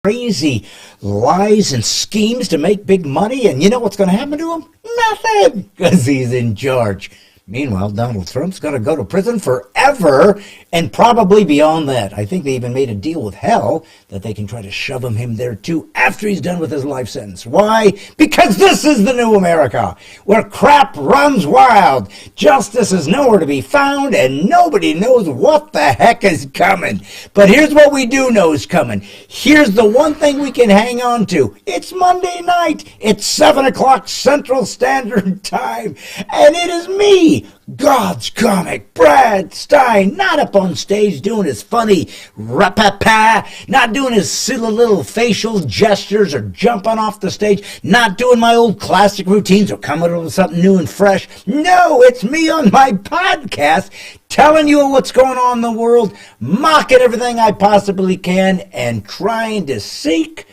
crazy lies and schemes to make big money, and you know what's going to happen to him? Nothing, because he's in charge. Meanwhile, Donald Trump's going to go to prison forever and probably beyond that. I think they even made a deal with hell that they can try to shove him there too after he's done with his life sentence. Why? Because this is the new America, where crap runs wild. Justice is nowhere to be found and nobody knows what the heck is coming. But here's what we do know is coming. Here's the one thing we can hang on to. It's Monday night. It's 7 o'clock Central Standard Time. And it is me, God's comic, Brad Stine, not up on stage doing his funny rap-a-pa, not doing his silly little facial gestures or jumping off the stage, not doing my old classic routines or coming up with something new and fresh. No, it's me on my podcast telling you what's going on in the world, mocking everything I possibly can, and trying to seek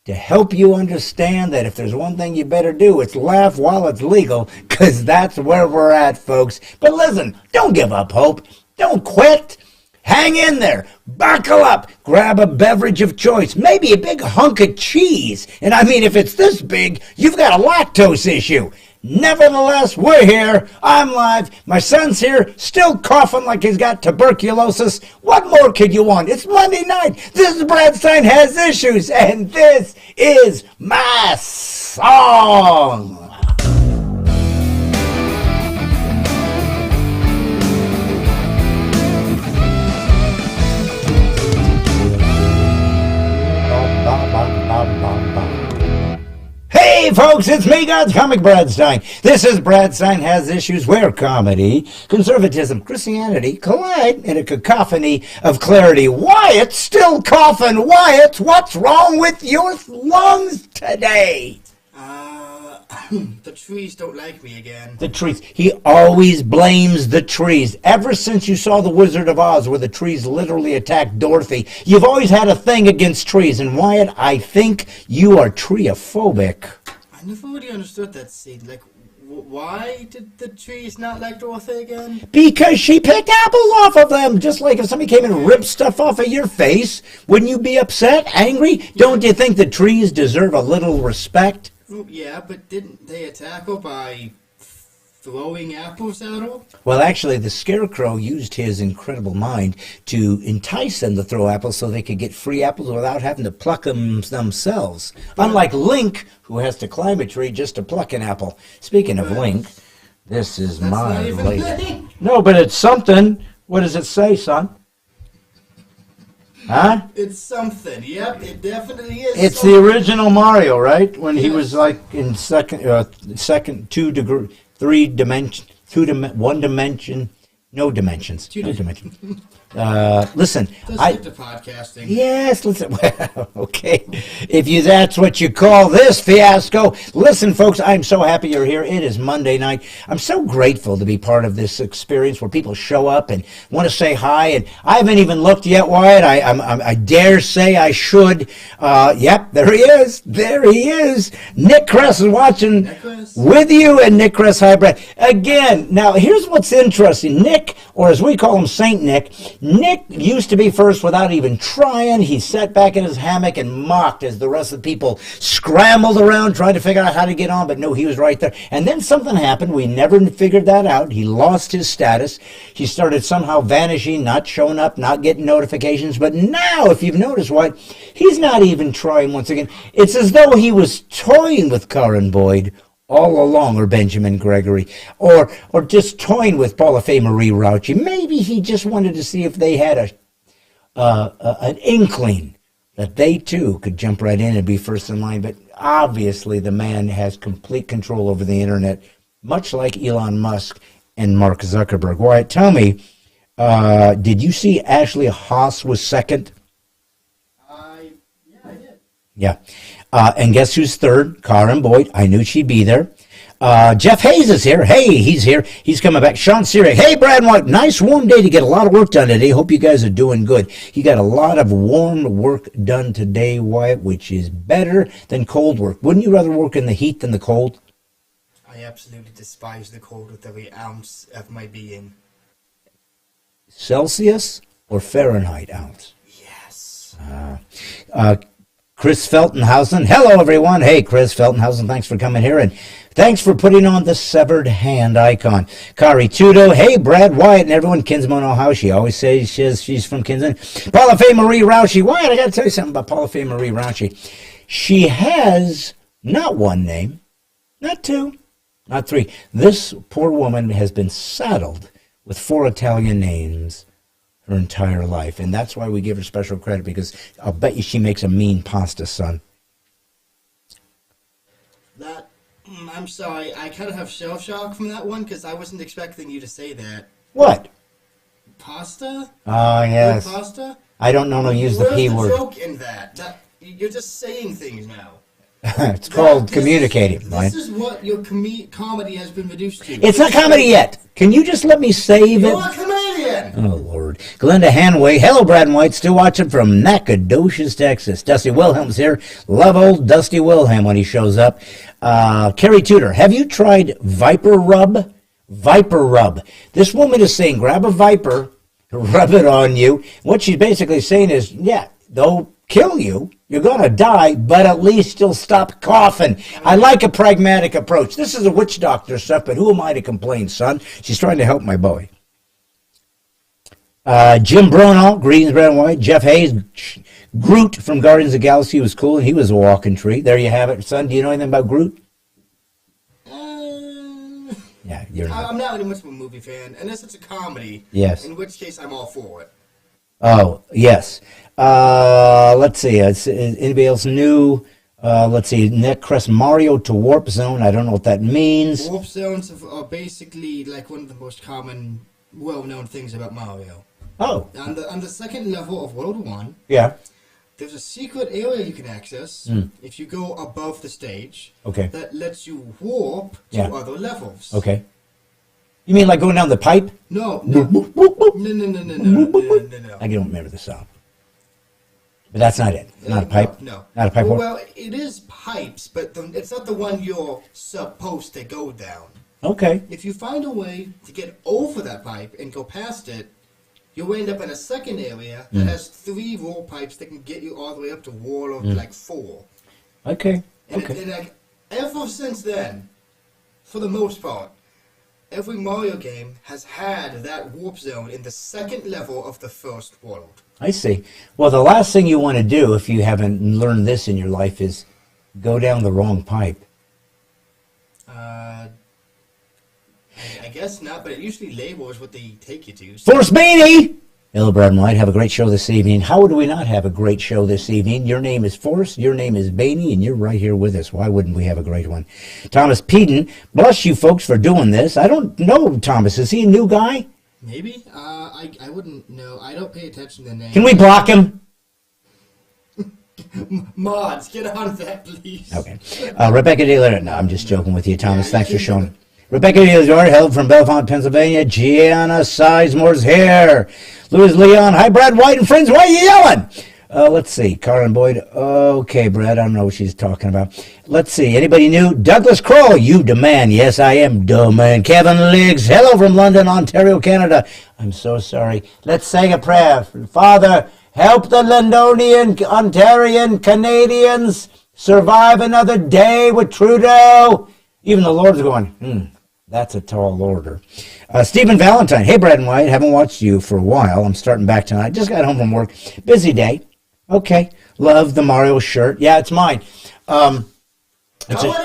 to help you understand that if there's one thing you better do, it's laugh while it's legal, because that's where we're at, folks. But listen, don't give up hope. Don't quit. Hang in there. Buckle up. Grab a beverage of choice. Maybe a big hunk of cheese. And I mean, if it's this big, you've got a lactose issue. Nevertheless, we're here. I'm live. My son's here, still coughing like he's got tuberculosis. What more could you want? It's Monday night. This is Brad Stine Has Issues, and this is my song. Hey folks, it's me, God's comic, Brad Stine. This is Brad Stine Has Issues, where comedy, conservatism, Christianity collide in a cacophony of clarity. Wyatt, still coughing. Wyatt, what's wrong with your lungs today? The trees don't like me again. The trees. He always blames the trees. Ever since you saw The Wizard of Oz, where the trees literally attacked Dorothy, you've always had a thing against trees. And Wyatt, I think you are treophobic. I never really understood that scene. Like, why did the trees not like Dorothy again? Because she picked apples off of them. Just like if somebody came and ripped stuff off of your face, wouldn't you be upset, angry? Don't you think the trees deserve a little respect? Oh, yeah, but didn't they attack her by throwing apples at her? Well, actually, the Scarecrow used his incredible mind to entice them to throw apples so they could get free apples without having to pluck them themselves. Unlike Link, who has to climb a tree just to pluck an apple. Speaking of Link, this is my lady. No, but it's something. What does it say, son? Huh? It's something. Yep, it definitely is. It's something. The original Mario, right? When he was like in second, 3 dimension, one dimension, no dimensions. No dimensions. Listen, Let's get to podcasting. Yes, listen. Well, okay, if that's what you call this fiasco. Listen, folks, I'm so happy you're here. It is Monday night. I'm so grateful to be part of this experience where people show up and want to say hi. And I haven't even looked yet, Wyatt. I dare say I should. Yep, there he is. There he is. Nick Kress is watching with you, and Nick Kress, hi, Brad. Again, now here's what's interesting. Nick, or as we call him, Saint Nick. Nick used to be first without even trying. He sat back in his hammock and mocked as the rest of the people scrambled around trying to figure out how to get on, but no, he was right there. And then something happened. We never figured that out. He lost his status. He started somehow vanishing, not showing up, not getting notifications. But now, if you've noticed, what, he's not even trying once again. It's as though he was toying with Karen Boyd all along, or Benjamin Gregory, or just toying with Paula Fay Marie Rauchi. Maybe he just wanted to see if they had an inkling that they too could jump right in and be first in line. But obviously the man has complete control over the internet, much like Elon Musk and Mark Zuckerberg. Wyatt, tell me, did you see Ashley Haas was second? Yeah, I did. Yeah. And guess who's third? Karen Boyd. I knew she'd be there. Jeff Hayes is here. Hey, he's here. He's coming back. Sean Siri. Hey, Brad White. Nice warm day to get a lot of work done today. Hope you guys are doing good. You got a lot of warm work done today, Wyatt, which is better than cold work. Wouldn't you rather work in the heat than the cold? I absolutely despise the cold with every ounce of my being. Celsius or Fahrenheit ounce? Yes. Chris Feltenhausen. Hello, everyone. Hey, Chris Feltenhausen, thanks for coming here, and thanks for putting on the severed hand icon. Kari Tudo. Hey, Brad Wyatt and everyone. Kinsman, Ohio. She always says she's from Kinsman. Paula Faye Marie Rouchy. Wyatt, I got to tell you something about Paula Faye Marie Rouchy. She has not one name, not two, not three. This poor woman has been saddled with 4 Italian names her entire life, and that's why we give her special credit, because I'll bet you she makes a mean pasta, son. That, I'm sorry, I kind of have shell shock from that one, because I wasn't expecting you to say that. What? Pasta? Oh, yes. Pasta? I don't normally use the P word. Where's the joke in that? You're just saying things now. It's called communicating, right? This is what your comedy has been reduced to. It's not comedy yet. Can you just let me save it? You're a comedian! Oh, Lord. Glenda Hanway. Hello, Brad and White. Still watching from Nacogdoches, Texas. Dusty Wilhelm's here. Love old Dusty Wilhelm when he shows up. Carrie Tudor. Have you tried Viper Rub? Viper Rub. This woman is saying, grab a Viper, rub it on you. What she's basically saying is, yeah, they'll kill you. You're going to die, but at least you'll stop coughing. I like a pragmatic approach. This is a witch doctor stuff, but who am I to complain, son? She's trying to help my boy. Jim Brownall, greetings, Brad and White. Jeff Hayes, Groot from Guardians of the Galaxy was cool, and he was a walking tree. There you have it, son. Do you know anything about Groot? Yeah, you're not. I'm not really much of a movie fan, unless it's a comedy. Yes. In which case, I'm all for it. Oh, yes. Let's see. Anybody else new? Let's see. Nick Crest Mario to Warp Zone. I don't know what that means. Warp Zones are basically like one of the most common, well-known things about Mario. Oh. On the second level of World 1, Yeah. there's a secret area you can access if you go above the stage. Okay. That lets you warp to other levels. Okay. You mean like going down the pipe? No. No. I I don't remember the song. But that's not it. Not a pipe? No. Not a pipe warp? Well, it is pipes, but it's not the one you're supposed to go down. Okay. If you find a way to get over that pipe and go past it, you'll end up in a second area that has 3 roll pipes that can get you all the way up to wall of like 4. Okay. And, Okay. and like, ever since then, for the most part, every Mario game has had that warp zone in the second level of the first world. I see. Well, the last thing you want to do if you haven't learned this in your life is go down the wrong pipe. I guess not, but it usually labels what they take you to. So. Force Beanie! Hello, Brad and White. Have a great show this evening. How do we not have a great show this evening? Your name is Force, your name is Beanie, and you're right here with us. Why wouldn't we have a great one? Thomas Peden, bless you folks for doing this. I don't know, Thomas. Is he a new guy? Maybe. I wouldn't know. I don't pay attention to names. Can we block him? Mods, get on that, please. Okay. Rebecca DeLore. No, I'm just joking with you, Thomas. Thanks for showing. Rebecca DeLore, held from Bellefonte, Pennsylvania. Gianna Sizemore's here. Louis Leon. Hi, Brad White and friends. Why are you yelling? Let's see. Karen Boyd. Okay, Brad. I don't know what she's talking about. Let's see. Anybody new? Douglas Kroll. You demand. Yes, I am demand. Kevin Liggs. Hello from London, Ontario, Canada. I'm so sorry. Let's say a prayer. Father, help the Londonian, Ontarian Canadians survive another day with Trudeau. Even the Lord's going, that's a tall order. Stephen Valentine. Hey, Brad and White. Haven't watched you for a while. I'm starting back tonight. Just got home from work. Busy day. Okay. Love the Mario shirt. Yeah, it's mine. What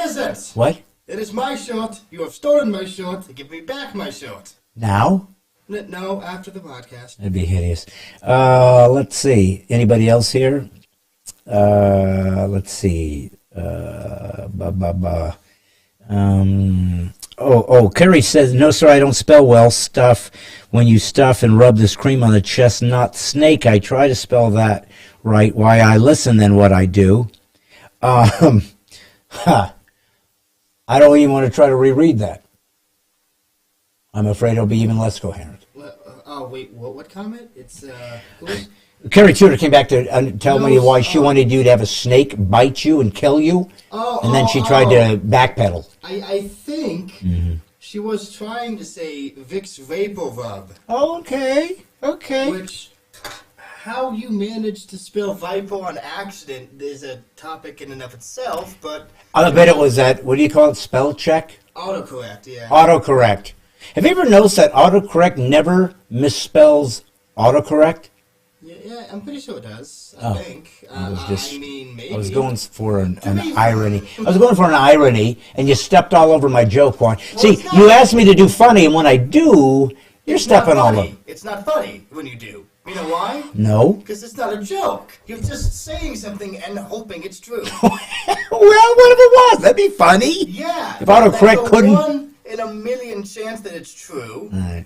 is it? What? It is my shirt. You have stolen my shirt. Give me back my shirt. Now? No, after the podcast. That'd be hideous. Let's see. Anybody else here? Let's see. Kerry says, no, sir, I don't spell well. Stuff. When you stuff and rub this cream on the chestnut snake, I try to spell that right. Why I listen than what I do. I don't even want to try to reread that. I'm afraid it'll be even less coherent. Wait, what comment? It's, Carrie Tudor came back to tell me why she wanted you to have a snake bite you and kill you. And then she tried to backpedal. I think she was trying to say Vicks Vapor Rub. Okay. Which, how you managed to spell Viper on accident is a topic in and of itself, but... I bet it was that, what do you call it, spell check? Autocorrect, yeah. Autocorrect. Have you ever noticed that autocorrect never misspells autocorrect? Yeah, I'm pretty sure it does, Oh, I think. I was just, I mean, maybe. I was going for an irony. I was going for an irony, and you stepped all over my joke, Juan. See, you asked me to do funny, and when I do, you're stepping all over. It's not funny when you do. You know why? No. Because it's not a joke. You're just saying something and hoping it's true. Well, what if it was? That'd be funny. Yeah. If autocorrect couldn't... one in a million chance that it's true. All right.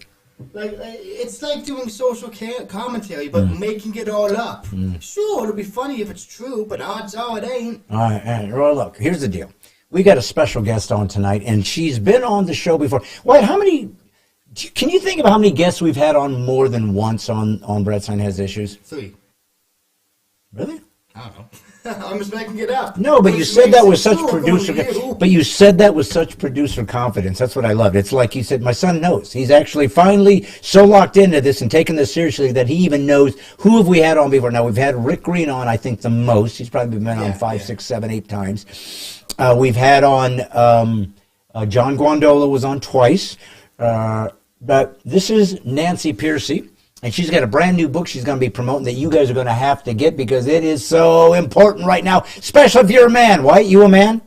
Like it's like doing social commentary, but making it all up. Sure, it'll be funny if it's true, but odds are it ain't. All right. Well, look, here's the deal. We got a special guest on tonight, and she's been on the show before. Wait, how many... Can you think of how many guests we've had on more than once on Stine Has Issues? 3. Really? I don't know. I'm just making it up. No, but you said that with such producer... But you said that with such producer confidence. That's what I loved. It's like you said, my son knows. He's actually finally so locked into this and taking this seriously that he even knows who have we had on before. Now, we've had Rick Green on, I think, the most. He's probably been on 5, 6, 7, 8 times. We've had on... John Guandola was on twice. But this is Nancy Piercy, and she's got a brand new book she's going to be promoting that you guys are going to have to get because it is so important right now, especially if you're a man. White, you a man?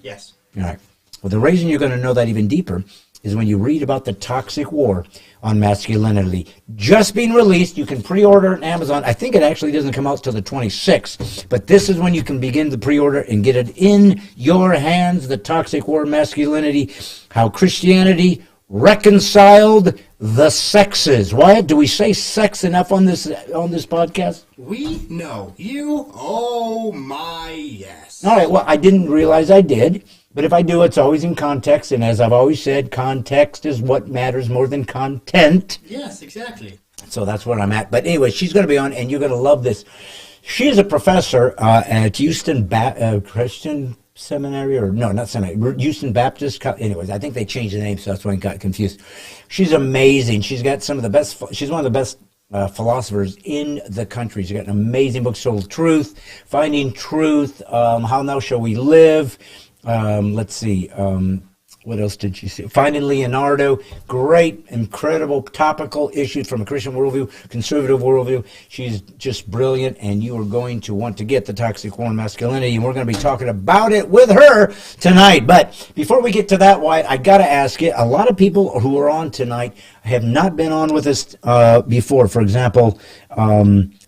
Yes. All right. Well, the reason you're going to know that even deeper is when you read about the toxic war on masculinity. Just being released. You can pre-order it on Amazon. I think it actually doesn't come out till the 26th, but this is when you can begin the pre-order and get it in your hands, the toxic war of masculinity, how Christianity reconciled the sexes. Wyatt, do we say sex enough on this podcast? We know. You? Oh my yes. All right, well, I didn't realize I did, but if I do, it's always in context, and as I've always said, context is what matters more than content. Yes, exactly. So that's where I'm at. But anyway, she's going to be on, and you're going to love this. She is a professor at Houston Christian Seminary, or no, not seminary, Houston Baptist. Anyways, I think they changed the name, so that's why I got confused. She's amazing. She's got some of the best. She's one of the best philosophers in the country. She's got an amazing book, Soul Truth, Finding Truth, How Now Shall We Live. Let's see. What else did she say? Finding Leonardo. Great, incredible, topical issues from a Christian worldview, conservative worldview. She's just brilliant, and you are going to want to get the Toxic War on Masculinity, and we're going to be talking about it with her tonight. But before we get to that, Wyatt, I got to ask you, a lot of people who are on tonight have not been on with us before. For example,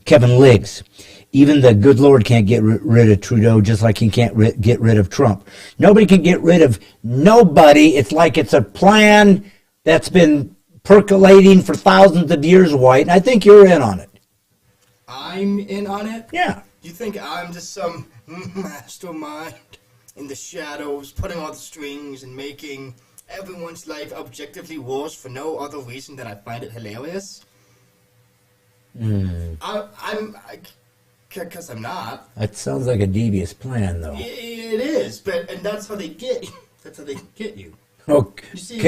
Kevin Liggs. Even the good Lord can't get rid of Trudeau, just like he can't get rid of Trump. Nobody can get rid of nobody. It's like it's a plan that's been percolating for thousands of years, White, and I think you're in on it. I'm in on it? Yeah. You think I'm just some mastermind in the shadows, putting all the strings and making everyone's life objectively worse for no other reason than I find it hilarious? Because I'm not. That sounds like a devious plan, though. It is, and that's how they get you. That's how they get you. Okay. You see,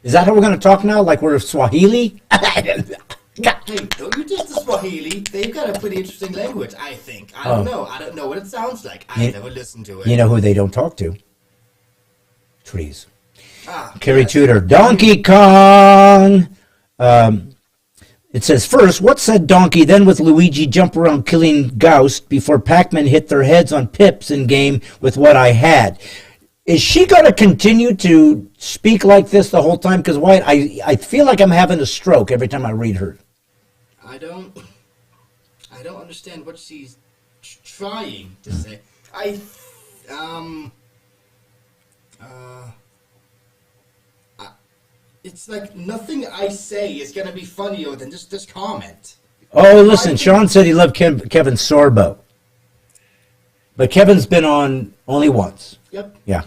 Is that how we're going to talk now? Like we're Swahili? Hey, don't you just the Swahili? They've got a pretty interesting language, I think. I don't know. I don't know what it sounds like. I've never listened to it. You know who they don't talk to? Trees. Carrie yes. Tudor. Donkey Kong! It says, first, what said Donkey, then with Luigi jump around killing Ghost before Pac-Man hit their heads on pips in game with what I had? Is she going to continue to speak like this the whole time? Because, Wyatt, I feel like I'm having a stroke every time I read her. I don't understand what she's trying to say. It's like nothing I say is going to be funnier than just this comment. Oh, listen, Sean said he loved Kevin Sorbo. But Kevin's been on only once. Yep. Yeah.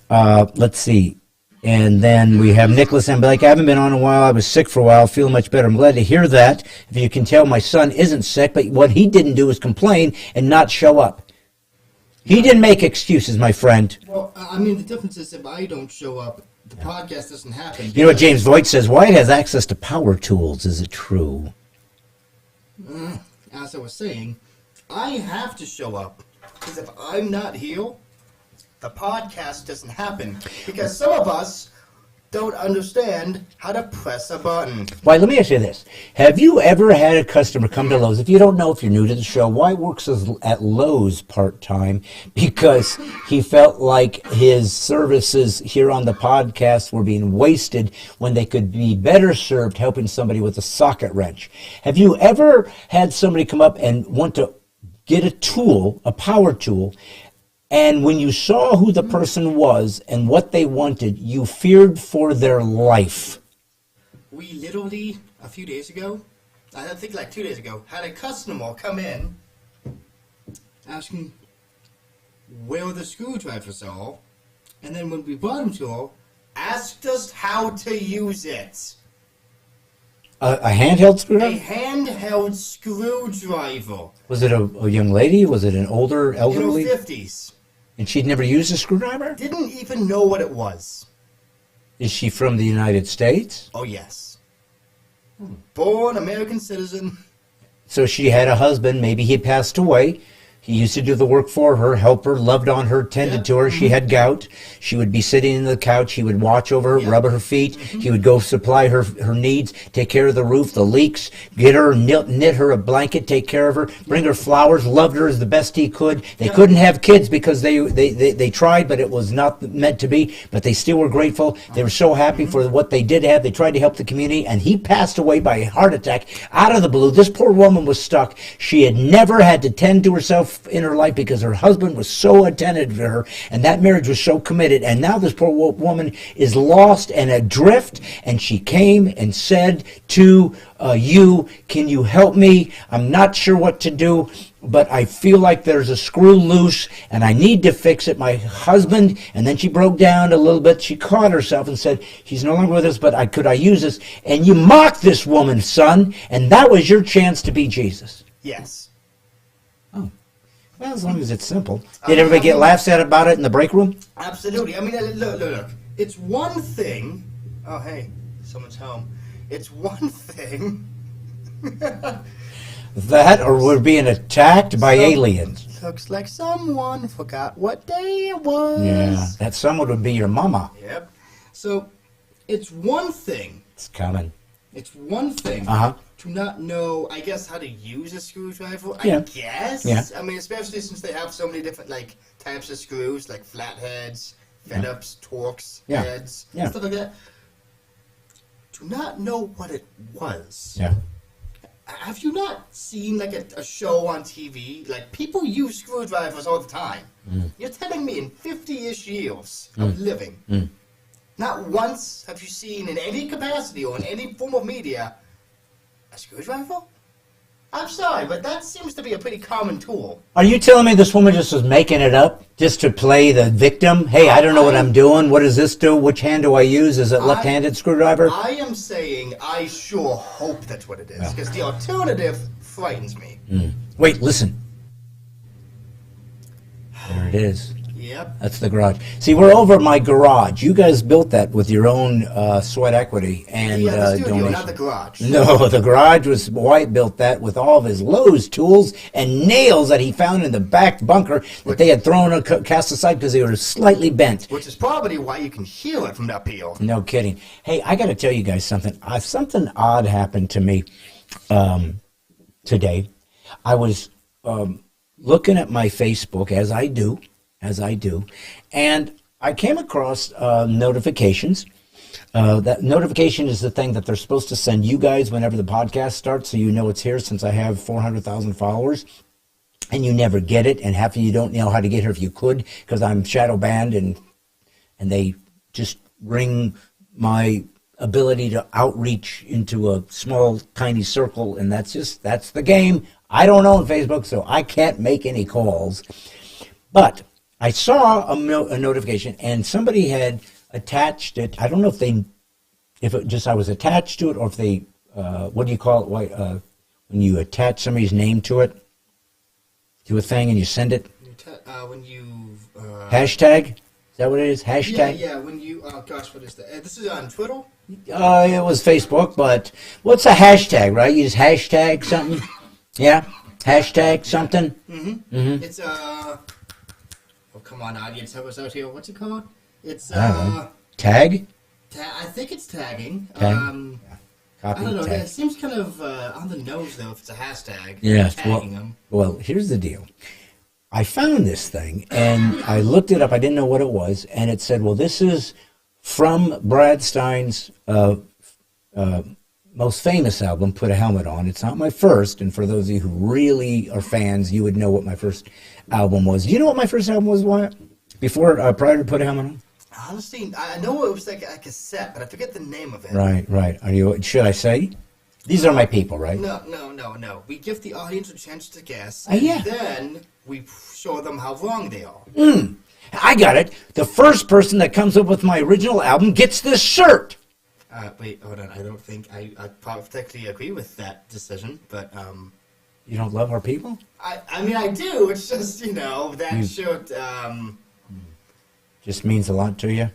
Let's see. And then we have Nicholas and Blake. I haven't been on in a while. I was sick for a while. Feel much better. I'm glad to hear that. If you can tell, my son isn't sick, but what he didn't do is complain and not show up. He didn't make excuses, my friend. Well, I mean, the difference is if I don't show up, the podcast doesn't happen. You know what James Voigt says? Wyatt has access to power tools. Is it true? As I was saying, I have to show up. Because if I'm not here, the podcast doesn't happen. Because some of us don't understand how to press a button. Why, let me ask you this. Have you ever had a customer come to Lowe's? If you don't know, if you're new to the show, Wyatt works at Lowe's part-time because he felt like his services here on the podcast were being wasted when they could be better served helping somebody with a socket wrench. Have you ever had somebody come up and want to get a tool, a power tool, and when you saw who the person was and what they wanted, you feared for their life? We literally, a few days ago, I think like 2 days ago, had a customer come in asking where the screwdrivers are, and then when we brought them to her, asked us how to use it. A handheld A screwdriver? handheld screwdriver. Was it a young lady? Was it an older, elderly? In her 50s. And she'd never used a screwdriver? Didn't even know what it was. Is she from the United States? Oh, yes. Born American citizen. So she had a husband. Maybe he passed away. He used to do the work for her, help her, loved on her, tended to her. She had gout. She would be sitting in the couch. He would watch over her, rub her feet. He would go supply her needs, take care of the roof, the leaks, get her, knit her a blanket, take care of her, bring her flowers, loved her as the best he could. They couldn't have kids because they tried, but it was not meant to be. But they still were grateful. They were so happy for what they did have. They tried to help the community, and he passed away by a heart attack out of the blue. This poor woman was stuck. She had never had to tend to herself in her life because her husband was so attentive to her, and that marriage was so committed. And now this poor woman is lost and adrift, and she came and said to you, can you help me? I'm not sure what to do, but I feel like there's a screw loose and I need to fix it. My husband, and then she broke down a little bit. She caught herself and said, he's no longer with us, but could I use this? And you mocked this woman, son, and that was your chance to be Jesus. Yes. Oh. Well, as long as it's simple. Did everybody get laughs at about it in the break room? Absolutely. I mean, look. It's one thing. Oh, hey, someone's home. It's one thing. That, or we're being attacked by aliens. Looks like someone forgot what day it was. Yeah, that someone would be your mama. Yep. So, it's one thing. It's coming. It's one thing to not know, I guess, how to use a screwdriver. Yeah. I guess. Yeah. I mean, especially since they have so many different types of screws, like flatheads, Phillips, Torx, heads, stuff like that. To not know what it was. Yeah. Have you not seen a show on TV? Like, people use screwdrivers all the time. You're telling me in 50-ish years of living, not once have you seen in any capacity or in any form of media a screwdriver? I'm sorry, but that seems to be a pretty common tool. Are you telling me this woman just was making it up just to play the victim? Hey, I don't know what I'm doing. What does this do? Which hand do I use? Is it left-handed screwdriver? I am saying I sure hope that's what it is, because the alternative frightens me. Wait, listen. There it is. Yep. That's the garage. See, we're over my garage. You guys built that with your own sweat equity and The studio, donation. not the garage. No, the garage was, White built that with all of his Lowe's tools and nails that he found in the back bunker that they had thrown cast aside because they were slightly bent. Which is probably why you can hear it from up here. No kidding. Hey, I got to tell you guys something. Something odd happened to me today. I was looking at my Facebook, as I do, and I came across notifications. That notification is the thing that they're supposed to send you guys whenever the podcast starts, so you know it's here, since I have 400,000 followers, and you never get it, and half of you don't know how to get here if you could, because I'm shadow banned, and they just ring my ability to outreach into a small, tiny circle, and that's the game. I don't own Facebook, so I can't make any calls. But I saw a notification, and somebody had attached it. I don't know if I was attached to it, or if they, what do you call it, when you attach somebody's name to it, to a thing, and you send it? When you... Hashtag? Is that what it is? Hashtag? Yeah, when you, oh gosh, what is that? This is on Twitter? It was Facebook, but what's a hashtag, right? You just hashtag something? Yeah? Hashtag something? It's, oh, come on, audience, help us out here. What's it called? It's, I don't know. Tag? I think it's tagging. Tag? I don't know. Tag. It seems kind of on the nose, though, if it's a hashtag. Yes. Tagging them. Well, here's the deal. I found this thing, and I looked it up. I didn't know what it was, and it said, well, this is from Brad Stine's most famous album, Put a Helmet On. It's not my first, and for those of you who really are fans, you would know what my first album was. Do you know what my first album was, Wyatt? Prior to Put a Helmet On? Honestly, I know it was like a cassette, but I forget the name of it. Right. Should I say? These are my people, right? No. We give the audience a chance to guess, yeah. and then we show them how wrong they are. I got it. The first person that comes up with my original album gets this shirt. Wait, hold on. I don't think I particularly agree with that decision, but You don't love our people? I mean, I do. It's just, that shirt. Just means a lot to you?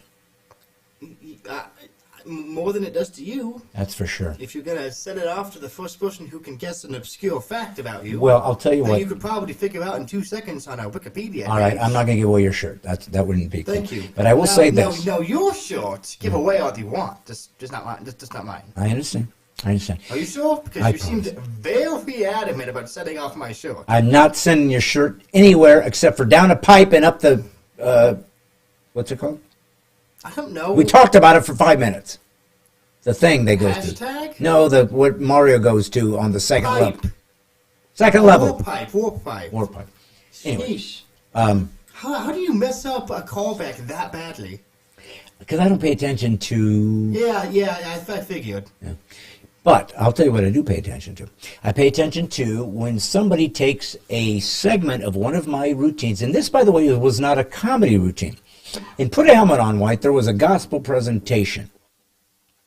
More than it does to you. That's for sure. If you're going to send it off to the first person who can guess an obscure fact about you, well, I'll tell you what. You could probably figure out in 2 seconds on our Wikipedia. All right, I'm not going to give away your shirt. That wouldn't be cool. Thank you. But I will say this. No, your shirt. Give away all you want. Just not mine. Just not mine. I understand. Are you sure? Because I you seemed very adamant about setting off my shirt. I'm not sending your shirt anywhere except for down a pipe and up the, what's it called? I don't know. We talked about it for 5 minutes. The thing they go Hashtag? to. No, what Mario goes to on the second Pipe. level. Second level. Warp pipe. Anyway, Sheesh. How do you mess up a callback that badly? Because I don't pay attention to... Yeah, I figured. Yeah. But I'll tell you what I do pay attention to. I pay attention to when somebody takes a segment of one of my routines, and this, by the way, was not a comedy routine. In Put a Helmet On, White, there was a gospel presentation.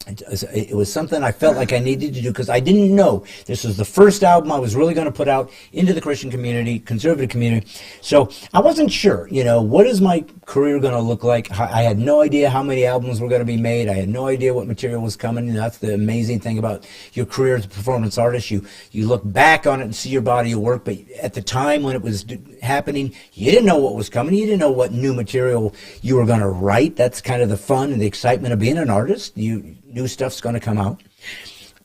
It was something I felt like I needed to do because I didn't know this was the first album I was really going to put out into the Christian community, conservative community. So I wasn't sure, what is my career going to look like? I had no idea how many albums were going to be made. I had no idea what material was coming. And that's the amazing thing about your career as a performance artist. You look back on it and see your body of work, but at the time when it was happening, you didn't know what was coming. You didn't know what new material you were going to write. That's kind of the fun and the excitement of being an artist. New stuff's going to come out.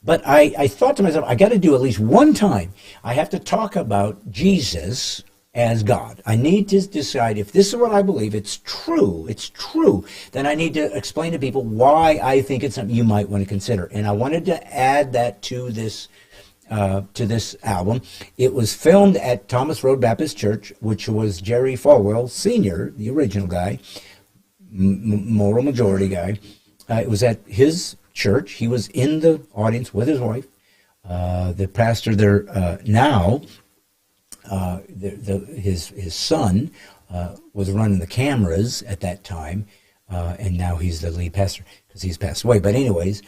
But I thought to myself, I got to do at least one time. I have to talk about Jesus as God. I need to decide if this is what I believe, it's true, then I need to explain to people why I think it's something you might want to consider. And I wanted to add that to this album. It was filmed at Thomas Road Baptist Church, which was Jerry Falwell Sr., the original guy, moral majority guy. It was at his church. He was in the audience with his wife. The pastor there now, his son was running the cameras at that time, and now he's the lead pastor because he's passed away. But anyways,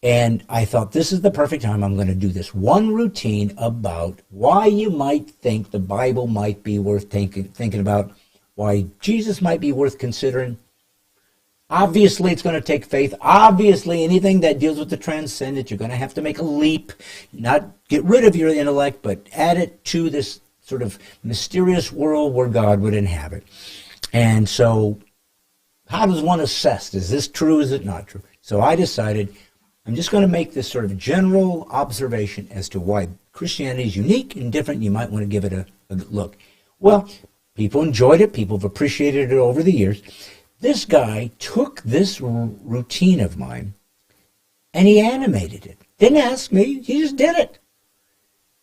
and I thought this is the perfect time. I'm going to do this one routine about why you might think the Bible might be worth thinking about, why Jesus might be worth considering. Obviously, it's going to take faith. Obviously, anything that deals with the transcendent, you're going to have to make a leap, not get rid of your intellect, but add it to this sort of mysterious world where God would inhabit. And so, how does one assess? Is this true? Is it not true? So I decided I'm just going to make this sort of general observation as to why Christianity is unique and different. You might want to give it a look. Well, people enjoyed it. People have appreciated it over the years. This guy took this routine of mine and he animated it. Didn't ask me, he just did it.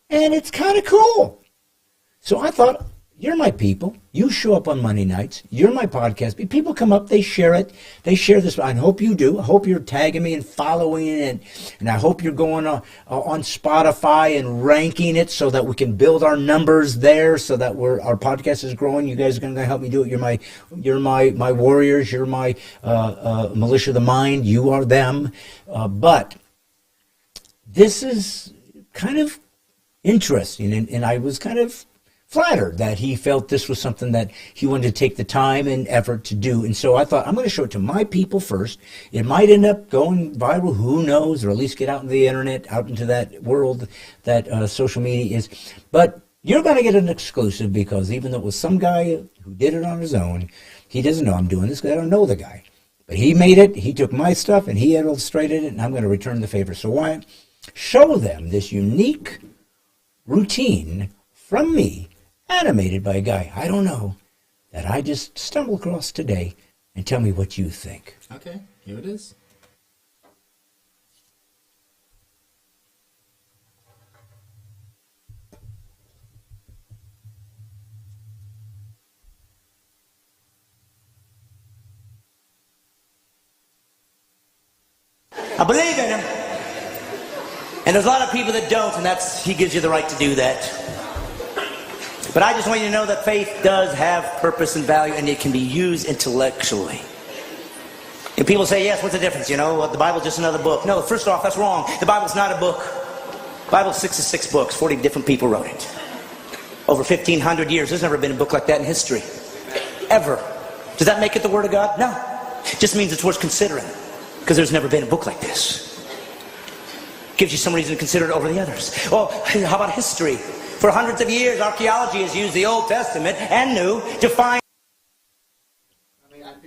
And it's kind of cool. So I thought, you're my people. You show up on Monday nights. You're my podcast. People come up, they share it. They share this. I hope you do. I hope you're tagging me and following it. And I hope you're going on Spotify and ranking it so that we can build our numbers there so that our podcast is growing. You guys are going to help me do it. You're my warriors. You're my militia of the mind. You are them. But this is kind of interesting. And I was kind of flattered that he felt this was something that he wanted to take the time and effort to do. And so I thought, I'm going to show it to my people first. It might end up going viral, who knows, or at least get out into the internet, out into that world that social media is. But you're going to get an exclusive, because even though it was some guy who did it on his own, he doesn't know I'm doing this because I don't know the guy. But he made it, he took my stuff, and he illustrated it, and I'm going to return the favor. So why show them this unique routine from me, animated by a guy I don't know, that I just stumbled across today, and tell me what you think. Okay, here it is. I believe in him. And there's a lot of people that don't, and he gives you the right to do that. But I just want you to know that faith does have purpose and value, and it can be used intellectually. And people say, yes, what's the difference? You know, the Bible's just another book. No, first off, that's wrong. The Bible's not a book. The Bible's 66 books. 40 different people wrote it. Over 1,500 years. There's never been a book like that in history. Ever. Does that make it the Word of God? No. It just means it's worth considering, because there's never been a book like this. Gives you some reason to consider it over the others. Well, how about history? For hundreds of years, archaeology has used the Old Testament and New to find... I mean, I've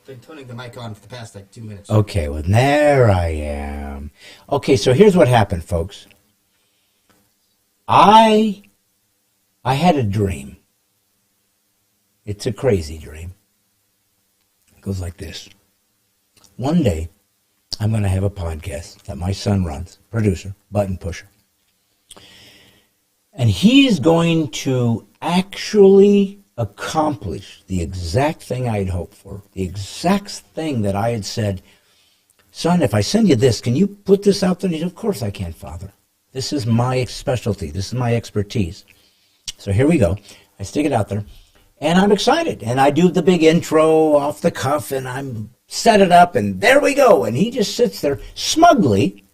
been turning the mic on for the past, 2 minutes. Okay, well, there I am. Okay, so here's what happened, folks. I had a dream. It's a crazy dream. It goes like this. One day, I'm going to have a podcast that my son runs, producer, button pusher. And he's going to actually accomplish the exact thing I had hoped for, the exact thing that I had said, son, if I send you this, can you put this out there? And he said, of course I can, Father. This is my specialty. This is my expertise. So here we go. I stick it out there, and I'm excited. And I do the big intro off the cuff, and I'm set it up, and there we go. And he just sits there smugly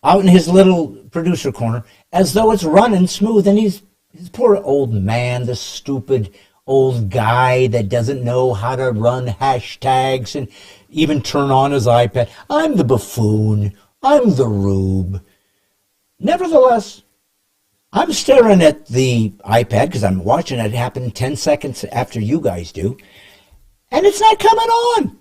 out in his little producer corner as though it's running smooth. And he's poor old man, this stupid old guy that doesn't know how to run hashtags and even turn on his iPad. I'm the buffoon. I'm the rube. Nevertheless, I'm staring at the iPad because I'm watching it happen 10 seconds after you guys do. And it's not coming on.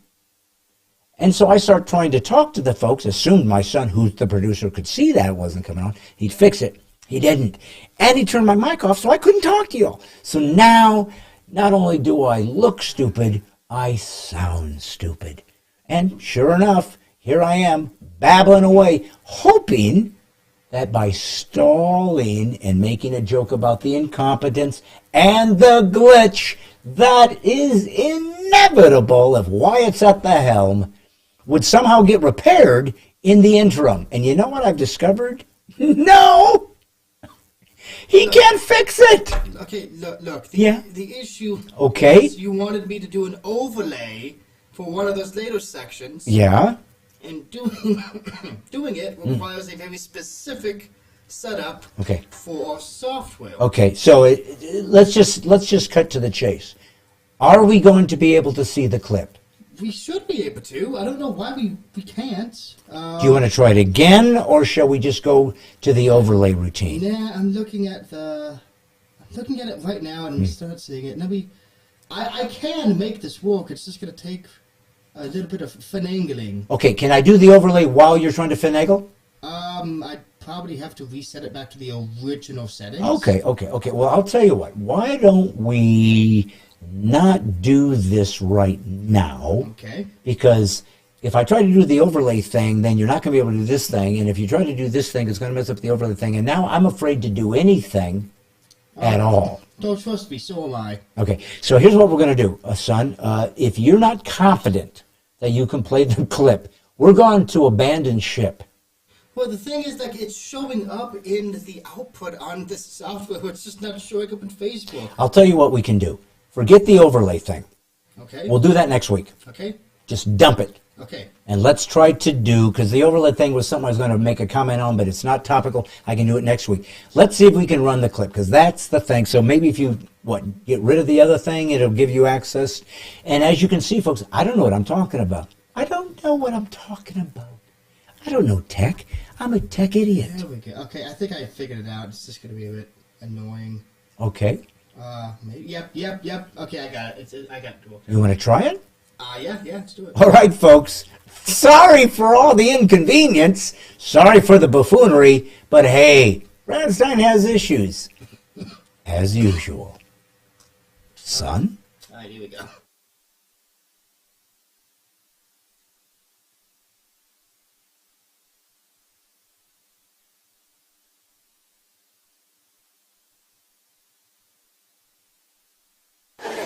And so I start trying to talk to the folks, assumed my son, who's the producer, could see that it wasn't coming on. He'd fix it. He didn't. And he turned my mic off, so I couldn't talk to y'all. So now, not only do I look stupid, I sound stupid. And sure enough, here I am, babbling away, hoping that by stalling and making a joke about the incompetence and the glitch that is inevitable if Wyatt's at the helm would somehow get repaired in the interim. And you know what I've discovered? No! He can't fix it! Okay, look. The issue is you wanted me to do an overlay for one of those later sections. Yeah? And doing it requires a very specific setup for software. Okay, so let's just cut to the chase. Are we going to be able to see the clip? We should be able to. I don't know why we can't. Do you want to try it again, or shall we just go to the overlay routine? Yeah, I'm looking at it right now and start seeing it. Now I can make this work. It's just going to take a little bit of finagling. Okay, can I do the overlay while you're trying to finagle? I'd probably have to reset it back to the original settings. Okay. Well, I'll tell you what. Why don't we not do this right now? Okay. Because if I try to do the overlay thing, then you're not going to be able to do this thing. And if you try to do this thing, it's going to mess up the overlay thing. And now I'm afraid to do anything at all. Don't trust me, so am I. Okay, so here's what we're going to do, son. If you're not confident that you can play the clip, we're going to abandon ship. Well, the thing is, it's showing up in the output on this software. It's just not showing up in Facebook. I'll tell you what we can do. Forget the overlay thing. Okay. We'll do that next week. Okay. Just dump it. Okay. And let's try to do, because the overlay thing was something I was going to make a comment on, but it's not topical. I can do it next week. Let's see if we can run the clip, because that's the thing. So maybe if you, get rid of the other thing, it'll give you access. And as you can see, folks, I don't know what I'm talking about. I don't know what I'm talking about. I don't know tech. I'm a tech idiot. There we go. Okay, I think I figured it out. It's just going to be a bit annoying. Okay. Maybe. Yep. Okay, I got it. I got it. Okay. You want to try it? Yeah, let's do it. All right, folks. Sorry for all the inconvenience. Sorry for the buffoonery. But hey, Stine has issues. As usual. Son? All right, here we go.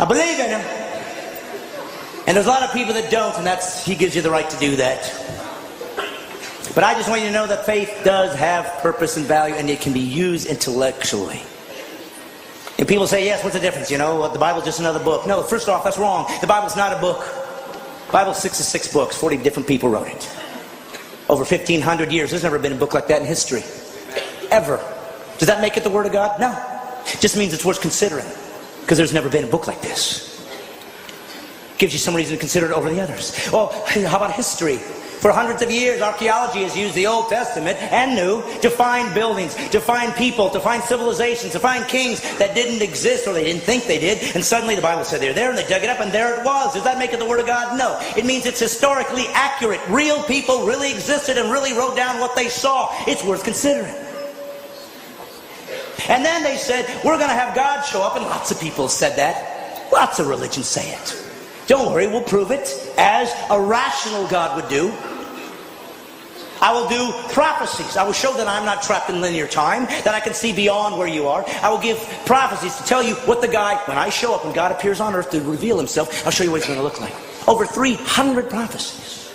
I believe in him. And there's a lot of people that don't, and he gives you the right to do that. But I just want you to know that faith does have purpose and value, and it can be used intellectually. And people say, yes, what's the difference? The Bible's just another book. No, first off, that's wrong. The Bible's not a book. The Bible's 66 books. 40 different people wrote it. Over 1,500 years. There's never been a book like that in history. Ever. Does that make it the Word of God? No. It just means it's worth considering. Because there's never been a book like this. Gives you some reason to consider it over the others. Well, how about history? For hundreds of years, archaeology has used the Old Testament and New to find buildings, to find people, to find civilizations, to find kings that didn't exist or they didn't think they did. And suddenly the Bible said they're there, and they dug it up, and there it was. Does that make it the Word of God? No. It means it's historically accurate. Real people really existed and really wrote down what they saw. It's worth considering. And then they said, we're going to have God show up, and lots of people said that. Lots of religions say it. Don't worry, we'll prove it as a rational God would do. I will do prophecies. I will show that I'm not trapped in linear time, that I can see beyond where you are. I will give prophecies to tell you what the guy, when I show up, when God appears on earth to reveal himself, I'll show you what he's going to look like. Over 300 prophecies.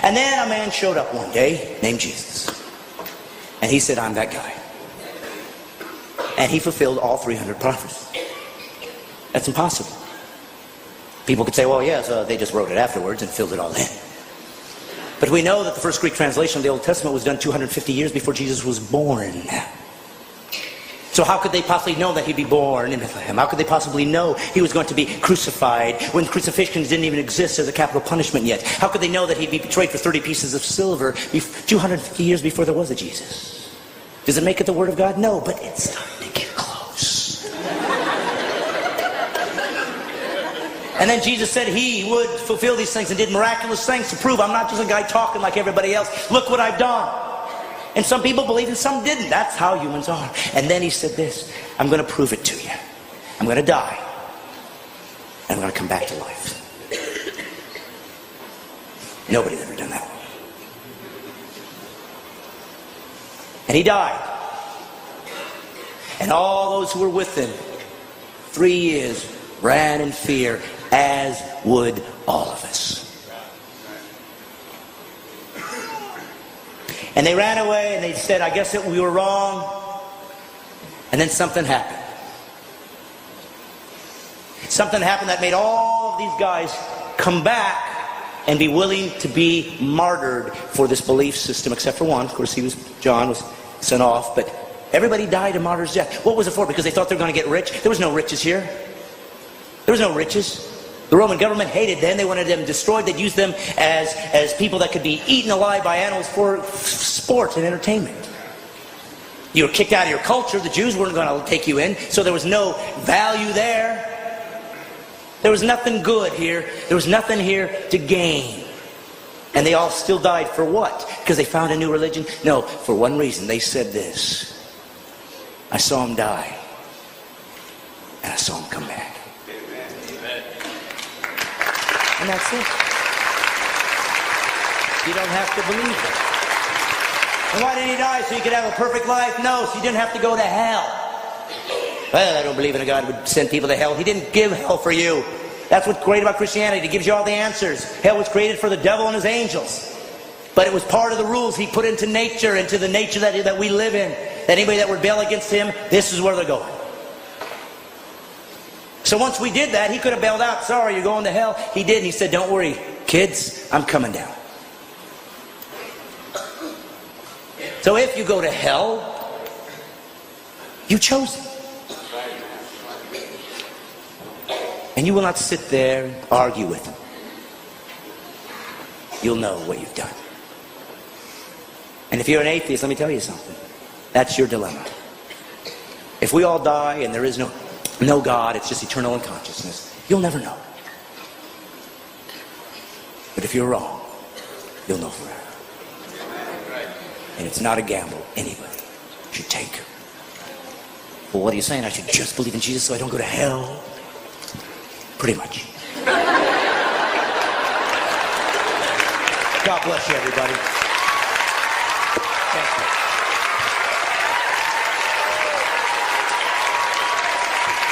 And then a man showed up one day named Jesus. And he said, I'm that guy. And he fulfilled all 300 prophecies. That's impossible. People could say, well, yes, they just wrote it afterwards and filled it all in. But we know that the first Greek translation of the Old Testament was done 250 years before Jesus was born. So how could they possibly know that he'd be born in Bethlehem? How could they possibly know he was going to be crucified when crucifixions didn't even exist as a capital punishment yet? How could they know that he'd be betrayed for 30 pieces of silver 250 years before there was a Jesus? Does it make it the Word of God? No, but it's starting to get close. And then Jesus said he would fulfill these things and did miraculous things to prove I'm not just a guy talking like everybody else. Look what I've done. And some people believed and some didn't. That's how humans are. And then he said this, I'm going to prove it to you. I'm going to die. And I'm going to come back to life. Nobody's ever done that. And he died. And all those who were with him, 3 years, ran in fear, as would all of us. And they ran away and they said, I guess that we were wrong. And then something happened. Something happened that made all of these guys come back and be willing to be martyred for this belief system, except for one. Of course, John was sent off, but everybody died a martyr's death. What was it for? Because they thought they were going to get rich? There was no riches here. There was no riches. The Roman government hated them. They wanted them destroyed. They'd use them as people that could be eaten alive by animals for sport and entertainment. You were kicked out of your culture. The Jews weren't going to take you in, so there was no value there. There was nothing good here. There was nothing here to gain. And they all still died for what? Because they found a new religion? No, for one reason. They said this. I saw him die. And I saw him come back. And that's it. You don't have to believe it. And why did he die? So you could have a perfect life? No, so you didn't have to go to hell. Well, I don't believe in a God who would send people to hell. He didn't give hell for you. That's what's great about Christianity. It gives you all the answers. Hell was created for the devil and his angels. But it was part of the rules he put into nature, into the nature that we live in. That anybody that rebel against him, this is where they're going. So once we did that, he could have bailed out. Sorry, you're going to hell. He didn't. He said, don't worry, kids, I'm coming down. So if you go to hell, you chose it. And you will not sit there and argue with him. You'll know what you've done. And if you're an atheist, let me tell you something. That's your dilemma. If we all die and there is no God, it's just eternal unconsciousness, you'll never know. But if you're wrong, you'll know forever. And it's not a gamble anybody should take. Well, what are you saying? I should just believe in Jesus so I don't go to hell? Pretty much. God bless you, everybody. Thank you.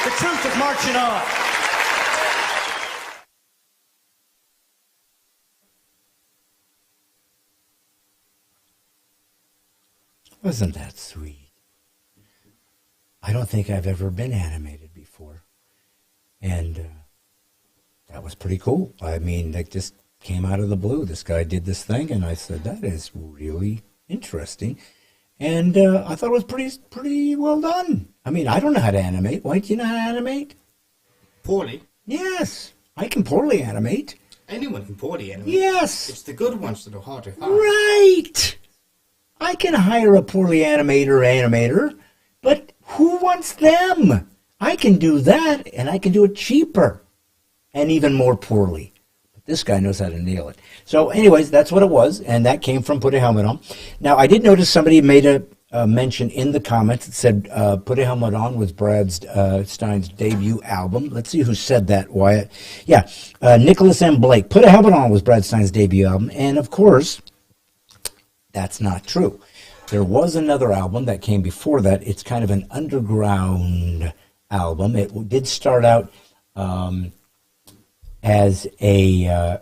The truth is marching on. Wasn't that sweet? I don't think I've ever been animated before. And that was pretty cool. I mean, that just came out of the blue. This guy did this thing, and I said, that is really interesting. And I thought it was pretty well done. I mean, I don't know how to animate. Why, do you know how to animate? Poorly? Yes, I can poorly animate. Anyone can poorly animate. Yes. It's the good ones that are hard to find. Right. I can hire a poorly animator, but who wants them? I can do that, and I can do it cheaper and even more poorly. But this guy knows how to nail it. So anyways, that's what it was, and that came from Put a Helmet On. Now, I did notice somebody made a mention in the comments that said Put a Helmet On was Brad Stine's debut album. Let's see who said that, Wyatt. Yeah, Nicholas M. Blake. Put a Helmet On was Brad Stine's debut album, and of course, that's not true. There was another album that came before that. It's kind of an underground album. It did start out as a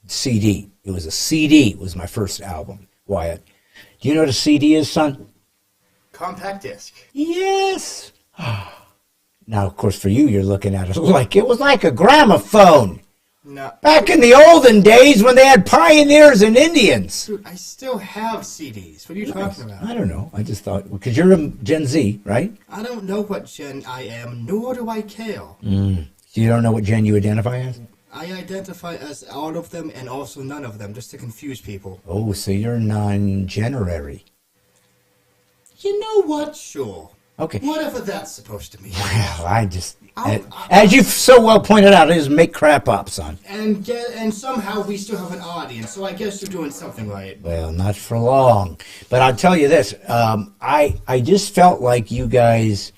CD. It was a CD. It was my first album, Wyatt. Do you know what a CD is, son? Compact disc. Yes. Now, of course, for you, you're looking at it like it was like a gramophone. No. Back in the olden days when they had pioneers and Indians. Dude, I still have CDs. What are you talking about? I don't know. I just thought, because you're a Gen Z, right? I don't know what gen I am, nor do I care. So you don't know what gen you identify as? I identify as all of them and also none of them, just to confuse people. Oh, so you're non-generary. You know what? Sure. Okay. Whatever that's supposed to mean. Well, as you've so well pointed out, is make crap up, son. And somehow we still have an audience, so I guess you're doing something right. Well, not for long. But I'll tell you this, I just felt like you guys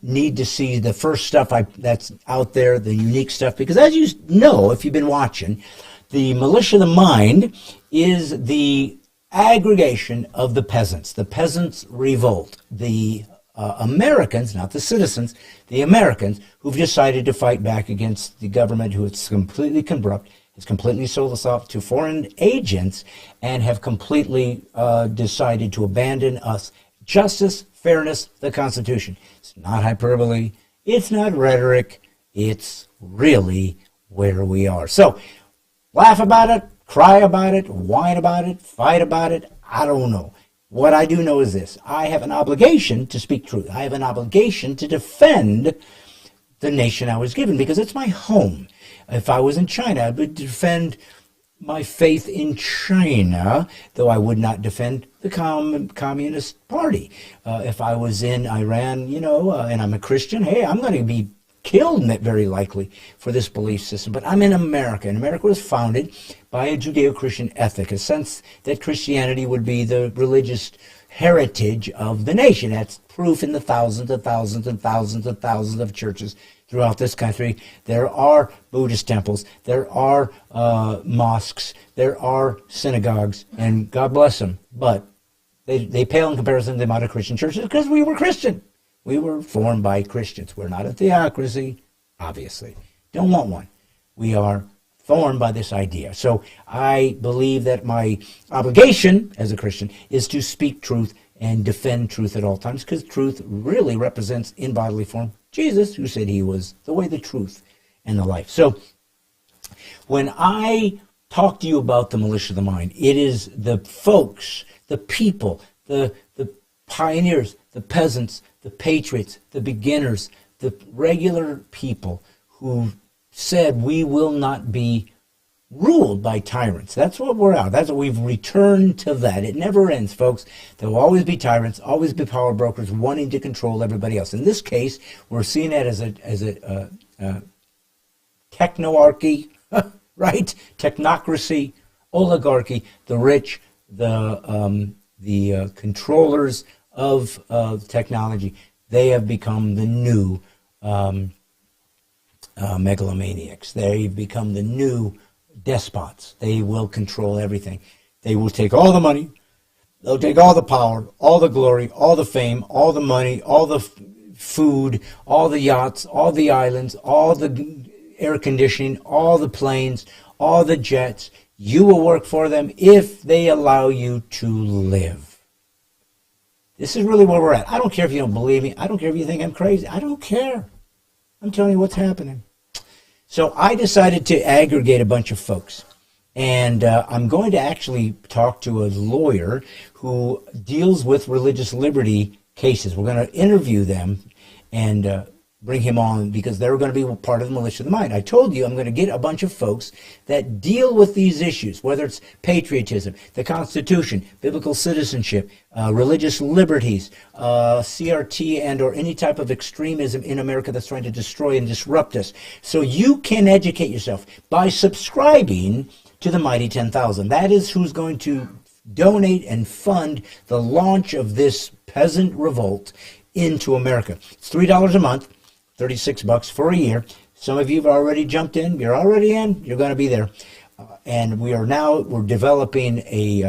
need to see the first stuff that's out there, the unique stuff, because as you know, if you've been watching, the Militia of the Mind is the aggregation of the peasants' revolt, the Americans, not the citizens, the Americans who've decided to fight back against the government, who is completely corrupt, has completely sold us off to foreign agents, and have completely decided to abandon us. Justice, fairness, the Constitution. It's not hyperbole. It's not rhetoric. It's really where we are. So, laugh about it, cry about it, whine about it, fight about it. I don't know. What I do know is this. I have an obligation to speak truth. I have an obligation to defend the nation I was given because it's my home. If I was in China, I would defend my faith in China, though I would not defend the Communist Party. If I was in Iran, and I'm a Christian, hey, I'm going to be killed very likely for this belief system. But I'm in America, and America was founded by a Judeo-Christian ethic, a sense that Christianity would be the religious heritage of the nation. That's proof in the thousands and thousands and thousands and thousands of churches throughout this country. There are Buddhist temples, there are mosques, there are synagogues, and God bless them, but they pale in comparison to the amount of Christian churches because we were Christian. We were formed by Christians. We're not a theocracy, obviously. Don't want one. We are formed by this idea. So I believe that my obligation as a Christian is to speak truth and defend truth at all times, because truth really represents in bodily form Jesus, who said he was the way, the truth, and the life. So when I talk to you about the militia of the mind, it is the folks, the people, the pioneers, the peasants, the patriots, the beginners, the regular people who said we will not be ruled by tyrants. That's what we're out. That's what we've returned to that. It never ends, folks. There will always be tyrants, always be power brokers wanting to control everybody else. In this case, we're seeing it as a technoarchy, right? Technocracy, oligarchy, the rich, the controllers of technology. They have become the new megalomaniacs. They've become the new despots. They will control everything. They will take all the money. They'll take all the power, all the glory, all the fame, all the money, all the food, all the yachts, all the islands, all the air conditioning, all the planes, all the jets. You will work for them if they allow you to live. This is really where we're at. I don't care if you don't believe me. I don't care if you think I'm crazy. I don't care. I'm telling you what's happening. So I decided to aggregate a bunch of folks. And I'm going to actually talk to a lawyer who deals with religious liberty cases. We're going to interview them and bring him on because they're going to be part of the militia of the mind. I told you I'm going to get a bunch of folks that deal with these issues, whether it's patriotism, the Constitution, biblical citizenship, religious liberties, CRT and or any type of extremism in America that's trying to destroy and disrupt us. So you can educate yourself by subscribing to the Mighty 10,000. That is who's going to donate and fund the launch of this peasant revolt into America. It's $3 a month. $36 for a year. Some of you have already jumped in. You're already in. You're going to be there. And we're developing a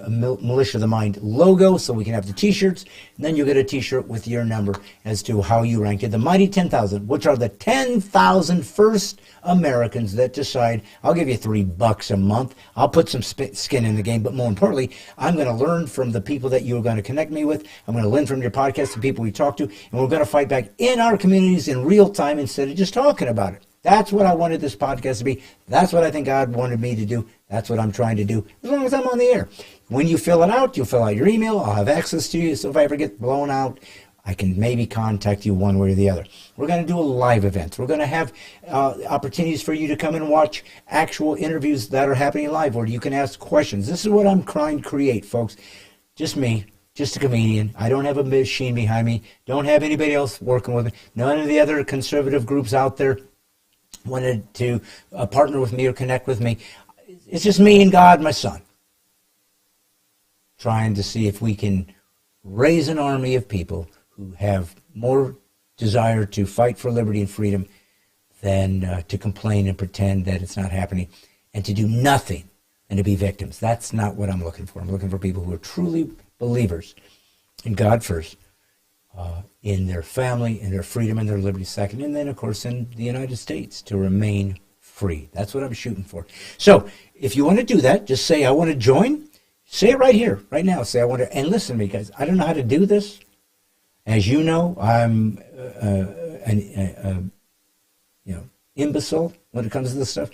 Militia of the Mind logo so we can have the t-shirts. And then you get a t-shirt with your number as to how you ranked it. The Mighty 10,000, which are the 10,000 first Americans that decide, I'll give you $3 a month. I'll put some skin in the game. But more importantly, I'm going to learn from the people that you're going to connect me with. I'm going to learn from your podcast, the people we talk to. And we're going to fight back in our communities in real time instead of just talking about it. That's what I wanted this podcast to be. That's what I think God wanted me to do. That's what I'm trying to do, as long as I'm on the air. When you fill it out, you'll fill out your email. I'll have access to you. So if I ever get blown out, I can maybe contact you one way or the other. We're going to do a live event. We're going to have opportunities for you to come and watch actual interviews that are happening live, where you can ask questions. This is what I'm trying to create, folks. Just me. Just a comedian. I don't have a machine behind me. Don't have anybody else working with me. None of the other conservative groups out there wanted to partner with me or connect with me. It's just me and God, my son, trying to see if we can raise an army of people who have more desire to fight for liberty and freedom than to complain and pretend that it's not happening, and to do nothing and to be victims. That's not what I'm looking for. I'm looking for people who are truly believers in God first, in their family, in their freedom, and their liberty second, and then, of course, in the United States to remain free. That's what I'm shooting for. So if you want to do that, just say, I want to join. Say it right here, right now. Say, I want to, and listen to me, guys. I don't know how to do this. As you know, I'm an imbecile when it comes to this stuff.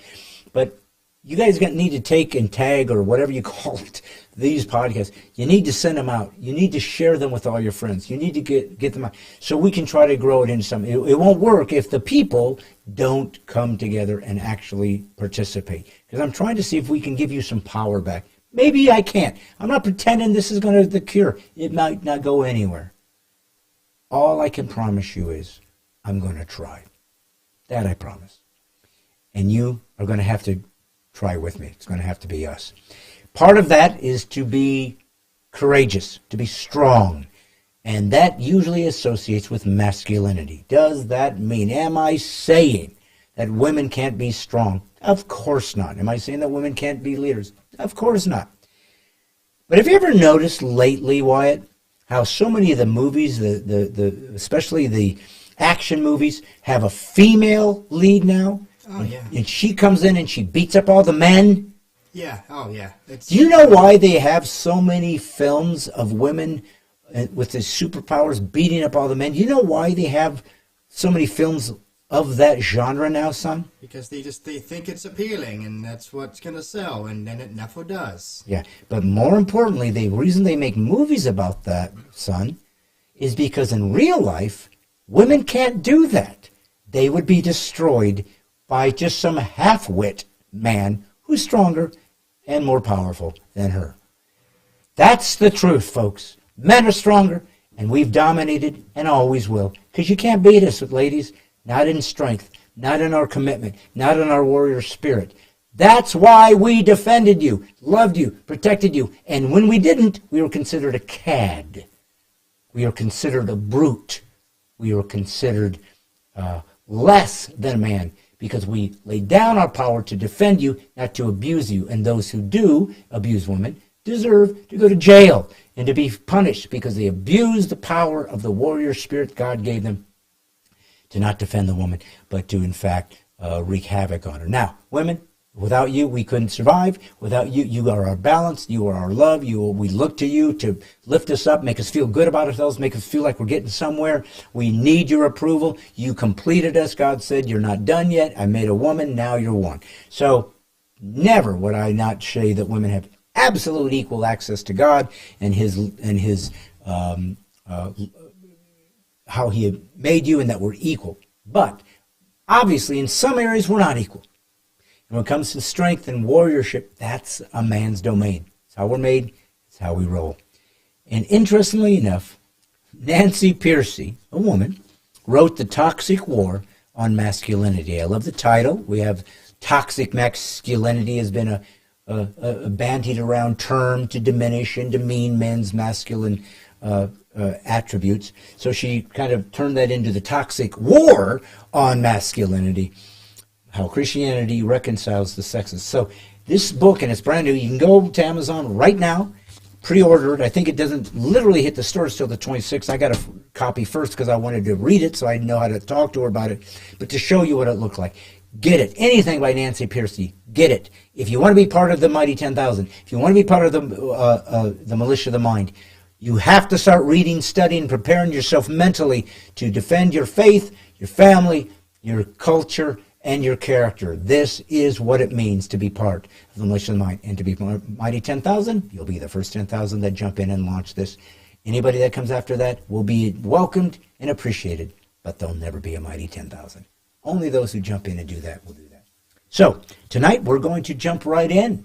But you guys need to take and tag, or whatever you call it, these podcasts. You need to send them out. You need to share them with all your friends. You need to get them out so we can try to grow it into something. It won't work if the people don't come together and actually participate. Because I'm trying to see if we can give you some power back. Maybe I can't. I'm not pretending this is going to be the cure. It might not go anywhere. All I can promise you is I'm going to try. That I promise. And you are going to have to try with me. It's going to have to be us. Part of that is to be courageous, to be strong. And that usually associates with masculinity. Does that mean, am I saying that women can't be strong? Of course not. Am I saying that women can't be leaders? Of course not. But have you ever noticed lately, Wyatt, how so many of the movies, especially the action movies, have a female lead now? Oh, yeah. And she comes in and she beats up all the men. Yeah. Oh, yeah. Do you know why they have so many films of women with his superpowers beating up all the men. You know why they have so many films of that genre now, son? Because they think it's appealing, and that's what's gonna sell, and then it never does. Yeah, but more importantly, the reason they make movies about that, son, is because in real life, women can't do that. They would be destroyed by just some half-wit man who's stronger and more powerful than her. That's the truth, folks. Men are stronger, and we've dominated and always will. Because you can't beat us, ladies. Not in strength, not in our commitment, not in our warrior spirit. That's why we defended you, loved you, protected you. And when we didn't, we were considered a cad. We were considered a brute. We were considered less than a man because we laid down our power to defend you, not to abuse you. And those who do abuse women deserve to go to jail and to be punished because they abused the power of the warrior spirit God gave them to not defend the woman, but to, in fact, wreak havoc on her. Now, women, without you, we couldn't survive. Without you, you are our balance. You are our love. We look to you to lift us up, make us feel good about ourselves, make us feel like we're getting somewhere. We need your approval. You completed us. God said, you're not done yet. I made a woman. Now you're one. So never would I not say that women have absolute equal access to God and his how he had made you and that we're equal. But obviously in some areas we're not equal. And when it comes to strength and warriorship, that's a man's domain. It's how we're made. It's how we roll. And interestingly enough, Nancy Pearcey, a woman, wrote The Toxic War on Masculinity. I love the title. We have toxic masculinity has been a bandied around term to diminish and demean men's masculine attributes. So she kind of turned that into the toxic war on masculinity, how Christianity reconciles the sexes. So this book, and it's brand new, you can go to Amazon right now, pre-order it. I think it doesn't literally hit the stores till the 26th. I got a copy first because I wanted to read it so I know how to talk to her about it, but to show you what it looked like. Get it. Anything by Nancy Pearcey, get it. If you want to be part of the Mighty 10,000, if you want to be part of the militia of the mind, you have to start reading, studying, preparing yourself mentally to defend your faith, your family, your culture, and your character. This is what it means to be part of the militia of the mind. And to be Mighty 10,000, you'll be the first 10,000 that jump in and launch this. Anybody that comes after that will be welcomed and appreciated, but they'll never be a Mighty 10,000. Only those who jump in and do that will do that. So tonight we're going to jump right in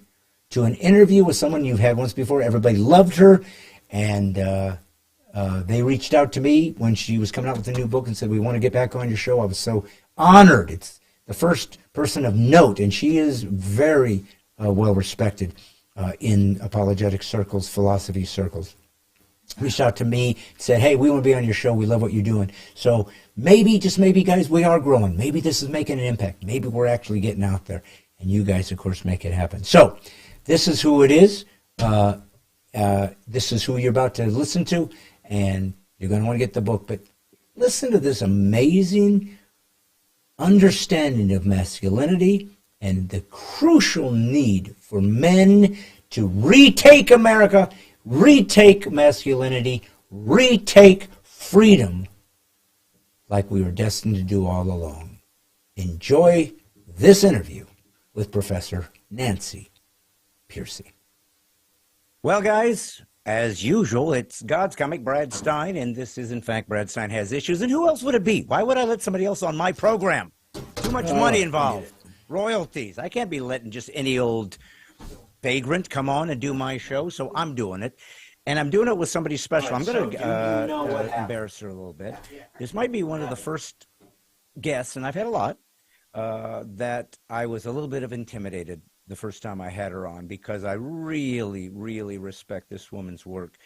to an interview with someone you've had once before. Everybody loved her. And they reached out to me when she was coming out with a new book and said, we want to get back on your show. I was so honored. It's the first person of note, and she is very well respected in apologetic circles, philosophy circles. Reached out to me, said, hey, we want to be on your show. We love what you're doing. So maybe, just maybe, guys, we are growing. Maybe this is making an impact. Maybe we're actually getting out there. And you guys, of course, make it happen. So this is who it is. This is who you're about to listen to, and you're going to want to get the book. But listen to this amazing understanding of masculinity and the crucial need for men to retake America, retake masculinity, retake freedom like we were destined to do all along. Enjoy this interview with Professor Nancy Pearcey. Well, guys, as usual, it's God's comic, Brad Stine, and this is, in fact, Brad Stine Has Issues. And who else would it be? Why would I let somebody else on my program? Too much money involved. Royalties. I can't be letting just any old vagrant come on and do my show, so I'm doing it. And I'm doing it with somebody special. I'm going to embarrass her a little bit. This might be one of the first guests, and I've had a lot, that I was a little bit of intimidated the first time I had her on, because I really, really respect this woman's work.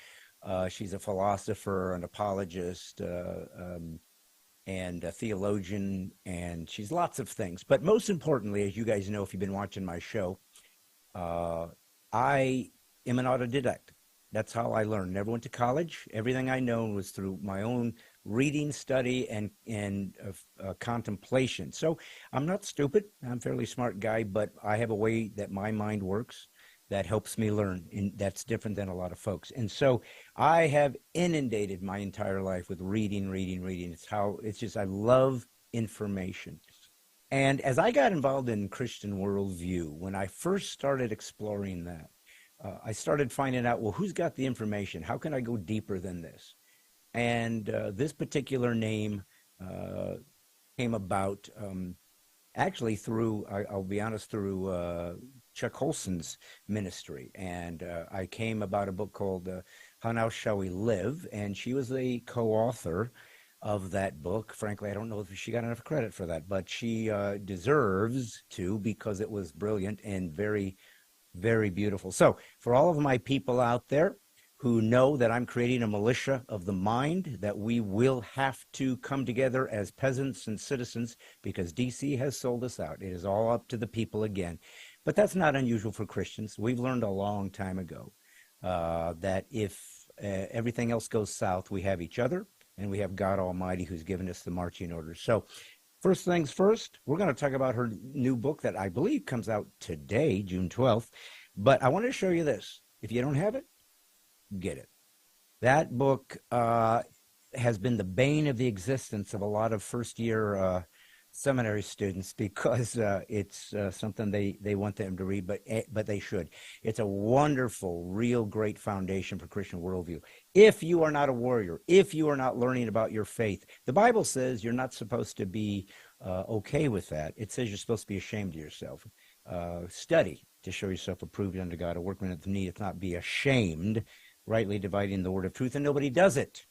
She's a philosopher, an apologist, and a theologian, and she's lots of things. But most importantly, as you guys know, if you've been watching my show, I am an autodidact. That's how I learned. Never went to college. Everything I know was through my own reading, study, and contemplation. So I'm not stupid. I'm a fairly smart guy, but I have a way that my mind works, that helps me learn, and that's different than a lot of folks. And so I have inundated my entire life with reading. It's just, I love information. And as I got involved in Christian worldview, when I first started exploring that, I started finding out, well, who's got the information? How can I go deeper than this? And this particular name came about actually through, I'll be honest, through Chuck Colson's ministry. And I came about a book called How Now Shall We Live? And she was the co-author of that book. Frankly, I don't know if she got enough credit for that, but she deserves to, because it was brilliant and very, very beautiful. So for all of my people out there who know that I'm creating a militia of the mind, that we will have to come together as peasants and citizens because DC has sold us out. It is all up to the people again. But that's not unusual for Christians. We've learned a long time ago that if everything else goes south, we have each other and we have God Almighty who's given us the marching orders. So first things first, we're going to talk about her new book that I believe comes out today, June 12th. But I wanted to show you this. If you don't have it, get it. That book has been the bane of the existence of a lot of first-year seminary students because it's something they want them to read, but they should. It's a wonderful, real great foundation for Christian worldview. If you are not a warrior, if you are not learning about your faith, the Bible says you're not supposed to be okay with that. It says you're supposed to be ashamed of yourself. Study to show yourself approved unto God, a workman that needeth not be ashamed, rightly dividing the word of truth. And nobody does it.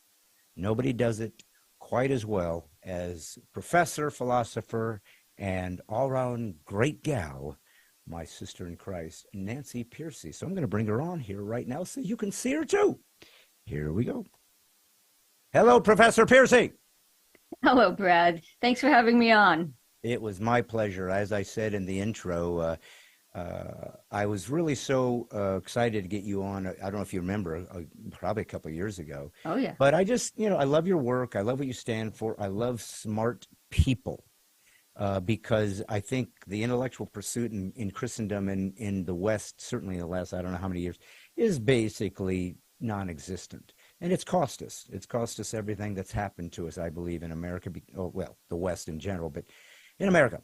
Nobody does it quite as well as professor, philosopher, and all-around great gal, my sister in Christ, Nancy Pearcey. So I'm going to bring her on here right now so you can see her too. Here we go. Hello, Professor Pearcey. Hello, Brad. Thanks for having me on. It was my pleasure. As I said in the intro, I was really so excited to get you on. I don't know if you remember, probably a couple of years ago. Oh, yeah. But I just, I love your work. I love what you stand for. I love smart people because I think the intellectual pursuit in Christendom and in the West, certainly in the last, I don't know how many years, is basically non-existent. And it's cost us. It's cost us everything that's happened to us, I believe, in America. Well, the West in general, but in America.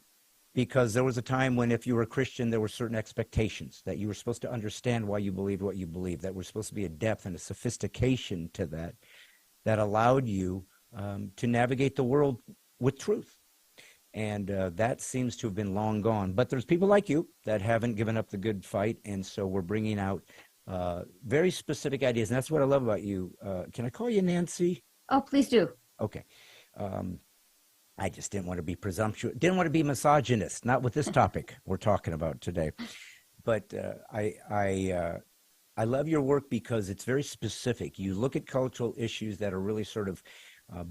Because there was a time when if you were a Christian, there were certain expectations that you were supposed to understand why you believed what you believed, that was supposed to be a depth and a sophistication to that allowed you to navigate the world with truth. And that seems to have been long gone. But there's people like you that haven't given up the good fight, and so we're bringing out very specific ideas. And that's what I love about you. Can I call you Nancy? Oh, please do. Okay. I just didn't want to be presumptuous, didn't want to be misogynist, not with this topic we're talking about today. But I love your work because it's very specific. You look at cultural issues that are really sort of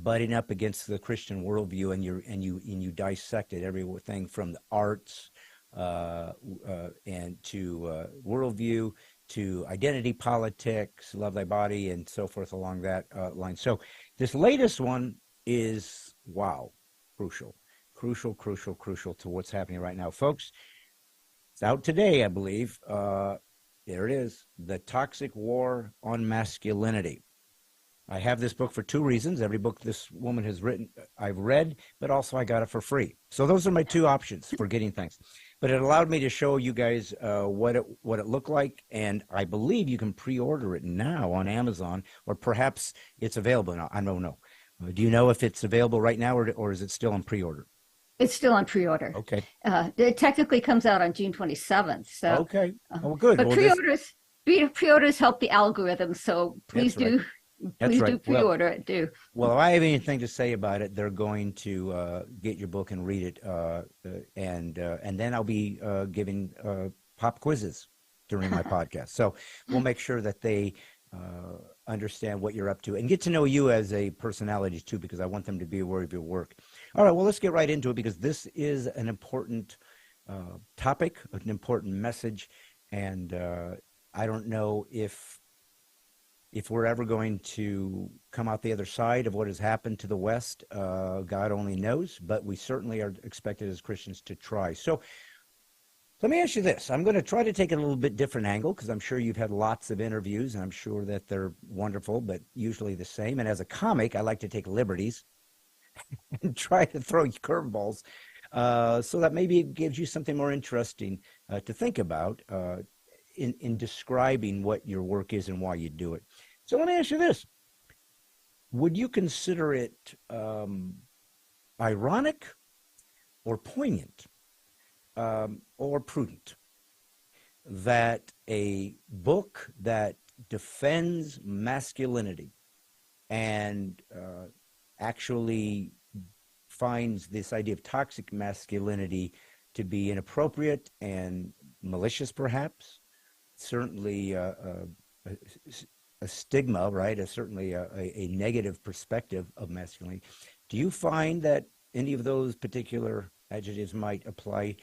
butting up against the Christian worldview, and you dissect it, everything from the arts and to worldview to identity politics, love thy body, and so forth along that line. So this latest one is, wow. Crucial to what's happening right now. Folks, it's out today, I believe. There it is, The Toxic War on Masculinity. I have this book for two reasons. Every book this woman has written, I've read, but also I got it for free. So those are my two options for getting things. But it allowed me to show you guys what it looked like, and I believe you can pre-order it now on Amazon, or perhaps it's available now. I don't know. Do you know if it's available right now, or is it still on pre-order? It's still on pre-order. Okay. It technically comes out on June 27th. So okay. Oh, good. But well, pre-orders help the algorithm. So please do pre-order it. Do. Well, if I have anything to say about it, they're going to get your book and read it, and then I'll be giving pop quizzes during my podcast. So we'll make sure that they understand what you're up to and get to know you as a personality too, because I want them to be aware of your work. All right, well, let's get right into it because this is an important topic, an important message, and I don't know if we're ever going to come out the other side of what has happened to the West. God only knows, but we certainly are expected as Christians to try. So Let me ask you this. I'm going to try to take a little bit different angle because I'm sure you've had lots of interviews and I'm sure that they're wonderful, but usually the same. And as a comic, I like to take liberties and try to throw curveballs so that maybe it gives you something more interesting to think about in describing what your work is and why you do it. So let me ask you this. Would you consider it ironic or poignant or prudent that a book that defends masculinity and actually finds this idea of toxic masculinity to be inappropriate and malicious, perhaps, certainly a stigma, right? Certainly a negative perspective of masculinity. Do you find that any of those particular adjectives might apply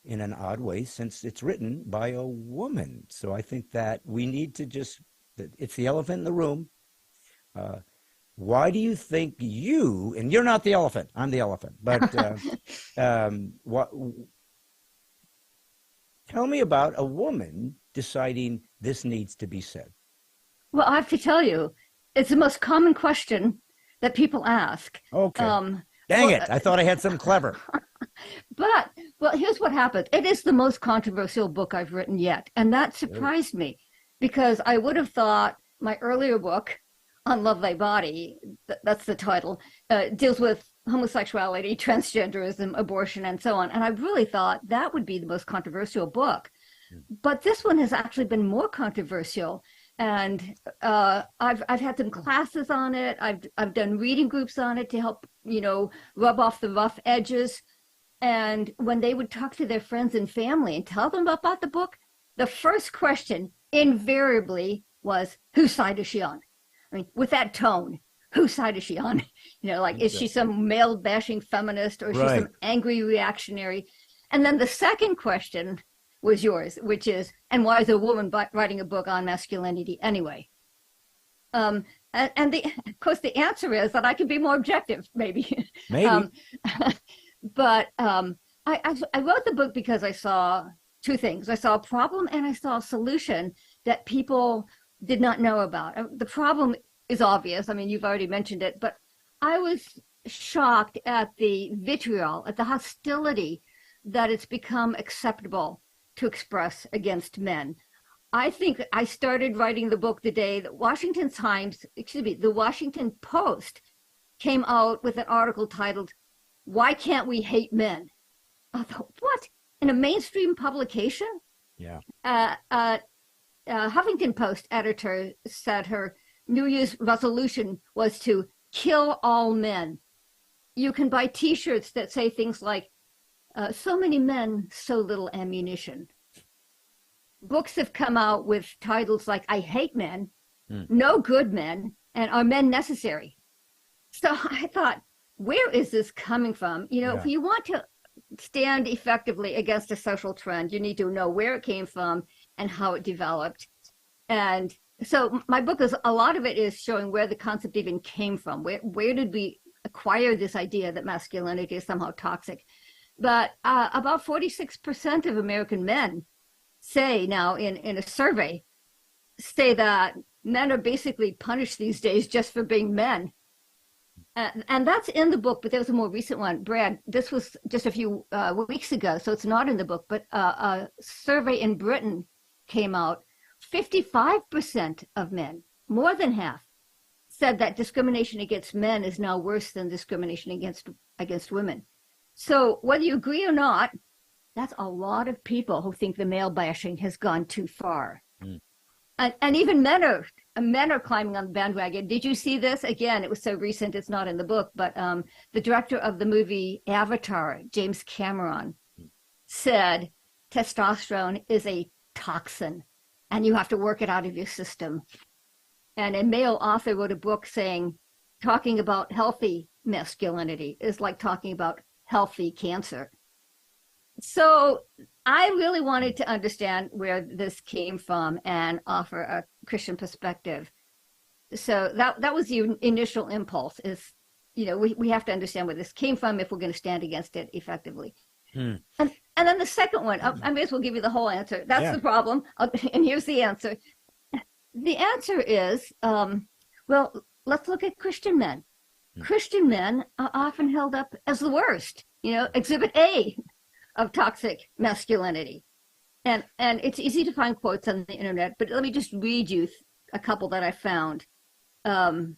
in an odd way since it's written by a woman? So I think that we need to it's the elephant in the room. Why do you think and you're not the elephant, I'm the elephant, but tell me about a woman deciding this needs to be said. Well, I have to tell you, it's the most common question that people ask. Okay. Dang it. I thought I had something clever. But, well, here's what happened. It is the most controversial book I've written yet. And that surprised me because I would have thought my earlier book on Love Thy Body, that's the title, deals with homosexuality, transgenderism, abortion, and so on. And I really thought that would be the most controversial book. But this one has actually been more controversial. And I've had some classes on it. I've done reading groups on it to help, rub off the rough edges. And when they would talk to their friends and family and tell them about the book, the first question invariably was, whose side is she on? I mean, with that tone, whose side is she on? Is she some male bashing feminist or is she some angry reactionary? And then the second question was yours, which is, and why is a woman writing a book on masculinity anyway? Of course, the answer is that I can be more objective, maybe. But I wrote the book because I saw two things. I saw a problem and I saw a solution that people did not know about. The problem is obvious. I mean, you've already mentioned it, but I was shocked at the vitriol, at the hostility that it's become acceptable to express against men. I think I started writing the book the day that the Washington Post came out with an article titled, "Why Can't We Hate Men?" I thought, what? In a mainstream publication? Yeah. Huffington Post editor said her New Year's resolution was to kill all men. You can buy T-shirts that say things like, so many men, so little ammunition. Books have come out with titles like I Hate Men, No Good Men, and Are Men Necessary? So I thought, where is this coming from? If you want to stand effectively against a social trend, you need to know where it came from and how it developed. And so my book a lot of it is showing where the concept even came from. Where did we acquire this idea that masculinity is somehow toxic? But about 46% of American men say now in a survey, say that men are basically punished these days just for being men. And that's in the book, but there was a more recent one. Brad, this was just a few weeks ago, so it's not in the book, but a survey in Britain came out. 55% of men, more than half, said that discrimination against men is now worse than discrimination against women. So whether you agree or not, that's a lot of people who think the male bashing has gone too far. And even men are climbing on the bandwagon. Did you see this? Again, it was so recent, it's not in the book, but the director of the movie Avatar, James Cameron, said testosterone is a toxin and you have to work it out of your system. And a male author wrote a book talking about healthy masculinity is like talking about healthy cancer. So I really wanted to understand where this came from and offer a Christian perspective. So that was the initial impulse is, we have to understand where this came from if we're going to stand against it effectively. And then the second one, I may as well give you the whole answer. That's Yeah. the problem. And here's the answer. The answer is, well, let's look at Christian men. Christian men are often held up as the worst, exhibit A of toxic masculinity. And it's easy to find quotes on the internet, but let me just read you a couple that I found so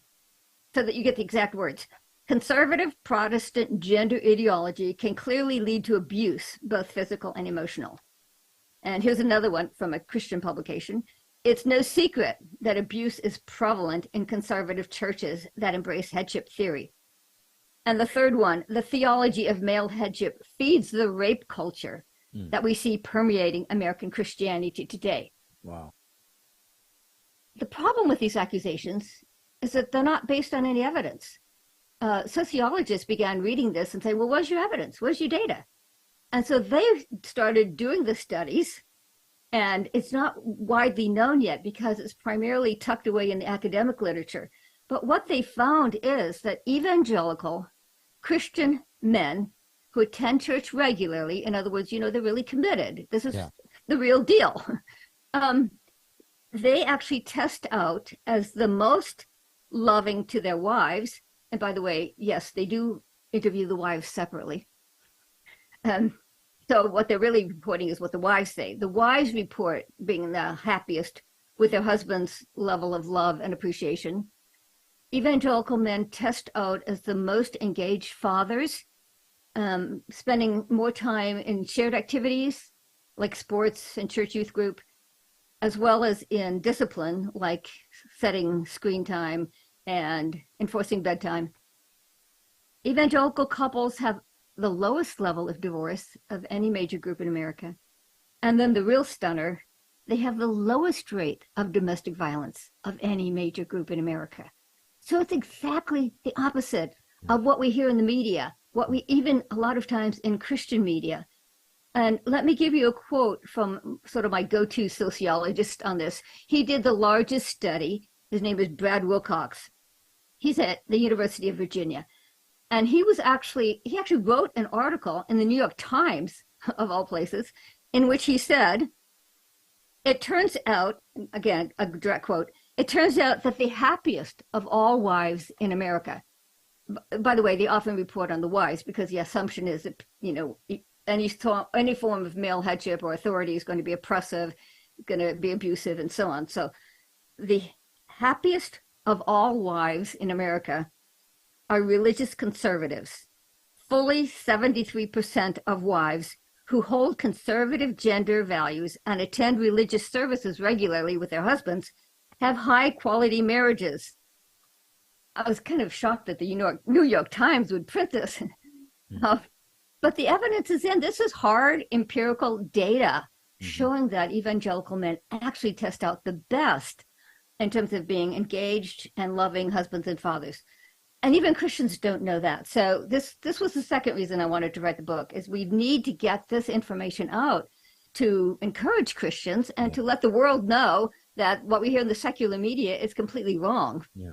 that you get the exact words. Conservative Protestant gender ideology can clearly lead to abuse, both physical and emotional. And here's another one from a Christian publication. It's no secret that abuse is prevalent in conservative churches that embrace headship theory. And the third one, the theology of male headship feeds the rape culture that we see permeating American Christianity today. Wow. The problem with these accusations is that they're not based on any evidence. Sociologists began reading this and saying, well, where's your evidence? Where's your data? And so they started doing the studies, and it's not widely known yet because it's primarily tucked away in the academic literature. But what they found is that evangelical Christian men who attend church regularly, in other words, they're really committed. This is the real deal. They actually test out as the most loving to their wives. And by the way, yes, they do interview the wives separately. So what they're really reporting is what the wives say. The wives report being the happiest with their husband's level of love and appreciation. Evangelical men test out as the most engaged fathers, spending more time in shared activities like sports and church youth group, as well as in discipline like setting screen time and enforcing bedtime. Evangelical couples have the lowest level of divorce of any major group in America. And then the real stunner, they have the lowest rate of domestic violence of any major group in America. So it's exactly the opposite of what we hear in the media, what we even a lot of times in Christian media. And let me give you a quote from sort of my go-to sociologist on this. He did the largest study. His name is Brad Wilcox. He's at the University of Virginia. And he actually wrote an article in the New York Times, of all places, in which he said, it turns out, again, a direct quote, it turns out that the happiest of all wives in America, by the way, they often report on the wives because the assumption is that, any form of male headship or authority is going to be oppressive, going to be abusive, and so on. So the happiest of all wives in America are religious conservatives. Fully 73% of wives who hold conservative gender values and attend religious services regularly with their husbands have high-quality marriages. I was kind of shocked that the New York Times would print this. But the evidence is in. This is hard empirical data showing that evangelical men actually test out the best in terms of being engaged and loving husbands and fathers. And even Christians don't know that. So this was the second reason I wanted to write the book, is we need to get this information out to encourage Christians and to let the world know that what we hear in the secular media is completely wrong. Yeah.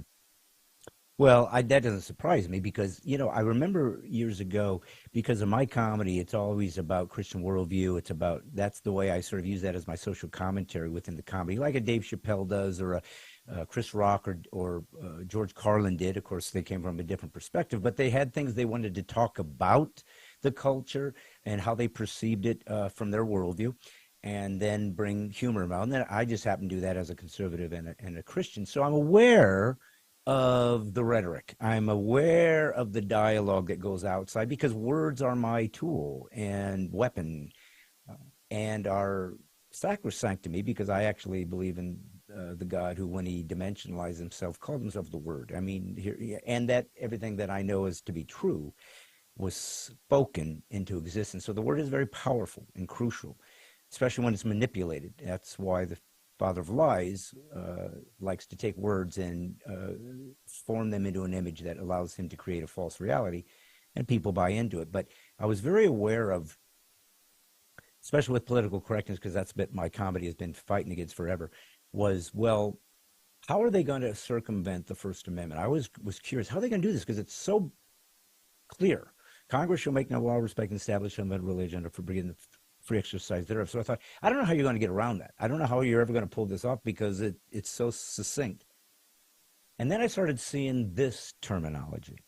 Well, that doesn't surprise me because, I remember years ago, because of my comedy, it's always about Christian worldview. That's the way I sort of use that as my social commentary within the comedy, like a Dave Chappelle does or a Chris Rock or George Carlin did. Of course, they came from a different perspective, but they had things they wanted to talk about the culture and how they perceived it from their worldview, and then bring humor about. And then I just happen to do that as a conservative and a Christian. So I'm aware of the rhetoric. I'm aware of the dialogue that goes outside because words are my tool and weapon and are sacrosanct to me because I actually believe in the God who, when he dimensionalized himself, called himself the Word. I mean, and that everything that I know is to be true was spoken into existence. So the Word is very powerful and crucial, especially when it's manipulated. That's why the father of lies likes to take words and form them into an image that allows him to create a false reality, and people buy into it. But I was very aware of, especially with political correctness, because that's what my comedy has been fighting against forever, was, well, how are they going to circumvent the First Amendment? I was curious, how are they going to do this? Because it's so clear Congress shall make no law respecting establishment of religion or forbidding the free exercise thereof. So I thought, I don't know how you're going to get around that. I don't know how you're ever going to pull this off because it's so succinct. And then I started seeing this terminology.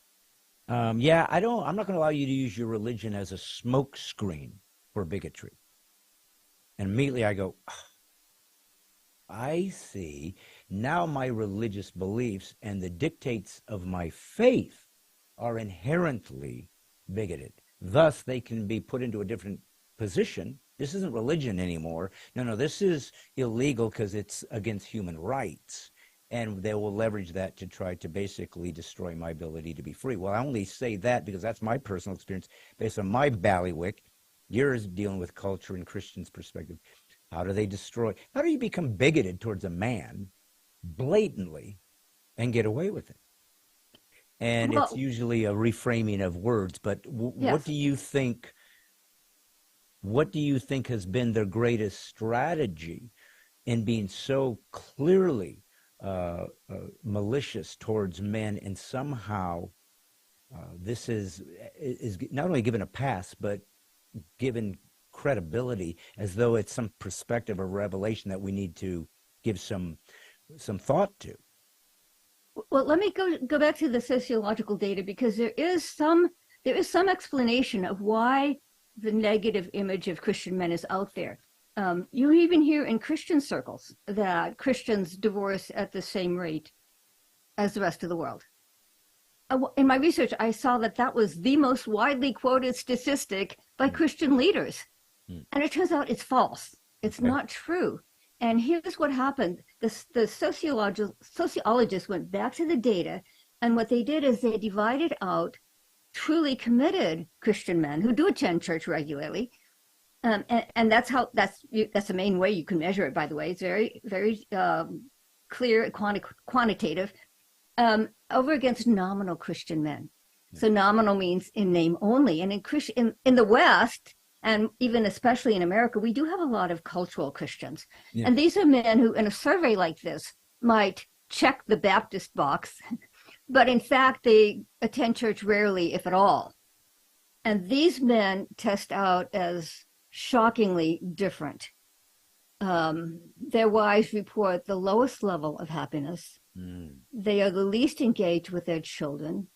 I'm not going to allow you to use your religion as a smoke screen for bigotry. And immediately I go, oh, I see. Now my religious beliefs and the dictates of my faith are inherently bigoted. Thus, they can be put into a different position. This isn't religion anymore. No, this is illegal because it's against human rights. And they will leverage that to try to basically destroy my ability to be free. Well, I only say that because that's my personal experience based on my ballywick. Yours dealing with culture and Christians' perspective. How do you become bigoted towards a man blatantly and get away with it? And it's usually a reframing of words. But yes. What do you think has been their greatest strategy in being so clearly malicious towards men, and somehow this is not only given a pass, but given credibility as though it's some perspective or revelation that we need to give some thought to? Well, let me go back to the sociological data, because there is some explanation of why the negative image of Christian men is out there. You even hear in Christian circles that Christians divorce at the same rate as the rest of the world. In my research, I saw that was the most widely quoted statistic by Christian leaders. And it turns out it's false. It's not true. And here's what happened. The sociologists went back to the data, and what they did is they divided out truly committed Christian men who do attend church regularly. And that's the main way you can measure it, by the way. It's very, very clear, quantitative, over against nominal Christian men. So nominal means in name only. And in the West, and even especially in America, we do have a lot of cultural Christians. Yeah. And these are men who, in a survey like this, might check the Baptist box, but in fact, they attend church rarely, if at all. And these men test out as shockingly different. Their wives report the lowest level of happiness. They are the least engaged with their children.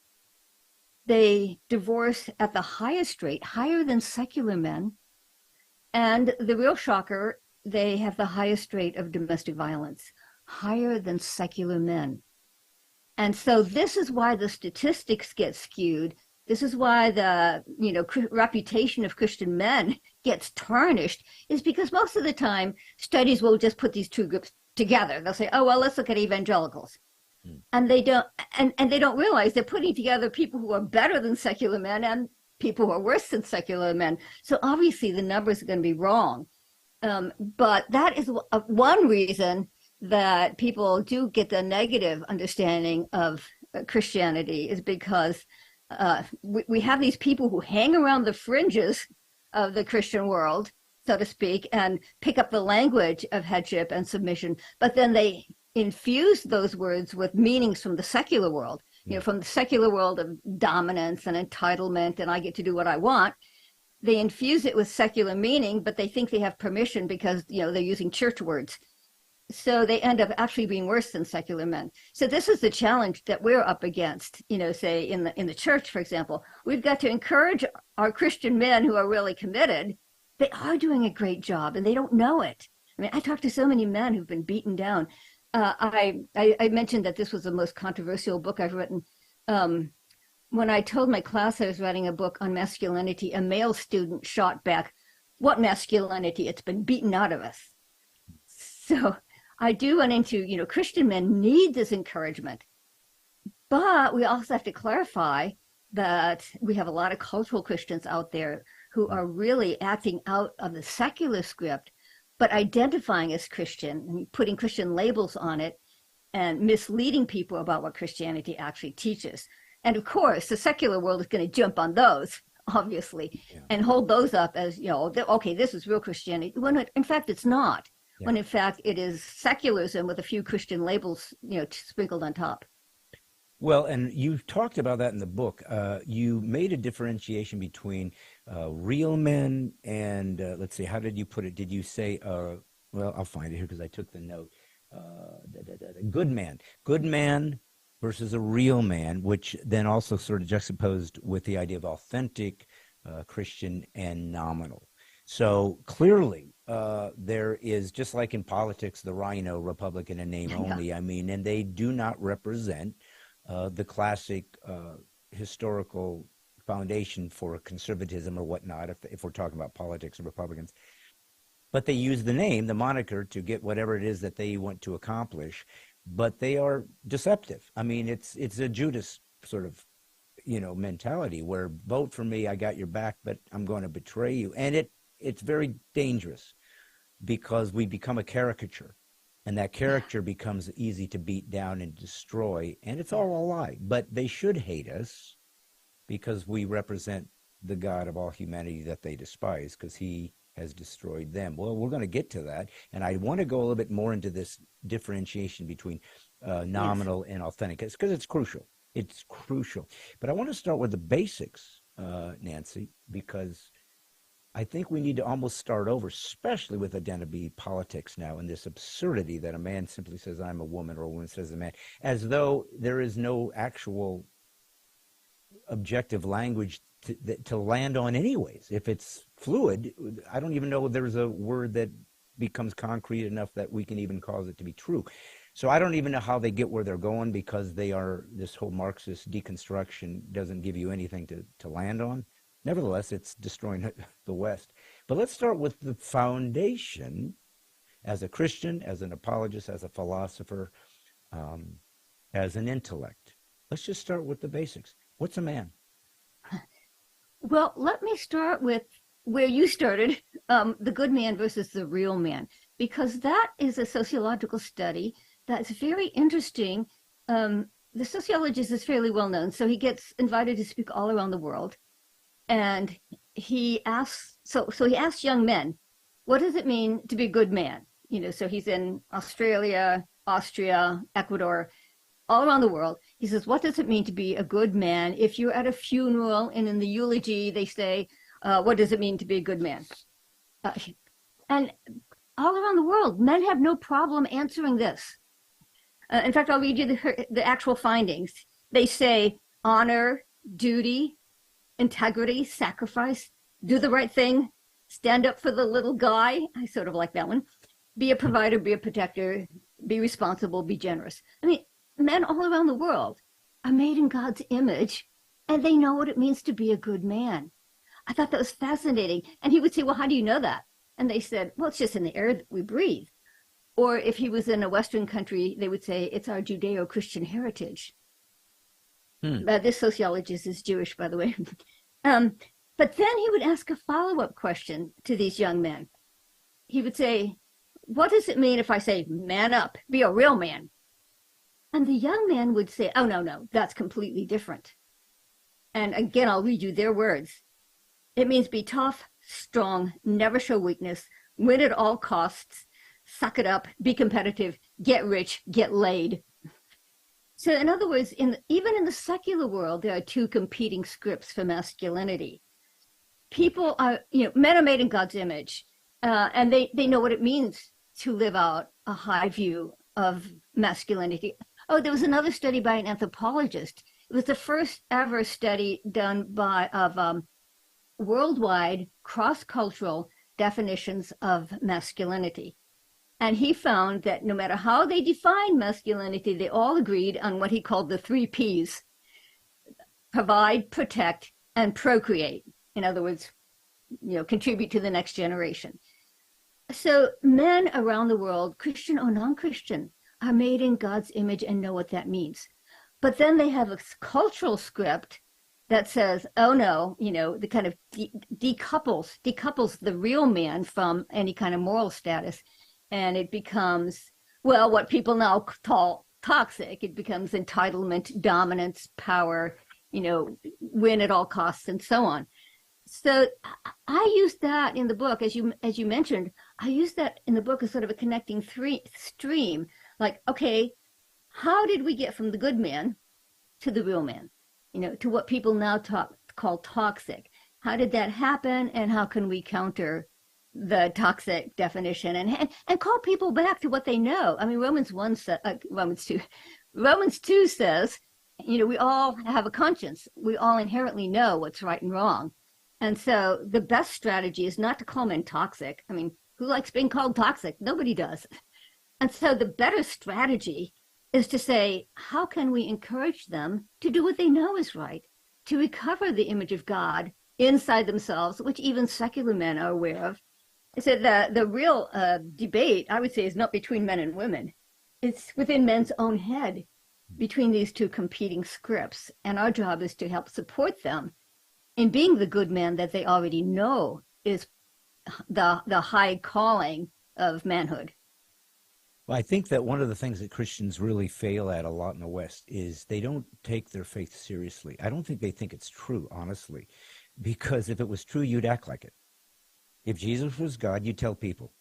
They divorce at the highest rate, higher than secular men. And the real shocker, they have the highest rate of domestic violence, higher than secular men. And so this is why the statistics get skewed. This is why the reputation of Christian men gets tarnished, is because most of the time studies will just put these two groups together. They'll say, oh, well, let's look at evangelicals. And they don't, and they don't realize they're putting together people who are better than secular men and people who are worse than secular men. So obviously the numbers are going to be wrong. But that is one reason that people do get the negative understanding of Christianity, is because we have these people who hang around the fringes of the Christian world, so to speak, and pick up the language of headship and submission, but then they infuse those words with meanings from the secular world, from the secular world of dominance and entitlement, and I get to do what I want. They infuse it with secular meaning, but they think they have permission because, they're using church words. So they end up actually being worse than secular men. So this is the challenge that we're up against, say in the church, for example. We've got to encourage our Christian men who are really committed. They are doing a great job and they don't know it. I mean, I talk to so many men who've been beaten down. I mentioned that this was the most controversial book I've written. When I told my class I was writing a book on masculinity, a male student shot back, "What masculinity? It's been beaten out of us." So I do run into, Christian men need this encouragement, but we also have to clarify that we have a lot of cultural Christians out there who are really acting out of the secular script, but identifying as Christian and putting Christian labels on it and misleading people about what Christianity actually teaches. And of course, the secular world is going to jump on those, obviously, and hold those up as, okay, this is real Christianity, when in fact it's not. Yeah. When in fact it is secularism with a few Christian labels, sprinkled on top. Well, and you talked about that in the book. You made a differentiation between real men and, let's see, how did you put it? Did you say, well, I'll find it here because I took the note. Good man. Good man versus a real man, which then also sort of juxtaposed with the idea of authentic Christian and nominal. So clearly, there is, just like in politics, the rhino, Republican in name only, I mean, and they do not represent the classic historical foundation for conservatism or whatnot, if we're talking about politics and Republicans. But they use the name, the moniker, to get whatever it is that they want to accomplish. But they are deceptive. I mean, it's a Judas sort of, mentality where vote for me, I got your back, but I'm going to betray you. And it's very dangerous because we become a caricature. And that caricature becomes easy to beat down and destroy. And it's all a lie. But they should hate us because we represent the God of all humanity that they despise, because he has destroyed them. Well, we're going to get to that. And I want to go a little bit more into this differentiation between nominal and authentic, because it's crucial. It's crucial. But I want to start with the basics, Nancy, because I think we need to almost start over, especially with identity politics now, and this absurdity that a man simply says, I'm a woman, or a woman says a man, as though there is no actual objective language to land on anyways. If it's fluid, I don't even know if there's a word that becomes concrete enough that we can even cause it to be true. So I don't even know how they get where they're going, because this whole Marxist deconstruction doesn't give you anything to land on. Nevertheless, it's destroying the West. But let's start with the foundation as a Christian, as an apologist, as a philosopher, as an intellect. Let's just start with the basics. What's a man? Well, let me start with where you started, the good man versus the real man, because that is a sociological study that's very interesting. The sociologist is fairly well known, so he gets invited to speak all around the world. And he asks, so he asks young men, what does it mean to be a good man? So he's in Australia, Austria, Ecuador, all around the world. He says, what does it mean to be a good man? If you're at a funeral and in the eulogy, they say, what does it mean to be a good man? And all around the world, men have no problem answering this. In fact, I'll read you the actual findings. They say honor, duty, integrity, sacrifice, do the right thing, stand up for the little guy. I sort of like that one. Be a provider, be a protector, be responsible, be generous. I mean, men all around the world are made in God's image, and they know what it means to be a good man. I thought that was fascinating. And he would say, well, how do you know that? And they said, well, it's just in the air that we breathe. Or if he was in a Western country, they would say, it's our Judeo-Christian heritage. This sociologist is Jewish, by the way. But then he would ask a follow-up question to these young men. He would say, what does it mean if I say, man up, be a real man? And the young man would say, oh, no, that's completely different. And again, I'll read you their words. It means be tough, strong, never show weakness, win at all costs, suck it up, be competitive, get rich, get laid. So in other words, even in the secular world, there are two competing scripts for masculinity. People are, men are made in God's image, and they know what it means to live out a high view of masculinity. Oh, there was another study by an anthropologist. It was the first ever study done of worldwide cross-cultural definitions of masculinity. And he found that no matter how they defined masculinity, they all agreed on what he called the 3 Ps: provide, protect, and procreate. In other words, contribute to the next generation. So men around the world, Christian or non-Christian, are made in God's image and know what that means. But then they have a cultural script that says, oh no, the kind of decouples the real man from any kind of moral status. And it becomes, well, what people now call toxic. It becomes entitlement, dominance, power, win at all costs, and so on. So I use that in the book, as you mentioned, I use that in the book as sort of a connecting stream. Like, okay, how did we get from the good man to the real man, to what people now call toxic. How did that happen, and how can we counter the toxic definition and call people back to what they know? I mean, Romans 2 says, we all have a conscience. We all inherently know what's right and wrong. And so the best strategy is not to call men toxic. I mean, who likes being called toxic? Nobody does. And so the better strategy is to say, how can we encourage them to do what they know is right, to recover the image of God inside themselves, which even secular men are aware of? I said the real debate, I would say, is not between men and women. It's within men's own head, between these two competing scripts. And our job is to help support them in being the good man that they already know is the high calling of manhood. Well, I think that one of the things that Christians really fail at a lot in the West is they don't take their faith seriously. I don't think they think it's true, honestly, because if it was true, you'd act like it. If Jesus was God, you'd tell people.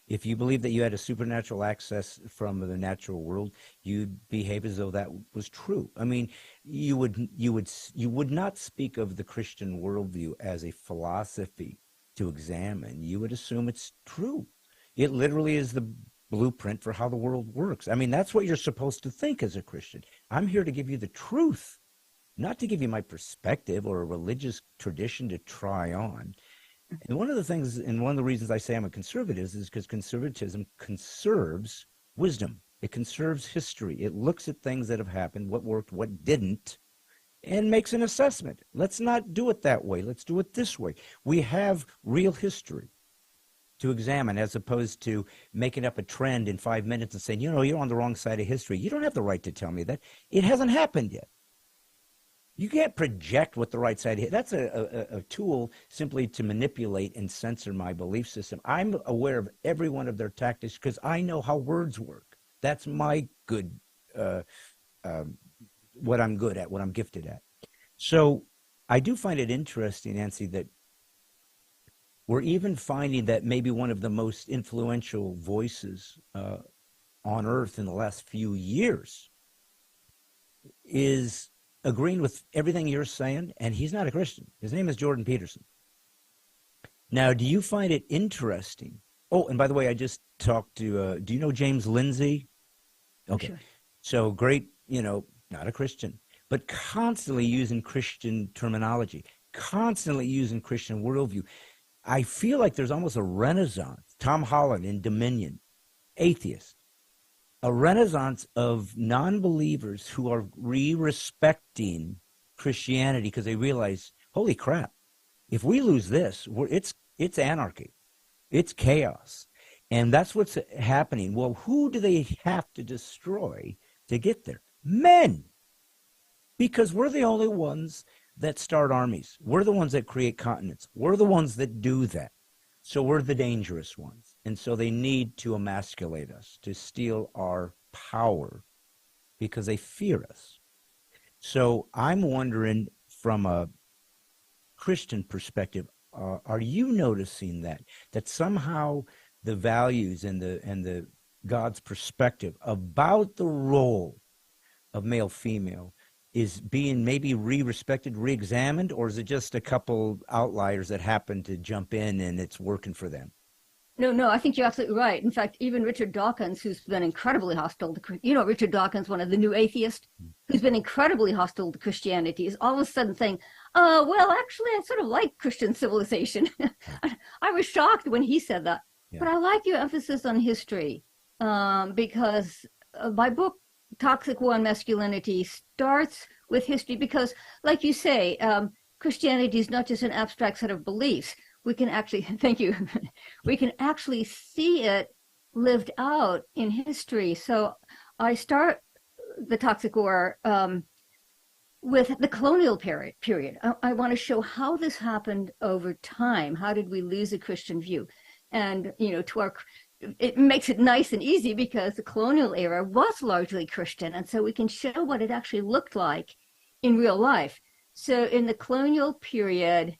If you believe that you had a supernatural access from the natural world, you'd behave as though that was true. I mean, you would not speak of the Christian worldview as a philosophy to examine. You would assume it's true. It literally is the blueprint for how the world works. I mean, that's what you're supposed to think as a Christian. I'm here to give you the truth, not to give you my perspective or a religious tradition to try on. And one of the things, and one of the reasons I say I'm a conservative is because conservatism conserves wisdom. It conserves history. It looks at things that have happened, what worked, what didn't, and makes an assessment. Let's not do it that way. Let's do it this way. We have real history to examine, as opposed to making up a trend in 5 minutes and saying, you're on the wrong side of history. You don't have the right to tell me that. It hasn't happened yet. You can't project what the right side is. That's a tool simply to manipulate and censor my belief system. I'm aware of every one of their tactics because I know how words work. That's my good, what I'm good at, what I'm gifted at. So I do find it interesting, Nancy, that we're even finding that maybe one of the most influential voices on earth in the last few years is agreeing with everything you're saying, and he's not a Christian. His name is Jordan Peterson. Now, do you find it interesting? Oh, and by the way, I just talked to, do you know James Lindsay? Okay. Sure. So great, not a Christian, but constantly using Christian terminology, constantly using Christian worldview. I feel like there's almost a renaissance. Tom Holland in Dominion, atheist. A renaissance of non-believers who are re-respecting Christianity because they realize, holy crap, if we lose this, it's anarchy. It's chaos. And that's what's happening. Well, who do they have to destroy to get there? Men. Because we're the only ones that start armies. We're the ones that create continents. We're the ones that do that. So we're the dangerous ones. And so they need to emasculate us, to steal our power, because they fear us. So I'm wondering, from a Christian perspective, are you noticing that somehow the values and the God's perspective about the role of male-female is being maybe re-respected, re-examined, or is it just a couple outliers that happen to jump in and it's working for them? No, I think you're absolutely right. In fact, even Richard Dawkins, who's been incredibly hostile to, Richard Dawkins, one of the new atheists, who's been incredibly hostile to Christianity, is all of a sudden saying, well, actually, I sort of like Christian civilization. I was shocked when he said that. Yeah. But I like your emphasis on history, because my book, Toxic War on Masculinity, starts with history because, like you say, Christianity is not just an abstract set of beliefs. We can actually, thank you, we can actually see it lived out in history. So I start the Toxic War with the colonial period. I want to show how this happened over time. How did we lose a Christian view? And, it makes it nice and easy because the colonial era was largely Christian. And so we can show what it actually looked like in real life. So in the colonial period,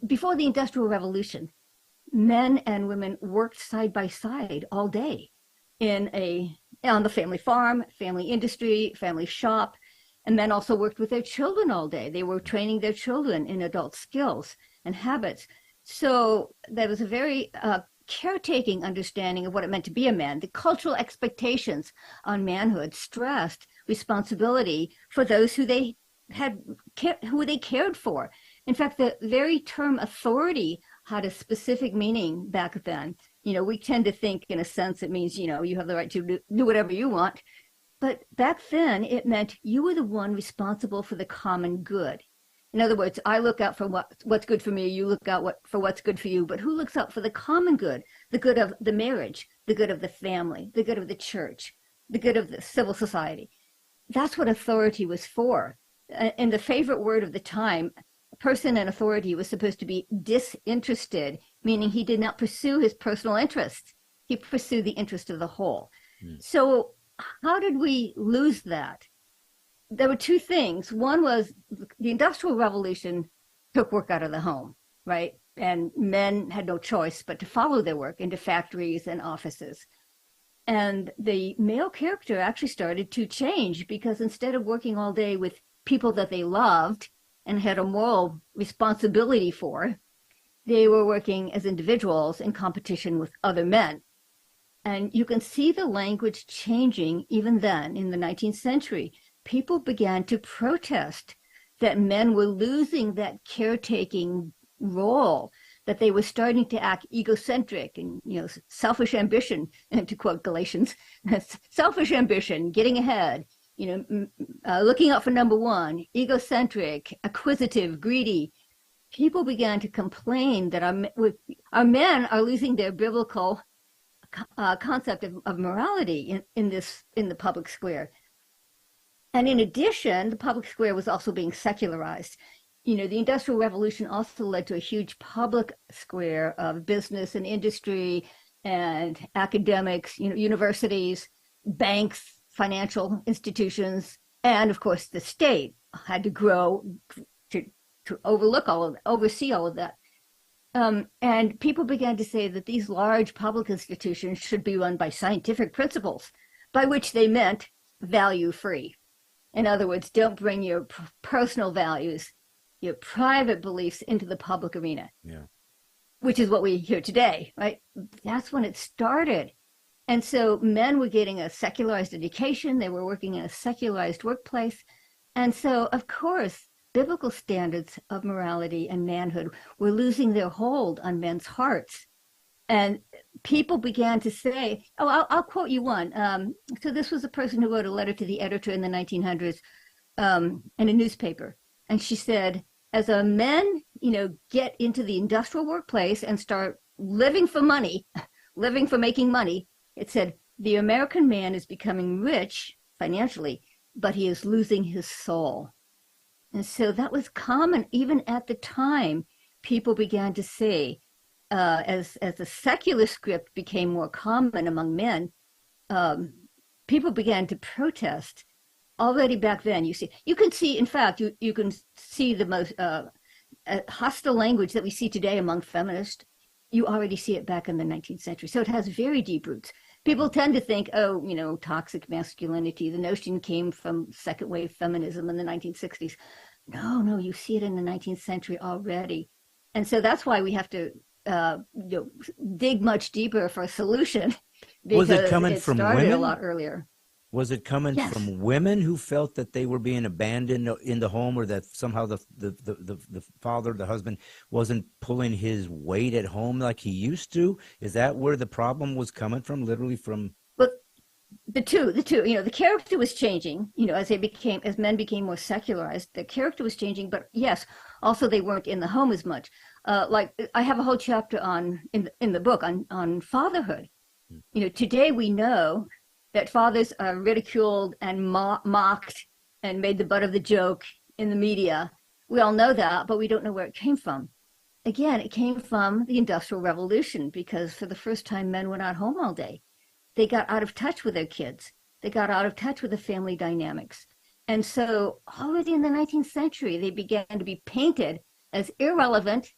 before the Industrial Revolution, men and women worked side by side all day in a on the family farm, family industry, family shop, and men also worked with their children all day. They were training their children in adult skills and habits. So there was a very caretaking understanding of what it meant to be a man. The cultural expectations on manhood stressed responsibility for those who they cared for. In fact, the very term authority had a specific meaning back then. We tend to think in a sense it means, you have the right to do whatever you want. But back then it meant you were the one responsible for the common good. In other words, I look out for what's good for me, you look out for what's good for you, but who looks out for the common good, the good of the marriage, the good of the family, the good of the church, the good of the civil society? That's what authority was for. And the favorite word of the time, a person in authority was supposed to be disinterested, meaning he did not pursue his personal interests. He pursued the interest of the whole. So how did we lose that? There were two things. One was the Industrial Revolution took work out of the home, right? And men had no choice but to follow their work into factories and offices. And the male character actually started to change, because instead of working all day with people that they loved and had a moral responsibility for, they were working as individuals in competition with other men. And you can see the language changing even then in the 19th century. People began to protest that men were losing that caretaking role, that they were starting to act egocentric and, selfish ambition, and to quote Galatians, selfish ambition, getting ahead, looking out for number one, egocentric, acquisitive, greedy. People began to complain that our men are losing their biblical concept of morality in the public square. And in addition, the public square was also being secularized. The Industrial Revolution also led to a huge public square of business and industry and academics, universities, banks, financial institutions, and of course the state had to grow to oversee all of that. And people began to say that these large public institutions should be run by scientific principles, by which they meant value-free. In other words, don't bring your personal values, your private beliefs into the public arena. Yeah. Which is what we hear today, right? That's when it started. And so men were getting a secularized education. They were working in a secularized workplace. And so, of course, biblical standards of morality and manhood were losing their hold on men's hearts. And people began to say, I'll quote you one. So this was a person who wrote a letter to the editor in the 1900s in a newspaper. And she said, as a men, get into the industrial workplace and start living for money, living for making money, it said, the American man is becoming rich financially, but he is losing his soul. And so that was common even at the time. People began to say, as the secular script became more common among men, people began to protest. Already back then, you can see, in fact, you can see the most hostile language that we see today among feminists. You already see it back in the 19th century. So it has very deep roots. People tend to think, toxic masculinity. The notion came from second wave feminism in the 1960s. No, you see it in the 19th century already. And so that's why we have to dig much deeper for a solution. Was it coming from women? A lot earlier. Was it coming from women who felt that they were being abandoned in the home, or that somehow the father, the husband, wasn't pulling his weight at home like he used to? Is that where the problem was coming from, literally from? Well, the two, the character was changing, as men became more secularized, the character was changing, but yes, also they weren't in the home as much. Like I have a whole chapter in the book on fatherhood. Today we know that fathers are ridiculed and mocked and made the butt of the joke in the media. We all know that, but we don't know where it came from. Again, it came from the Industrial Revolution, because for the first time, men were not home all day. They got out of touch with their kids. They got out of touch with the family dynamics. And so already in the 19th century, they began to be painted as irrelevant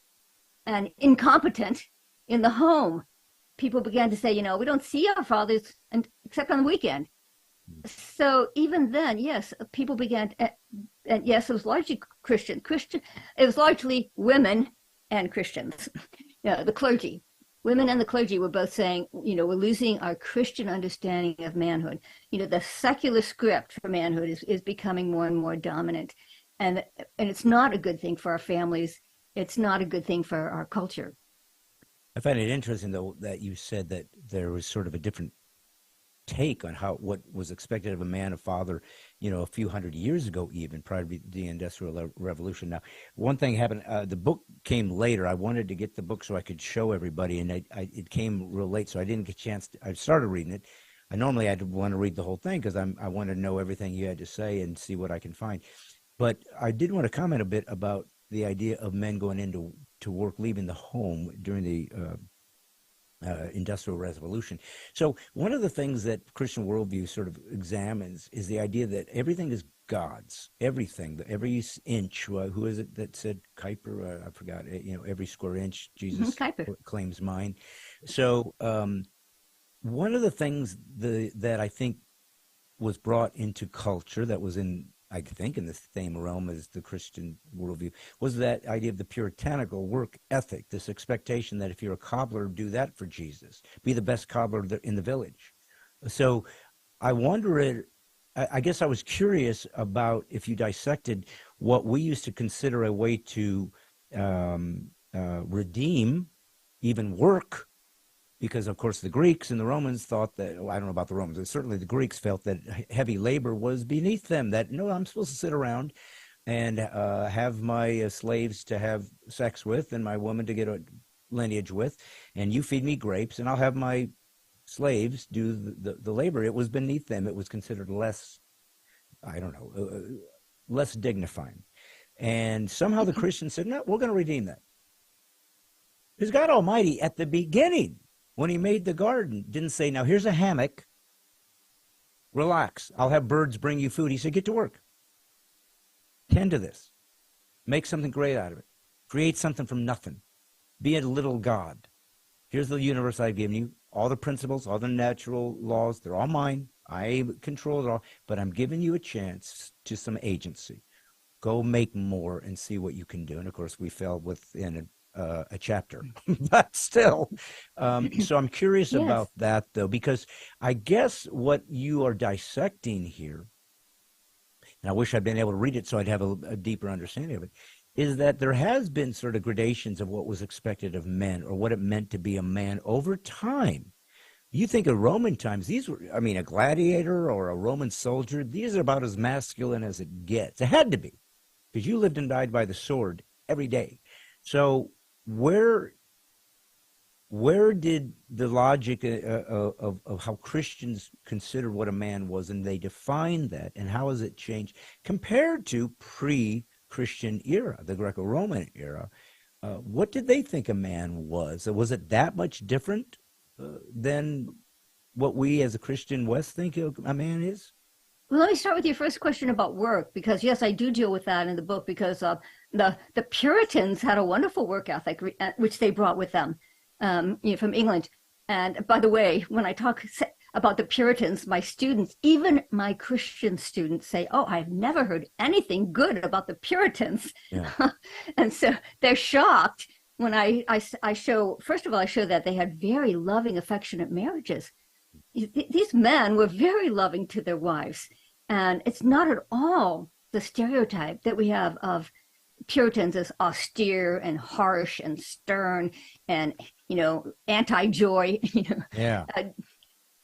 and incompetent in the home. People began to say, we don't see our fathers except on the weekend. So even then, yes, people began, and yes, it was largely Christian. It was largely women and Christians, the clergy. Women and the clergy were both saying, we're losing our Christian understanding of manhood. The secular script for manhood is becoming more and more dominant. And it's not a good thing for our families. It's not a good thing for our culture. I find it interesting, though, that you said that there was sort of a different take on what was expected of a man, a father, a few hundred years ago, even prior to the Industrial Revolution. Now, one thing happened, the book came later. I wanted to get the book so I could show everybody, and it came real late, so I didn't get a chance I started reading it. Normally I'd want to read the whole thing because I want to know everything you had to say and see what I can find. But I did want to comment a bit about the idea of men going into work, leaving the home during the Industrial Revolution. So one of the things that Christian worldview sort of examines is the idea that everything is God's. Everything, every inch. Who is it that said Kuiper? I forgot. Every square inch, Jesus claims mine. So one of the things that I think was brought into culture that was in the same realm as the Christian worldview was that idea of the puritanical work ethic, this expectation that if you're a cobbler, do that for Jesus, be the best cobbler in the village. So I guess I was curious about if you dissected what we used to consider a way to redeem even work, because, of course, the Greeks and the Romans thought that, I don't know about the Romans, but certainly the Greeks felt that heavy labor was beneath them, that, no, I'm supposed to sit around and have my slaves to have sex with and my woman to get a lineage with, and you feed me grapes, and I'll have my slaves do the labor. It was beneath them. It was considered less, less dignifying. And somehow the Christians said, no, we're going to redeem that. Because God Almighty, at the beginning, when he made the garden, didn't say, now here's a hammock, relax, I'll have birds bring you food. He said, get to work. Tend to this. Make something great out of it. Create something from nothing. Be a little God. Here's the universe I've given you. All the principles, all the natural laws, they're all mine. I control it all, but I'm giving you a chance to some agency. Go make more and see what you can do. And, of course, we fell within a chapter, but still. So I'm curious about that, though, because I guess what you are dissecting here, and I wish I'd been able to read it so I'd have a deeper understanding of it, is that there has been sort of gradations of what was expected of men or what it meant to be a man over time. You think of Roman times, these were, a gladiator or a Roman soldier, these are about as masculine as it gets. It had to be, because you lived and died by the sword every day. So where did the logic of how Christians considered what a man was, and they defined that, and how has it changed compared to pre-Christian era, the Greco-Roman era? What did they think a man was? Was it that much different than what we as a Christian West think a man is? Well, let me start with your first question about work, because yes, I do deal with that in the book, because the Puritans had a wonderful work ethic, which they brought with them from England. And by the way, when I talk about the Puritans, my students, even my Christian students, say, oh, I've never heard anything good about the Puritans. Yeah. And so they're shocked when I show, first of all, I show that they had very loving, affectionate marriages. These men were very loving to their wives. And it's not at all the stereotype that we have of Puritans as austere and harsh and stern and, anti-joy. Yeah.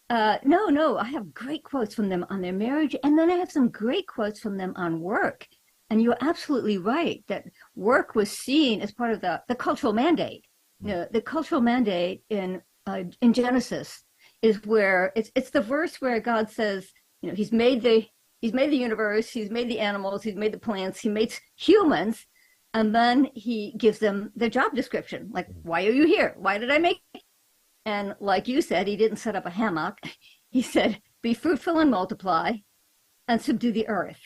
No, I have great quotes from them on their marriage. And then I have some great quotes from them on work. And you're absolutely right that work was seen as part of the cultural mandate. The cultural mandate in Genesis is where it's the verse where God says, he's made the universe, he's made the animals, he's made the plants, he makes humans, and then he gives them the job description. Like, why are you here? Why did I make it? And like you said, he didn't set up a hammock. He said, be fruitful and multiply and subdue the earth.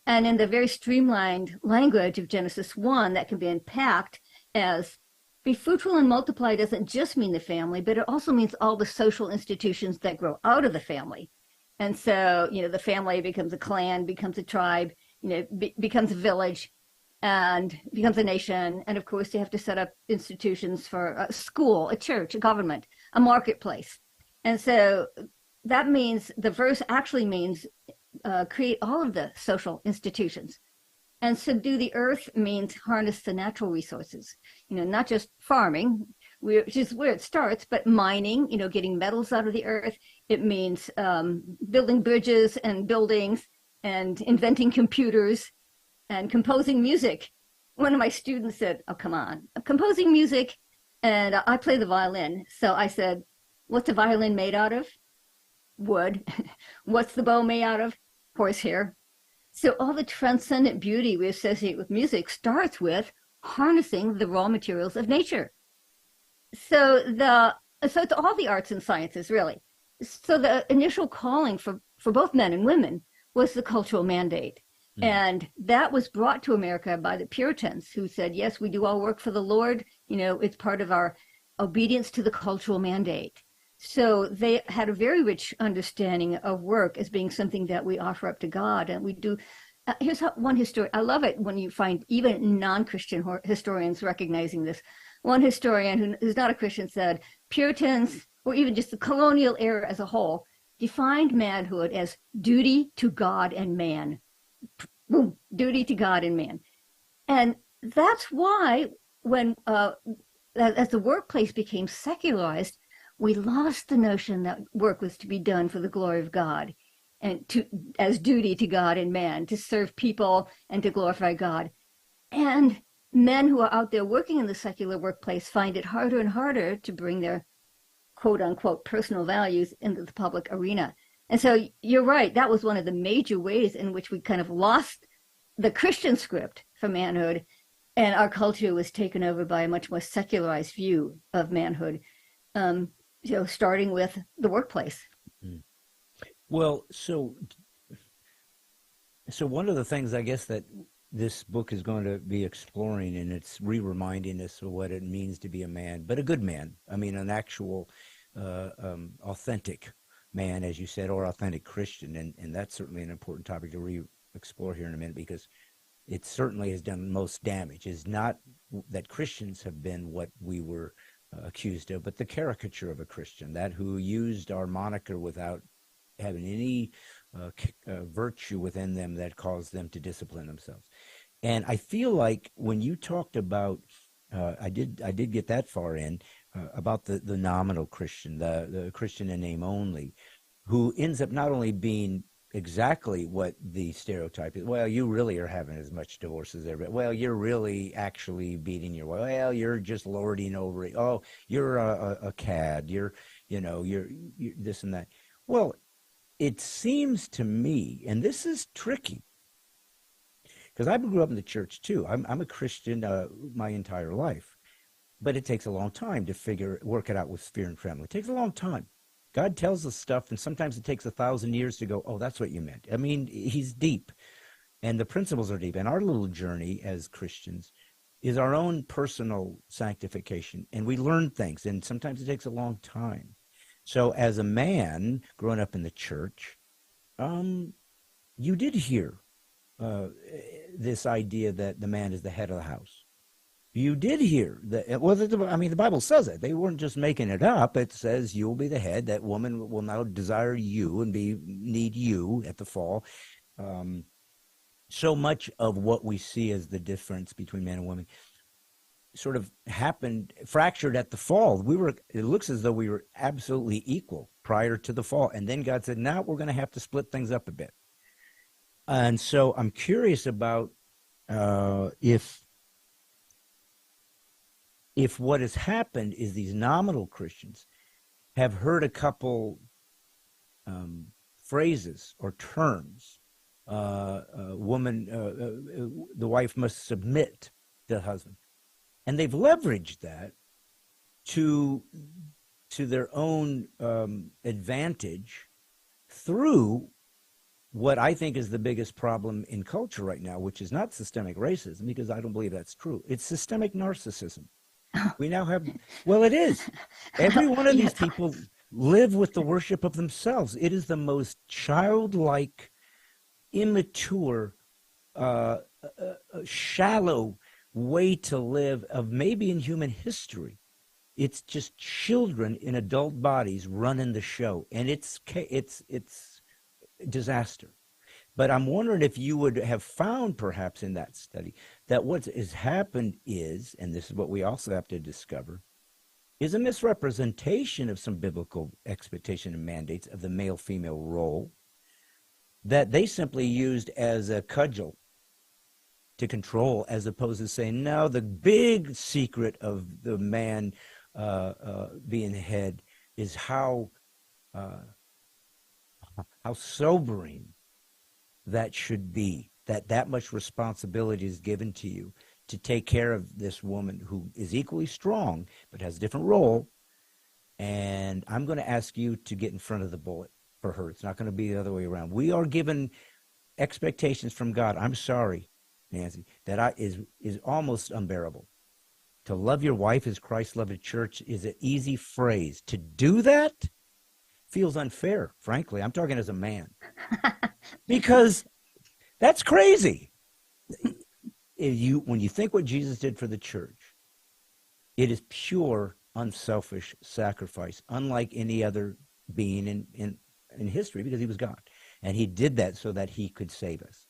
And in the very streamlined language of Genesis 1, that can be unpacked as be fruitful and multiply doesn't just mean the family, but it also means all the social institutions that grow out of the family. And so, the family becomes a clan, becomes a tribe, becomes a village, and becomes a nation. And of course, they have to set up institutions for a school, a church, a government, a marketplace. And so that means, the verse actually means create all of the social institutions. And subdue the earth means harness the natural resources, not just farming, which is where it starts, but mining, getting metals out of the earth. It means building bridges and buildings and inventing computers and composing music. One of my students said, "Oh, come on, I'm composing music and I play the violin." So I said, "What's a violin made out of?" "Wood." "What's the bow made out of?" "Horsehair." So all the transcendent beauty we associate with music starts with harnessing the raw materials of nature. So it's all the arts and sciences, really. So the initial calling for both men and women was the cultural mandate. And that was brought to America by the Puritans, who said, yes, we do all work for the Lord. It's part of our obedience to the cultural mandate. So they had a very rich understanding of work as being something that we offer up to God. And we do. Here's one historian. I love it when you find even non-Christian historians recognizing this. One historian who's not a Christian said, Puritans, or even just the colonial era as a whole, defined manhood as duty to God and man. Boom, duty to God and man. And that's why when, as the workplace became secularized, we lost the notion that work was to be done for the glory of God and as duty to God and man, to serve people and to glorify God. And men who are out there working in the secular workplace find it harder and harder to bring their quote unquote personal values into the public arena. And so you're right, that was one of the major ways in which we kind of lost the Christian script for manhood, and our culture was taken over by a much more secularized view of manhood. Starting with the workplace. Well, so one of the things I guess that this book is going to be exploring, and it's reminding us of what it means to be a man, but a good man. I mean, an actual authentic man, as you said, or authentic Christian. And that's certainly an important topic to explore here in a minute, because it certainly has done most damage. It's not that Christians have been what we were accused of, but the caricature of a Christian, that who used our moniker without having any virtue within them that caused them to discipline themselves. And I feel like when you talked about, I did get that far in, about the nominal Christian, the Christian in name only, who ends up not only being exactly what the stereotype is. Well, you really are having as much divorce as everybody. Well, you're really actually beating your wife. Well, you're just lording over it. Oh, you're a cad. You're this and that. Well, it seems to me, and this is tricky, because I grew up in the church too. I'm a Christian my entire life, but it takes a long time to work it out with fear and trembling. It takes a long time. God tells us stuff, and sometimes it takes 1,000 years to go, oh, that's what you meant. I mean, he's deep, and the principles are deep. And our little journey as Christians is our own personal sanctification, and we learn things, and sometimes it takes a long time. So as a man growing up in the church, you did hear this idea that the man is the head of the house. You did hear that. Well, the Bible says it. They weren't just making it up. It says you'll be the head. That woman will now desire you and need you at the fall. So much of what we see as the difference between men and women sort of fractured at the fall. It looks as though we were absolutely equal prior to the fall. And then God said, now we're going to have to split things up a bit. And so I'm curious about if what has happened is these nominal Christians have heard a couple phrases or terms. The wife must submit to the husband. And they've leveraged that to their own advantage through what I think is the biggest problem in culture right now, which is not systemic racism, because I don't believe that's true. It's systemic narcissism. We now have, well, it is. Every one of these people live with the worship of themselves. It is the most childlike, immature, shallow way to live of maybe in human history. It's just children in adult bodies running the show, and it's disaster. But I'm wondering if you would have found, perhaps in that study, that what has happened is, and this is what we also have to discover, is a misrepresentation of some biblical expectation and mandates of the male-female role that they simply used as a cudgel to control, as opposed to saying, no, the big secret of the man being the head is how sobering that should be, that much responsibility is given to you to take care of this woman who is equally strong but has a different role. And I'm going to ask you to get in front of the bullet for her. It's not going to be the other way around. We are given expectations from God. I'm sorry, Nancy, that is almost unbearable. To love your wife as Christ loved the church is an easy phrase. To do that feels unfair, frankly. I'm talking as a man. Because that's crazy. When you think what Jesus did for the church, it is pure, unselfish sacrifice, unlike any other being in history, because he was God. And he did that so that he could save us.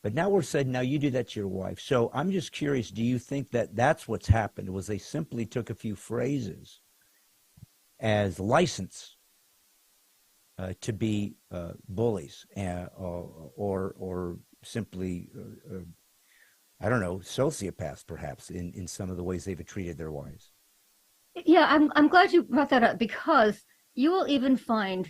But now we're saying, now you do that to your wife. So I'm just curious, do you think that that's what's happened, was they simply took a few phrases as license to be bullies or simply, I don't know, sociopaths perhaps in some of the ways they've treated their wives? Yeah, I'm glad you brought that up, because you will even find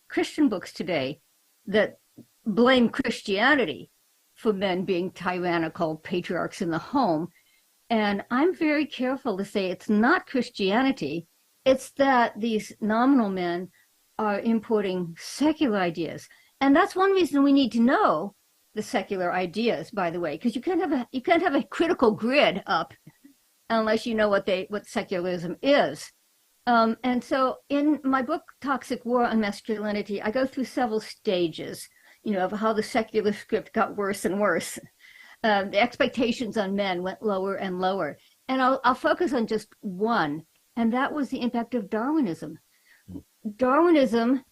Christian books today that blame Christianity for men being tyrannical patriarchs in the home. And I'm very careful to say it's not Christianity. It's that these nominal men are importing secular ideas. And that's one reason we need to know the secular ideas, by the way, because you can't have a critical grid up unless you know what secularism is. And so in my book, Toxic War on Masculinity, I go through several stages, of how the secular script got worse and worse. The expectations on men went lower and lower. And I'll focus on just one, and that was the impact of Darwinism. Darwinism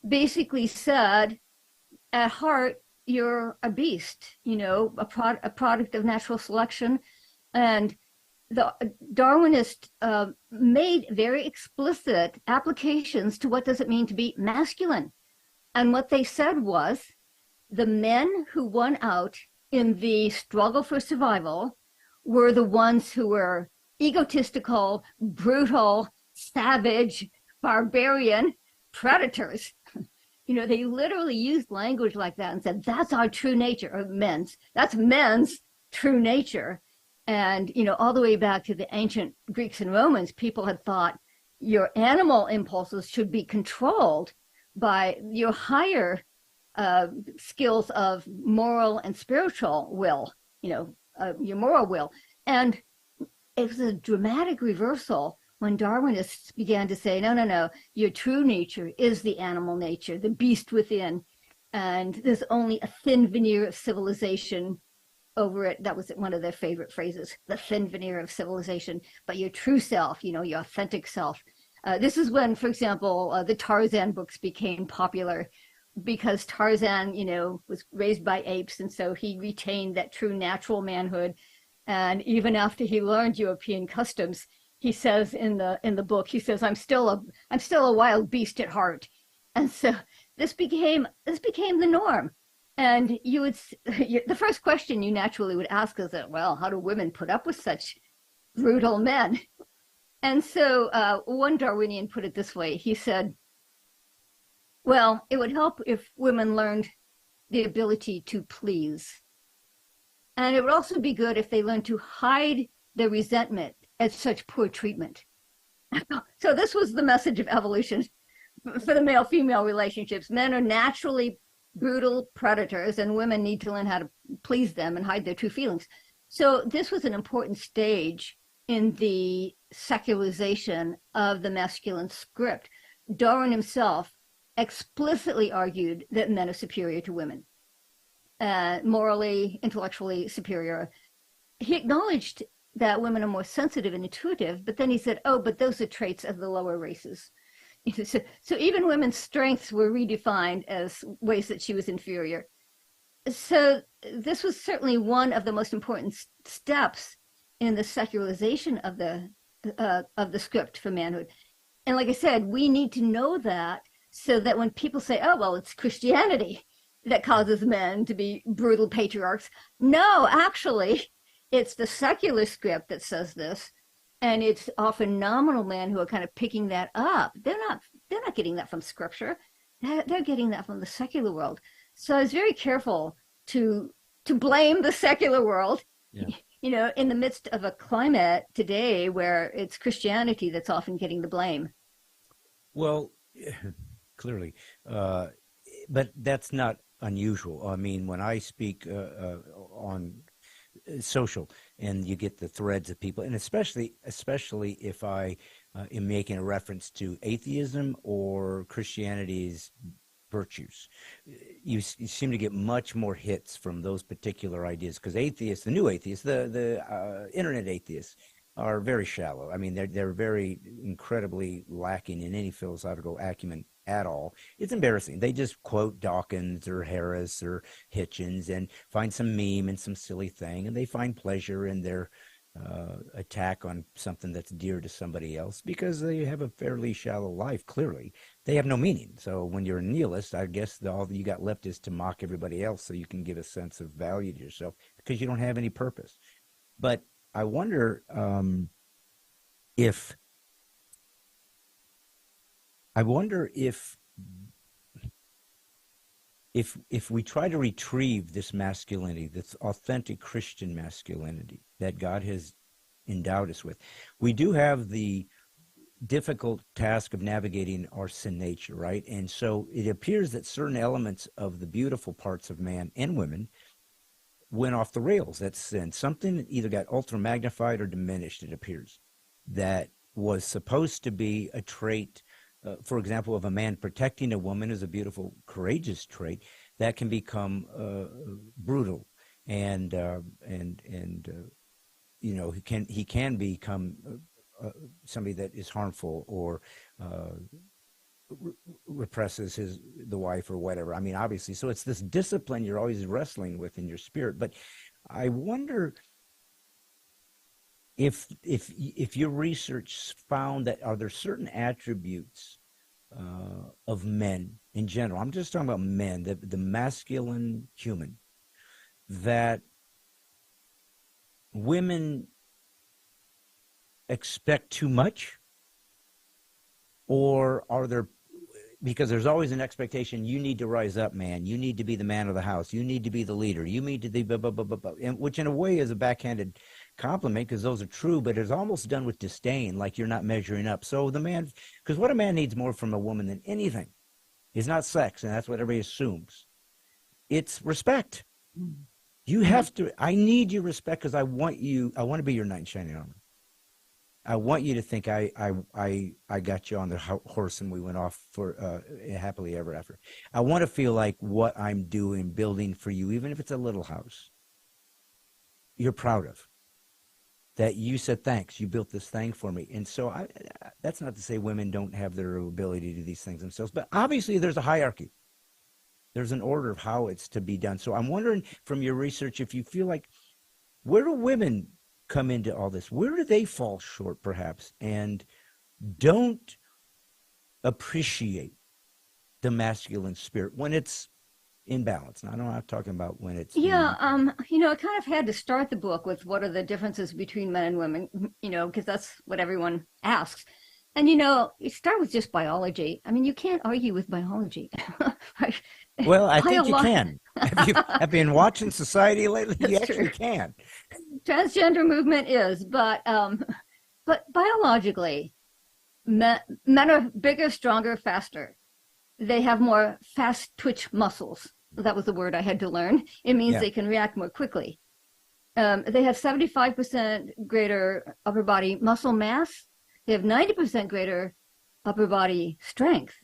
basically said, at heart, you're a beast, a product of natural selection. And the Darwinists made very explicit applications to what does it mean to be masculine. And what they said was, the men who won out in the struggle for survival were the ones who were egotistical, brutal, savage, barbarian predators. They literally used language like that and said, that's our true nature, or that's men's true nature. And, all the way back to the ancient Greeks and Romans, people had thought your animal impulses should be controlled by your higher skills of moral and spiritual will, your moral will. And it was a dramatic reversal when Darwinists began to say, no, your true nature is the animal nature, the beast within. And there's only a thin veneer of civilization over it. That was one of their favorite phrases, the thin veneer of civilization, but your true self, your authentic self. This is when, for example, the Tarzan books became popular, because Tarzan, was raised by apes, and so he retained that true natural manhood. And even after he learned European customs, he says in the book, he says, I'm still a wild beast at heart. And so this became the norm. And the first question you naturally would ask is that, well, how do women put up with such brutal men? And so one Darwinian put it this way. He said, well, it would help if women learned the ability to please. And it would also be good if they learned to hide their resentment at such poor treatment. So this was the message of evolution for the male-female relationships. Men are naturally brutal predators, and women need to learn how to please them and hide their true feelings. So this was an important stage in the secularization of the masculine script. Darwin himself explicitly argued that men are superior to women, morally, intellectually superior. He acknowledged that women are more sensitive and intuitive, but then he said, oh, but those are traits of the lower races. So even women's strengths were redefined as ways that she was inferior. So this was certainly one of the most important steps in the secularization of the script for manhood. And like I said, we need to know that so that when people say, oh, well, it's Christianity that causes men to be brutal patriarchs. No, actually, it's the secular script that says this. And it's often nominal men who are kind of picking that up. They're not getting that from scripture. They're getting that from the secular world. So I was very careful to blame the secular world, in the midst of a climate today where it's Christianity that's often getting the blame. Well, clearly, but that's not unusual. I mean, when I speak on social, and you get the threads of people, and especially if I am making a reference to atheism or Christianity's virtues, you seem to get much more hits from those particular ideas, because atheists, the new atheists, the internet atheists, are very shallow. I mean, they're very incredibly lacking in any philosophical acumen at all. It's embarrassing. They just quote Dawkins or Harris or Hitchens and find some meme and some silly thing, and they find pleasure in their attack on something that's dear to somebody else because they have a fairly shallow life. Clearly, they have no meaning. So when you're a nihilist, I guess all that you got left is to mock everybody else so you can give a sense of value to yourself because you don't have any purpose. But I wonder if we try to retrieve this masculinity, this authentic Christian masculinity that God has endowed us with, we do have the difficult task of navigating our sin nature, right? And so it appears that certain elements of the beautiful parts of man and women went off the rails. That's sin. Something either got ultra magnified or diminished, it appears, that was supposed to be a trait, for example, of a man protecting a woman is a beautiful, courageous trait that can become brutal, and he can become somebody that is harmful or represses the wife or whatever. I mean, obviously, so it's this discipline you're always wrestling with in your spirit. But I wonder if your research found that are there certain attributes of men in general, I'm just talking about men, the masculine human, that women expect too much? Or are there, because there's always an expectation, you need to rise up, man. You need to be the man of the house. You need to be the leader. You need to be blah, blah, blah, blah, blah. And which in a way is a backhanded compliment because those are true, but it's almost done with disdain, like you're not measuring up. So the man, because what a man needs more from a woman than anything is not sex, and that's what everybody assumes. It's respect. You have to, I need your respect because I want to be your knight in shining armor. I want you to think I got you on the horse and we went off for happily ever after. I want to feel like what I'm doing, building for you, even if it's a little house, you're proud of. That you said, thanks, you built this thing for me. And so that's not to say women don't have their ability to do these things themselves, but obviously there's a hierarchy. There's an order of how it's to be done. So I'm wondering from your research if you feel like, where do women come into all this? Where do they fall short, perhaps, and don't appreciate the masculine spirit when it's in balance? Now, I'm not talking about when it's... Yeah, I kind of had to start the book with what are the differences between men and women, because that's what everyone asks. And, you start with just biology. I mean, you can't argue with biology. Right? Well, I think you can. Have you been watching Society lately? That's you actually true. Can. Transgender movement is, but biologically, men are bigger, stronger, faster. They have more fast twitch muscles. That was the word I had to learn. It means they can react more quickly. They have 75% greater upper body muscle mass. They have 90% greater upper body strength.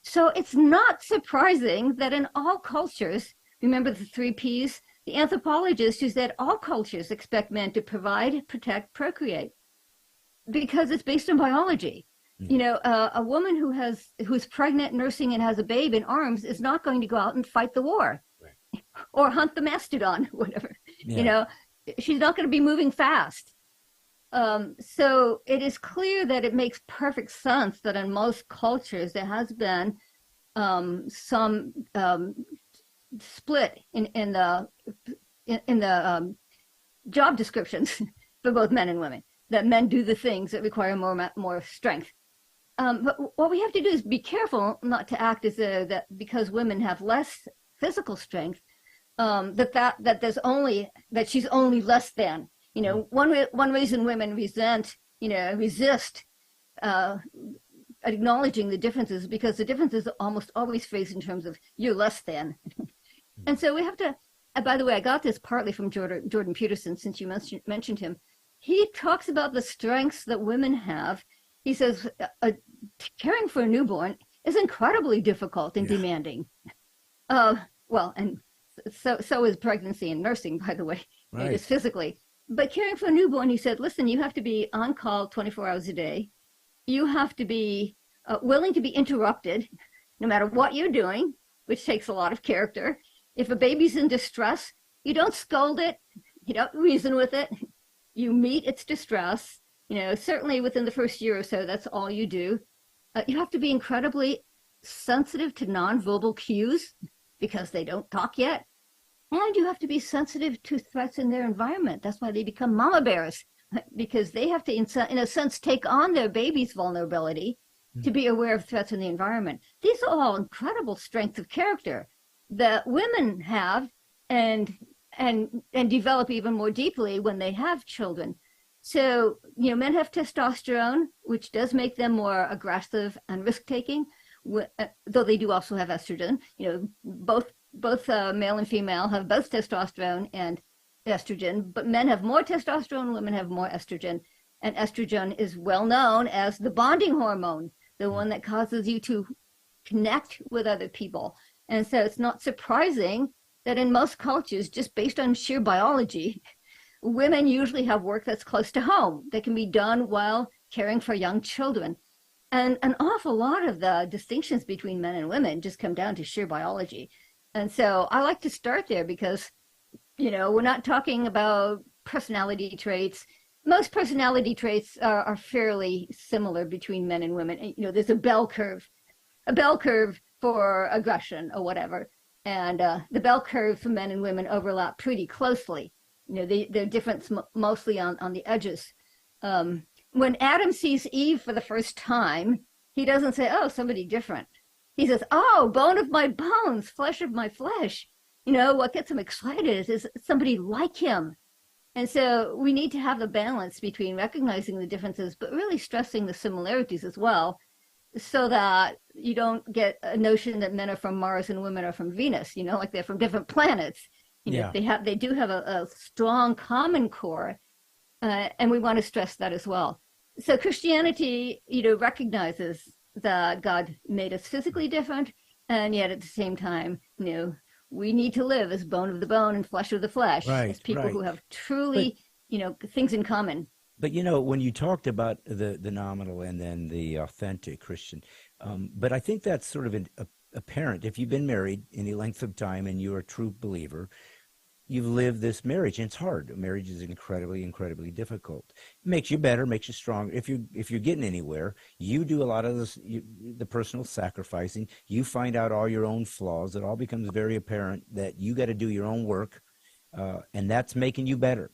So it's not surprising that in all cultures, remember the 3 Ps? The anthropologist who said all cultures expect men to provide, protect, procreate, because it's based on biology. You know, a woman who's pregnant, nursing, and has a babe in arms is not going to go out and fight the war, right, or hunt the mastodon, whatever. Yeah. You know, she's not going to be moving fast. So it is clear that it makes perfect sense that in most cultures there has been some split in the job descriptions for both men and women. That men do the things that require more strength. But what we have to do is be careful not to act as though that because women have less physical strength, that there's only that she's only less than. You know, one reason women resist acknowledging the differences, because the differences are almost always phrased in terms of you're less than. And so we have to. By the way, I got this partly from Jordan Peterson, since you mentioned him. He talks about the strengths that women have. He says caring for a newborn is incredibly difficult and demanding. Well, and so is pregnancy and nursing, by the way, right. Just physically. But caring for a newborn, he said, listen, you have to be on call 24 hours a day. You have to be willing to be interrupted no matter what you're doing, which takes a lot of character. If a baby's in distress, you don't scold it. You don't reason with it. You meet its distress. You know, certainly within the first year or so, that's all you do. You have to be incredibly sensitive to nonverbal cues because they don't talk yet. And you have to be sensitive to threats in their environment. That's why they become mama bears, because they have to, in a sense, take on their baby's vulnerability to be aware of threats in the environment. These are all incredible strengths of character that women have and develop even more deeply when they have children. So, you know, men have testosterone, which does make them more aggressive and risk-taking, though they do also have estrogen. You know, both male and female have both testosterone and estrogen, but men have more testosterone, women have more estrogen. And estrogen is well known as the bonding hormone, the one that causes you to connect with other people. And so it's not surprising that in most cultures, just based on sheer biology, women usually have work that's close to home that can be done while caring for young children. And an awful lot of the distinctions between men and women just come down to sheer biology. And so I like to start there because, you know, we're not talking about personality traits. Most personality traits are fairly similar between men and women. You know, there's a bell curve for aggression or whatever. And the bell curve for men and women overlap pretty closely. You know, they're different mostly on the edges. When Adam sees Eve for the first time, he doesn't say, oh, somebody different. He says, oh, bone of my bones, flesh of my flesh. You know, what gets him excited is somebody like him. And so we need to have the balance between recognizing the differences, but really stressing the similarities as well, so that you don't get a notion that men are from Mars and women are from Venus, you know, like they're from different planets. You know, they do have a strong common core, and we want to stress that as well. So Christianity, you know, recognizes that God made us physically different, and yet at the same time, you know, we need to live as bone of the bone and flesh of the flesh, as people who have truly, you know, things in common. But, you know, when you talked about the nominal and then the authentic Christian, but I think that's sort of apparent. If you've been married any length of time and you're a true believer, you've lived this marriage, and it's hard. Marriage is incredibly, incredibly difficult. It makes you better, makes you stronger. If you're getting anywhere, you do a lot of this, the personal sacrificing. You find out all your own flaws. It all becomes very apparent that you got to do your own work, and that's making you better.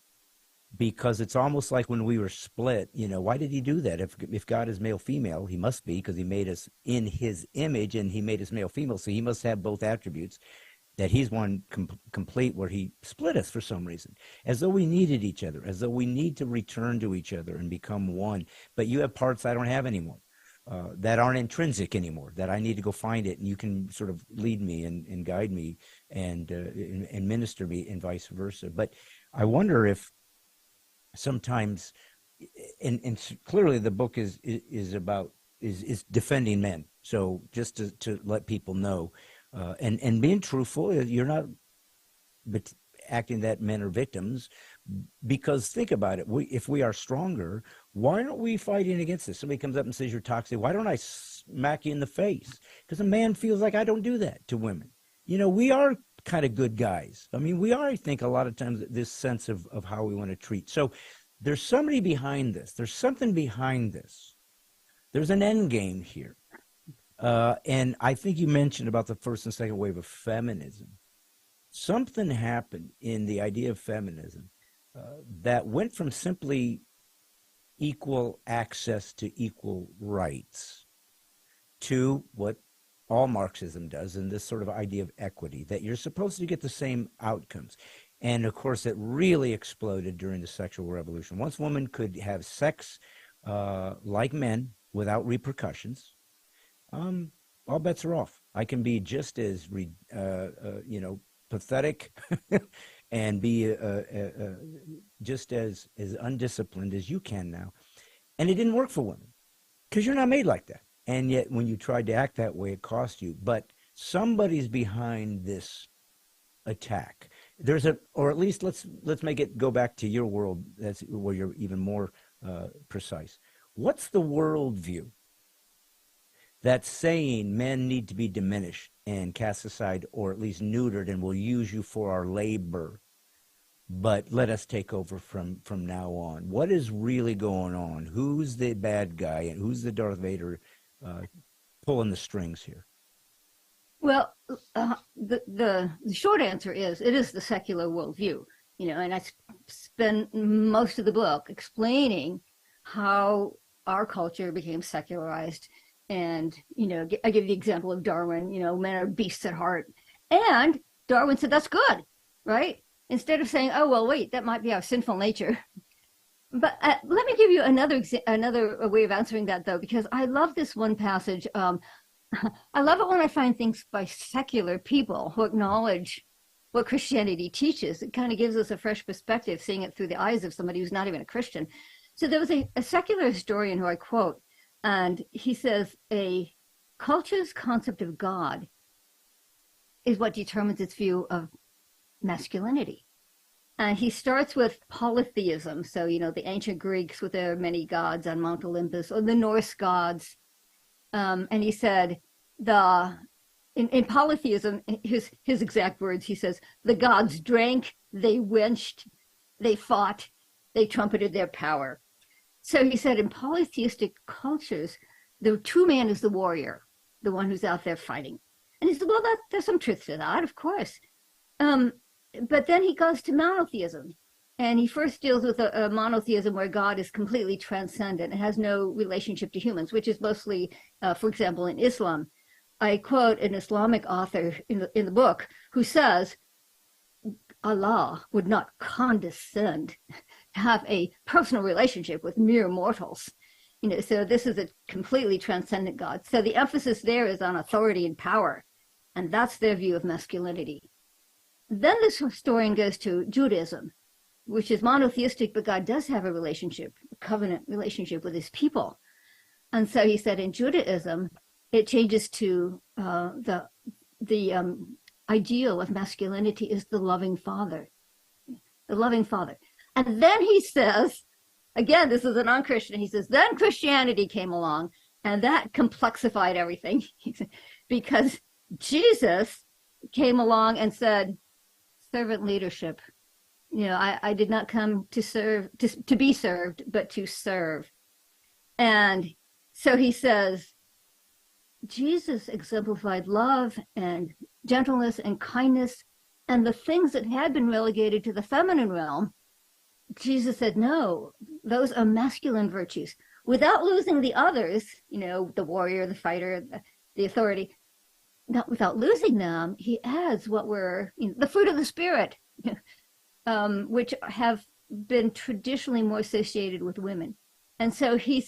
Because it's almost like when we were split, you know, why did he do that? If God is male-female, he must be, because he made us in his image and he made us male-female, so he must have both attributes. That he's one complete, where he split us for some reason, as though we needed each other, as though we need to return to each other and become one. But you have parts I don't have anymore, that aren't intrinsic anymore, that I need to go find it, and you can sort of lead me and guide me and minister me, and vice versa. But I wonder if sometimes, and clearly the book is about is defending men. So just to let people know, and being truthful, you're not acting that men are victims, because think about it. If we are stronger, why aren't we fighting against this? Somebody comes up and says you're toxic. Why don't I smack you in the face? Because a man feels like I don't do that to women. We are kind of good guys. I mean, we are, I think, a lot of times this sense of how we want to treat. So there's somebody behind this. There's something behind this. There's an end game here. And I think you mentioned about the first and second wave of feminism. Something happened in the idea of feminism that went from simply equal access to equal rights to what all Marxism does, and this sort of idea of equity, that you're supposed to get the same outcomes. And of course, it really exploded during the sexual revolution. Once women could have sex like men without repercussions, all bets are off. I can be just as, pathetic and be just as undisciplined as you can now. And it didn't work for women because you're not made like that. And yet when you tried to act that way, it cost you. But somebody's behind this attack. Or at least let's make it go back to your world. That's where you're even more precise. What's the worldview that's saying men need to be diminished and cast aside, or at least neutered, and we'll use you for our labor, but let us take over from now on? What is really going on? Who's the bad guy, and who's the Darth Vader pulling the strings here? Well, the short answer is it is the secular worldview, and I spend most of the book explaining how our culture became secularized. And, I give the example of Darwin, men are beasts at heart. And Darwin said, that's good, right? Instead of saying, oh, well, wait, that might be our sinful nature. But let me give you another way of answering that, though, because I love this one passage. I love it when I find things by secular people who acknowledge what Christianity teaches. It kind of gives us a fresh perspective, seeing it through the eyes of somebody who's not even a Christian. So there was a secular historian who I quote, and he says, a culture's concept of God is what determines its view of masculinity. And he starts with polytheism. So, the ancient Greeks with their many gods on Mount Olympus, or the Norse gods. And he said, in polytheism, his exact words, he says, the gods drank, they winched, they fought, they trumpeted their power. So he said, in polytheistic cultures, the true man is the warrior, the one who's out there fighting. And he said, well, there's some truth to that, of course. But then he goes to monotheism. And he first deals with a monotheism where God is completely transcendent and has no relationship to humans, which is mostly, for example, in Islam. I quote an Islamic author in the book who says, Allah would not condescend to have a personal relationship with mere mortals. So this is a completely transcendent God. So the emphasis there is on authority and power, and that's their view of masculinity. Then this historian goes to Judaism, which is monotheistic, but God does have a relationship, a covenant relationship with his people. And so he said in Judaism, it changes to the ideal of masculinity is the loving father. The loving father. And then he says, again, this is a non-Christian, he says, then Christianity came along, and that complexified everything. Because Jesus came along and said, servant leadership. I did not come to serve, to be served, but to serve. And so he says, Jesus exemplified love and gentleness and kindness, and the things that had been relegated to the feminine realm, Jesus said, no, those are masculine virtues. Without losing the others, the warrior, the fighter, the authority, not without losing them, he adds what were the fruit of the spirit, which have been traditionally more associated with women. And so he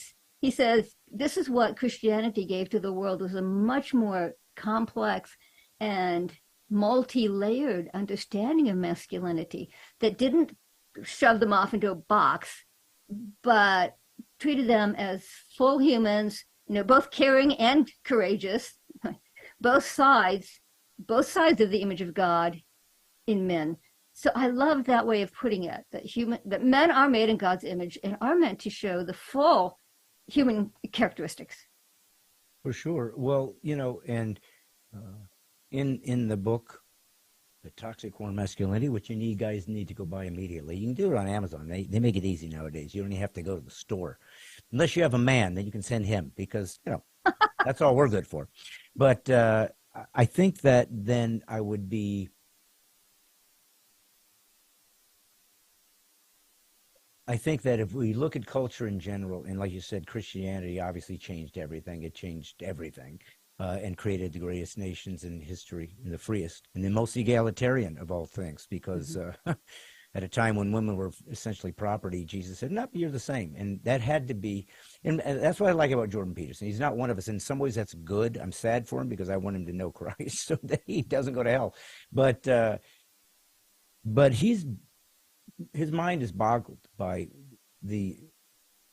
says, this is what Christianity gave to the world, was a much more complex and multi-layered understanding of masculinity that didn't shove them off into a box, but treated them as full humans both caring and courageous, both sides of the image of God in men. So I love that way of putting it, that men are made in God's image and are meant to show the full human characteristics. For sure. Well, and in the book, The Toxic Warm Masculinity, which you guys need to go buy immediately. You can do it on Amazon. They make it easy nowadays. You don't even have to go to the store. Unless you have a man, then you can send him because, that's all we're good for. But I think that then I think that if we look at culture in general, and like you said, Christianity obviously changed everything. It changed everything. And created the greatest nations in history, and the freest, and the most egalitarian of all things, because at a time when women were essentially property, Jesus said, no, you're the same. And that had to be, and that's what I like about Jordan Peterson. He's not one of us. In some ways, that's good. I'm sad for him because I want him to know Christ so that he doesn't go to hell. But his mind is boggled by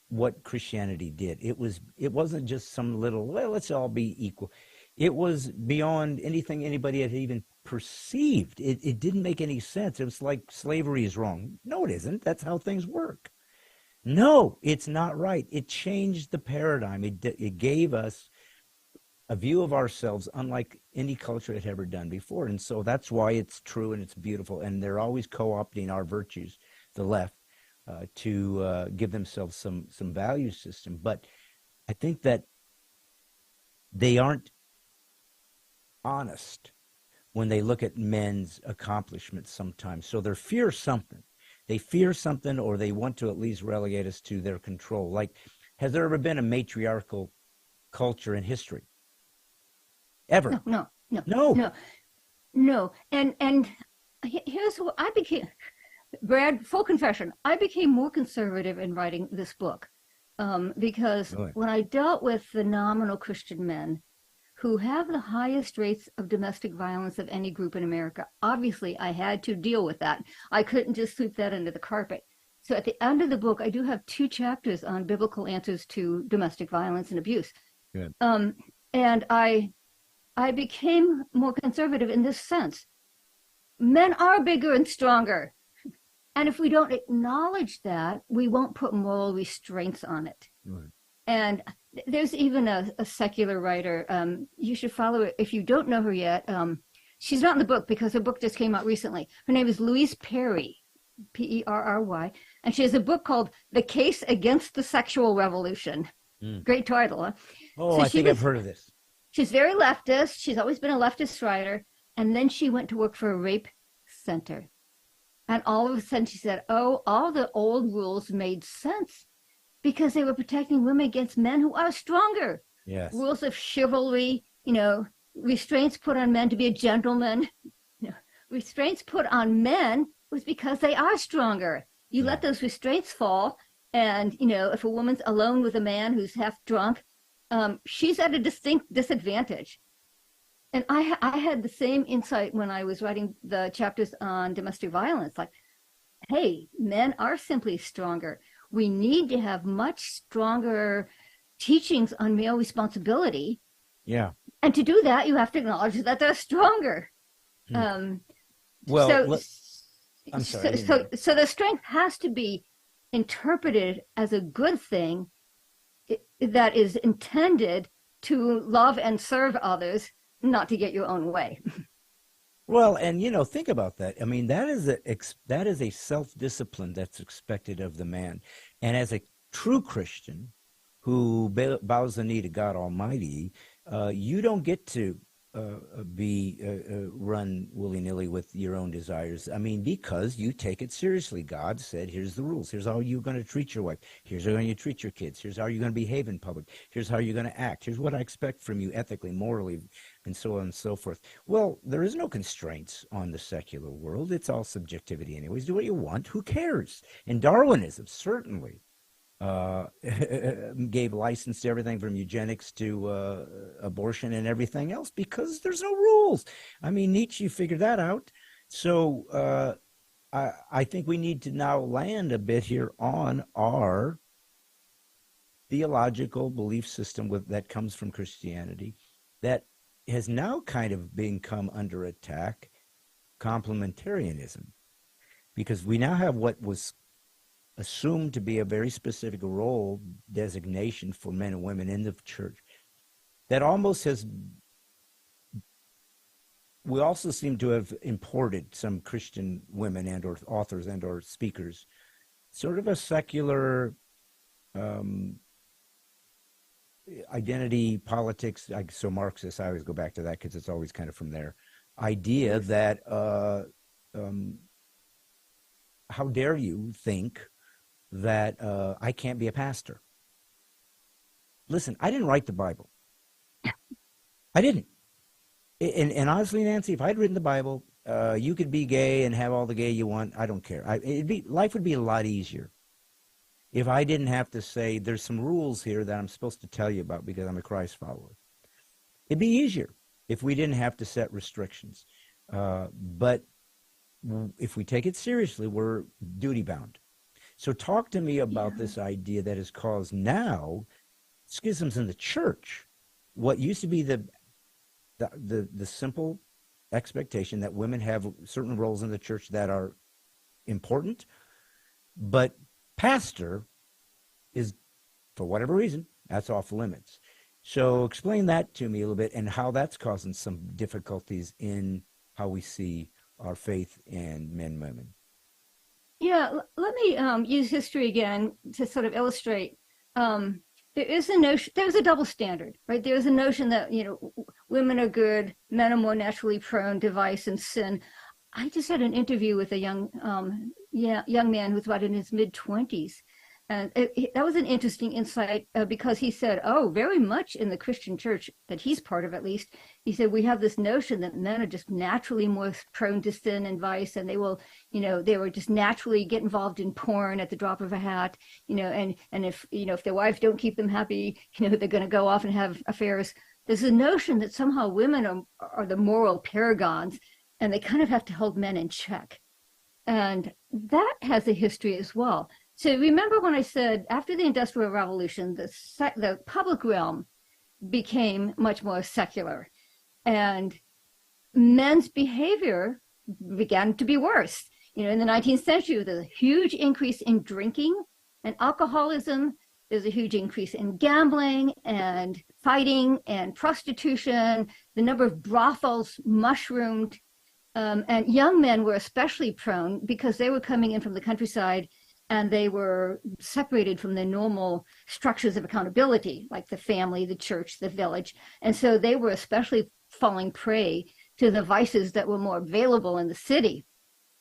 what Christianity did. It wasn't just some little, well, let's all be equal. It was beyond anything anybody had even perceived. It didn't make any sense. It was like slavery is wrong. No, it isn't. That's how things work. No, it's not right. It changed the paradigm. It gave us a view of ourselves unlike any culture had ever done before. And so that's why it's true and it's beautiful. And they're always co-opting our virtues, the left, to give themselves some value system. But I think that they aren't honest when they look at men's accomplishments sometimes. So they fear something. They fear something, or they want to at least relegate us to their control. Like, has there ever been a matriarchal culture in history? Ever? No. And here's what I became. Brad, full confession, I became more conservative in writing this book because when I dealt with the nominal Christian men who have the highest rates of domestic violence of any group in America, obviously I had to deal with that. I couldn't just sweep that under the carpet. So at the end of the book, I do have 2 chapters on biblical answers to domestic violence and abuse. Good. And I became more conservative in this sense. Men are bigger and stronger. And if we don't acknowledge that, we won't put moral restraints on it. Right. And there's even a secular writer. You should follow it if you don't know her yet. She's not in the book because her book just came out recently. Her name is Louise Perry, Perry. And she has a book called The Case Against the Sexual Revolution. Great title, huh? Oh, so I think I've heard of this. She's very leftist. She's always been a leftist writer. And then she went to work for a rape center. And all of a sudden she said, oh, all the old rules made sense because they were protecting women against men who are stronger. Yes. Rules of chivalry, restraints put on men to be a gentleman. Restraints put on men was because they are stronger. You let those restraints fall. And, if a woman's alone with a man who's half drunk, she's at a distinct disadvantage. And I had the same insight when I was writing the chapters on domestic violence. Like, hey, men are simply stronger. We need to have much stronger teachings on male responsibility. Yeah. And to do that, you have to acknowledge that they're stronger. I'm sorry. So the strength has to be interpreted as a good thing that is intended to love and serve others, not to get your own way. Well, and think about that. I mean, that is a self-discipline that's expected of the man. And as a true Christian who bows the knee to God Almighty, you don't get to run willy-nilly with your own desires. I mean, because you take it seriously. God said, here's the rules. Here's how you're going to treat your wife. Here's how you're going to treat your kids. Here's how you're going to behave in public. Here's how you're going to act. Here's what I expect from you ethically, morally, and so on and so forth. Well, there is no constraints on the secular world. It's all subjectivity anyways. Do what you want. Who cares? And Darwinism, certainly, gave license to everything from eugenics to abortion and everything else because there's no rules. I mean, Nietzsche figured that out. So I think we need to now land a bit here on our theological belief system that comes from Christianity that has now kind of become under attack, complementarianism, because we now have what was assumed to be a very specific role designation for men and women in the church that almost has, we also seem to have imported some Christian women and or authors and or speakers, sort of a secular identity politics, so Marxist, I always go back to that because it's always kind of from there, idea that how dare you think that I can't be a pastor? Listen, I didn't write the Bible. I didn't. And honestly, Nancy, if I'd written the Bible, you could be gay and have all the gay you want. I don't care. Life would be a lot easier if I didn't have to say there's some rules here that I'm supposed to tell you about because I'm a Christ follower. It'd be easier if we didn't have to set restrictions. But if we take it seriously, we're duty bound. So talk to me about this idea that has caused now schisms in the church. What used to be the simple expectation that women have certain roles in the church that are important, but pastor is, for whatever reason, that's off limits. So explain that to me a little bit and how that's causing some difficulties in how we see our faith and men and women. Yeah, let me use history again to sort of illustrate. There is a notion, there's a double standard, right? There's a notion that, women are good, men are more naturally prone to vice and sin. I just had an interview with a young man who's about in his mid-20s. And that was an interesting insight because he said, very much in the Christian church that he's part of, at least, he said, we have this notion that men are just naturally more prone to sin and vice, and they will, they will just naturally get involved in porn at the drop of a hat, and if their wives don't keep them happy, they're going to go off and have affairs. There's a notion that somehow women are the moral paragons, and they kind of have to hold men in check. And that has a history as well. So remember when I said after the Industrial Revolution, the public realm became much more secular, and men's behavior began to be worse. In the 19th century, there's a huge increase in drinking and alcoholism. There's a huge increase in gambling and fighting and prostitution. The number of brothels mushroomed, and young men were especially prone because they were coming in from the countryside and they were separated from the normal structures of accountability, like the family, the church, the village. And so they were especially falling prey to the vices that were more available in the city.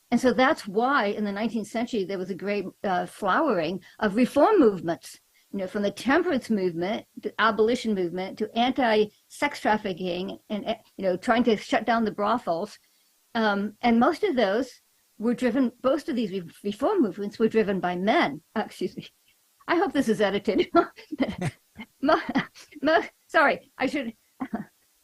And so that's why in the 19th century, there was a great flowering of reform movements, from the temperance movement, the abolition movement, to anti-sex trafficking and, trying to shut down the brothels. And most of these reform movements were driven by men. Excuse me. I hope this is edited. Sorry, I should.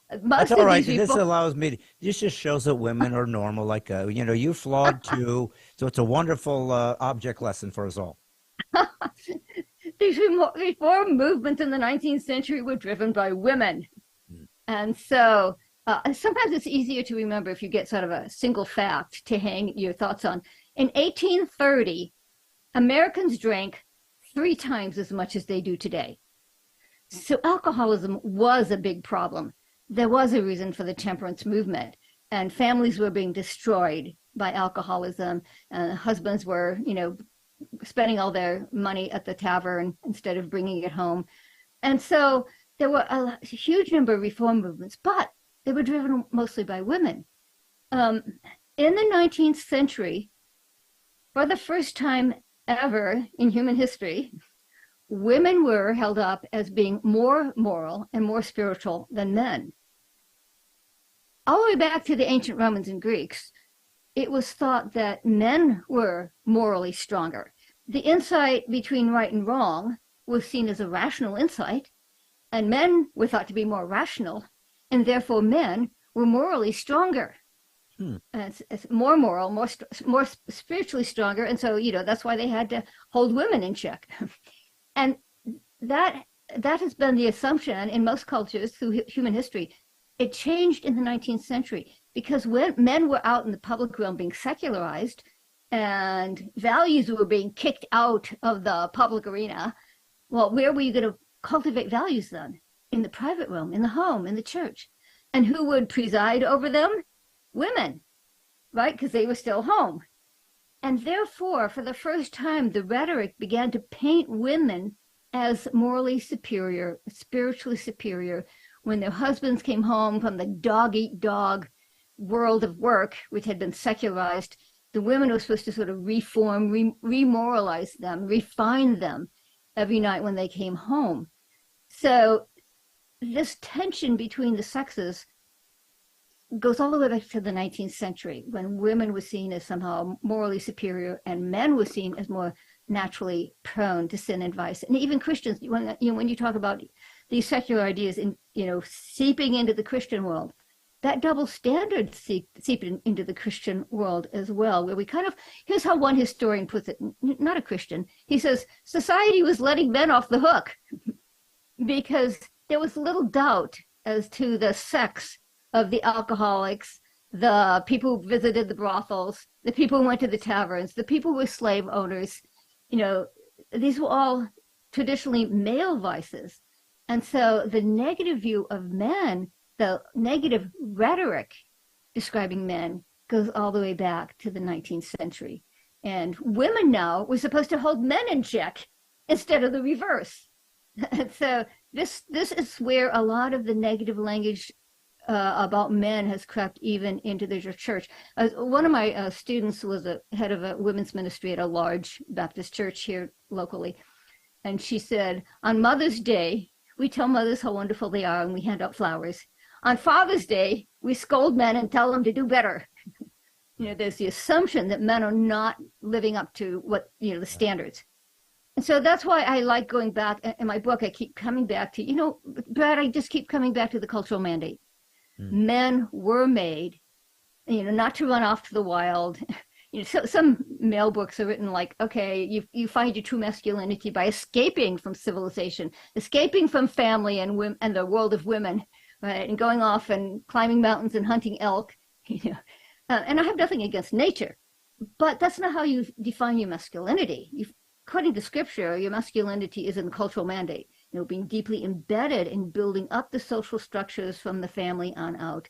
That's all right. This allows me. This just shows that women are normal. Like you're flawed too. So it's a wonderful object lesson for us all. These reform movements in the 19th century were driven by women, and so. Sometimes it's easier to remember if you get sort of a single fact to hang your thoughts on. In 1830, Americans drank 3 times as much as they do today. So alcoholism was a big problem. There was a reason for the temperance movement, and families were being destroyed by alcoholism. Husbands were, spending all their money at the tavern instead of bringing it home. And so there were a huge number of reform movements, but they were driven mostly by women. In the 19th century, for the first time ever in human history, women were held up as being more moral and more spiritual than men. All the way back to the ancient Romans and Greeks, it was thought that men were morally stronger. The insight between right and wrong was seen as a rational insight, and men were thought to be more rational, and therefore men were morally stronger. It's more moral, more spiritually stronger. And so, that's why they had to hold women in check. And that has been the assumption in most cultures through human history. It changed in the 19th century because when men were out in the public realm being secularized and values were being kicked out of the public arena, well, where were you going to cultivate values then? In the private realm, in the home, in the church. And who would preside over them? Women, right? Because they were still home. And therefore, for the first time, the rhetoric began to paint women as morally superior, spiritually superior. When their husbands came home from the dog-eat-dog world of work, which had been secularized, the women were supposed to sort of reform, remoralize them, refine them every night when they came home. So this tension between the sexes goes all the way back to the 19th century, when women were seen as somehow morally superior and men were seen as more naturally prone to sin and vice. And even Christians, when you talk about these secular ideas seeping into the Christian world, that double standard seeped into the Christian world as well, where we here's how one historian puts it, not a Christian. He says, society was letting men off the hook because there was little doubt as to the sex of the alcoholics, the people who visited the brothels, the people who went to the taverns, the people who were slave owners. These were all traditionally male vices. And so the negative view of men, the negative rhetoric describing men, goes all the way back to the 19th century. And women now were supposed to hold men in check instead of the reverse. And so this is where a lot of the negative language about men has crept even into the church. One of my students was a head of a women's ministry at a large Baptist church here locally. And she said, on Mother's Day, we tell mothers how wonderful they are and we hand out flowers. On Father's Day, we scold men and tell them to do better. There's the assumption that men are not living up to what, the standards. And so that's why I like going back. In my book, I keep coming back to, Brad, I just keep coming back to the cultural mandate. Men were made, not to run off to the wild. Some male books are written like, okay, you find your true masculinity by escaping from civilization, escaping from family and the world of women, right, and going off and climbing mountains and hunting elk. And I have nothing against nature, but that's not how you define your masculinity. According to Scripture, your masculinity is in the cultural mandate. Being deeply embedded in building up the social structures from the family on out,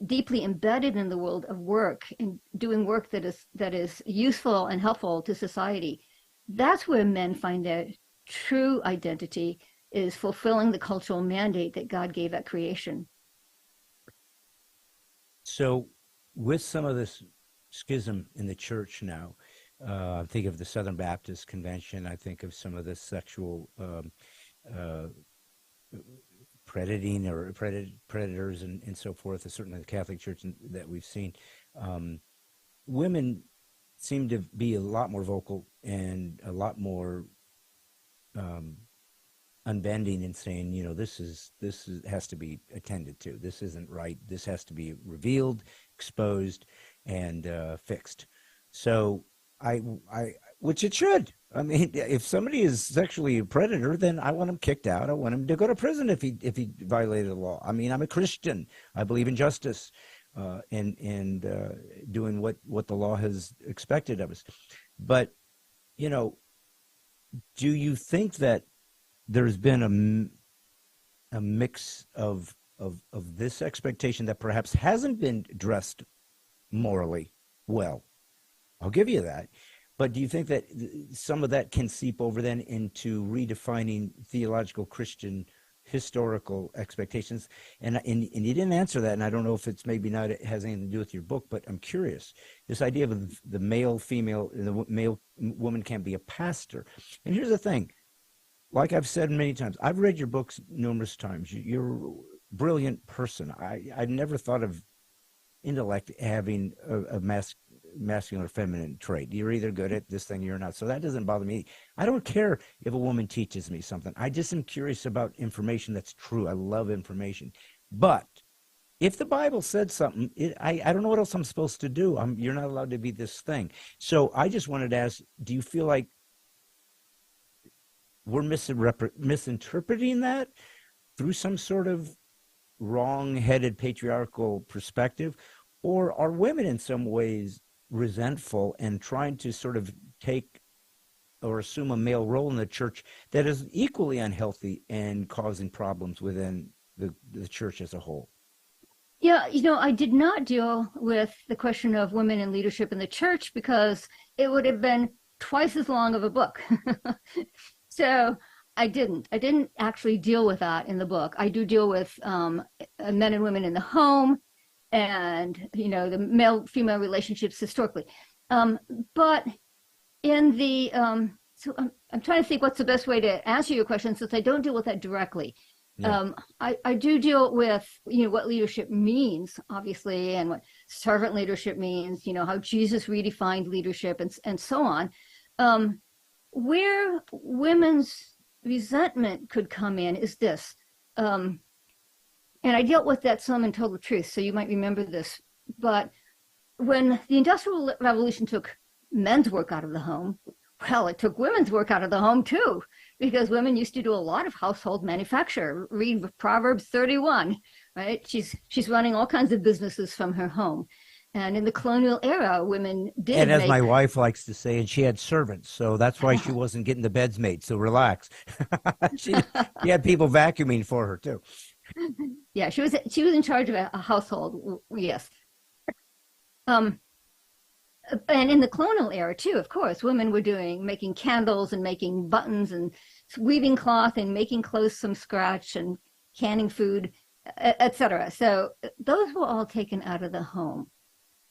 deeply embedded in the world of work and doing work that is useful and helpful to society. That's where men find their true identity, is fulfilling the cultural mandate that God gave at creation. So with some of this schism in the church now, I think of the Southern Baptist Convention. I think of some of the sexual predators and so forth, certainly the Catholic Church that we've seen. Women seem to be a lot more vocal and a lot more unbending in saying, this has to be attended to. This isn't right. This has to be revealed, exposed, and fixed. So which it should. I mean, if somebody is sexually a predator, then I want him kicked out. I want him to go to prison if he violated the law. I mean, I'm a Christian. I believe in justice and doing what the law has expected of us. But do you think that there's been a mix of this expectation that perhaps hasn't been addressed morally well? I'll give you that. But do you think that some of that can seep over then into redefining theological Christian historical expectations? And you didn't answer that, and I don't know if it's maybe not, it has anything to do with your book, but I'm curious. This idea of the male, female, the male woman can't be a pastor. And here's the thing. Like I've said many times, I've read your books numerous times. You're a brilliant person. I never thought of intellect having a masculine or feminine trait. You're either good at this thing or you're not. So that doesn't bother me. I don't care if a woman teaches me something. I just am curious about information that's true. I love information. But if the Bible said something, I don't know what else I'm supposed to do. You're not allowed to be this thing. So I just wanted to ask, do you feel like we're misinterpreting that through some sort of wrong-headed patriarchal perspective, or are women in some ways resentful and trying to sort of take or assume a male role in the church that is equally unhealthy and causing problems within the church as a whole? Yeah, I did not deal with the question of women in leadership in the church because it would have been twice as long of a book. So I didn't actually deal with that in the book. I do deal with men and women in the home and, the male-female relationships historically. But in the, so I'm trying to think what's the best way to answer your question since I don't deal with that directly. Yeah. I do deal with, what leadership means, obviously, and what servant leadership means, how Jesus redefined leadership and so on. Where women's resentment could come in is this. And I dealt with that some in Total Truth, so you might remember this. But when the Industrial Revolution took men's work out of the home, well, it took women's work out of the home too, because women used to do a lot of household manufacture. Read Proverbs 31, right? She's running all kinds of businesses from her home. And in the colonial era, women did. And as my wife likes to say, and she had servants, so that's why she wasn't getting the beds made. So relax. she had people vacuuming for her too. Yeah, she was in charge of a household. Yes. And in the colonial era too, of course, women were making candles and making buttons and weaving cloth and making clothes from scratch and canning food, etc. So those were all taken out of the home.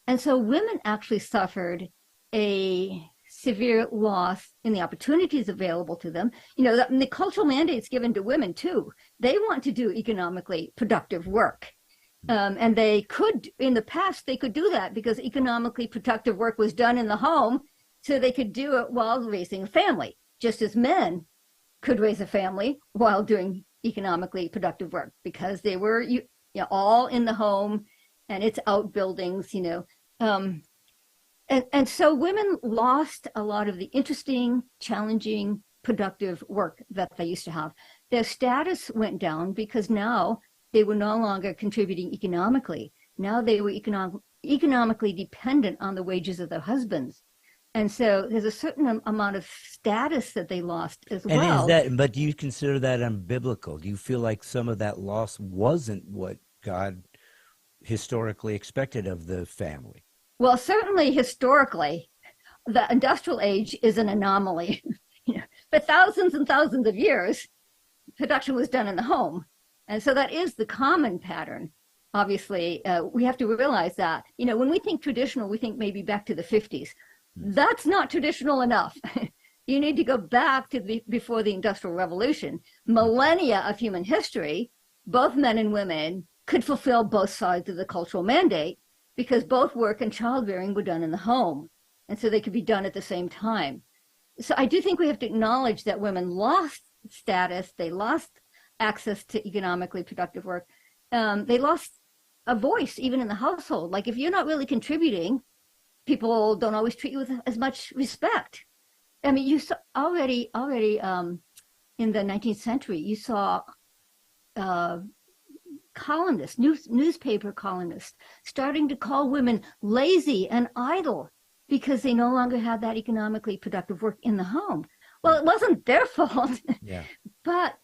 And so women actually suffered a severe loss in the opportunities available to them. The cultural mandates given to women too. They want to do economically productive work. And they could, in the past, they could do that because economically productive work was done in the home, so they could do it while raising a family, just as men could raise a family while doing economically productive work because they were all in the home and its outbuildings, And so women lost a lot of the interesting, challenging, productive work that they used to have. Their status went down because now they were no longer contributing economically. Now they were economically dependent on the wages of their husbands. And so there's a certain amount of status that they lost as well. But do you consider that unbiblical? Do you feel like some of that loss wasn't what God historically expected of the family? Well, certainly historically, the industrial age is an anomaly. For thousands and thousands of years, production was done in the home. And so that is the common pattern. Obviously, we have to realize that. When we think traditional, we think maybe back to the 50s. That's not traditional enough. You need to go back to before the Industrial Revolution. Millennia of human history, both men and women could fulfill both sides of the cultural mandate because both work and childbearing were done in the home. And so they could be done at the same time. So I do think we have to acknowledge that women lost status. They lost access to economically productive work. They lost a voice even in the household. Like if you're not really contributing, people don't always treat you with as much respect. I mean, you saw already in the 19th century, you saw columnists, newspaper columnists, starting to call women lazy and idle because they no longer had that economically productive work in the home. Well, it wasn't their fault. Yeah. But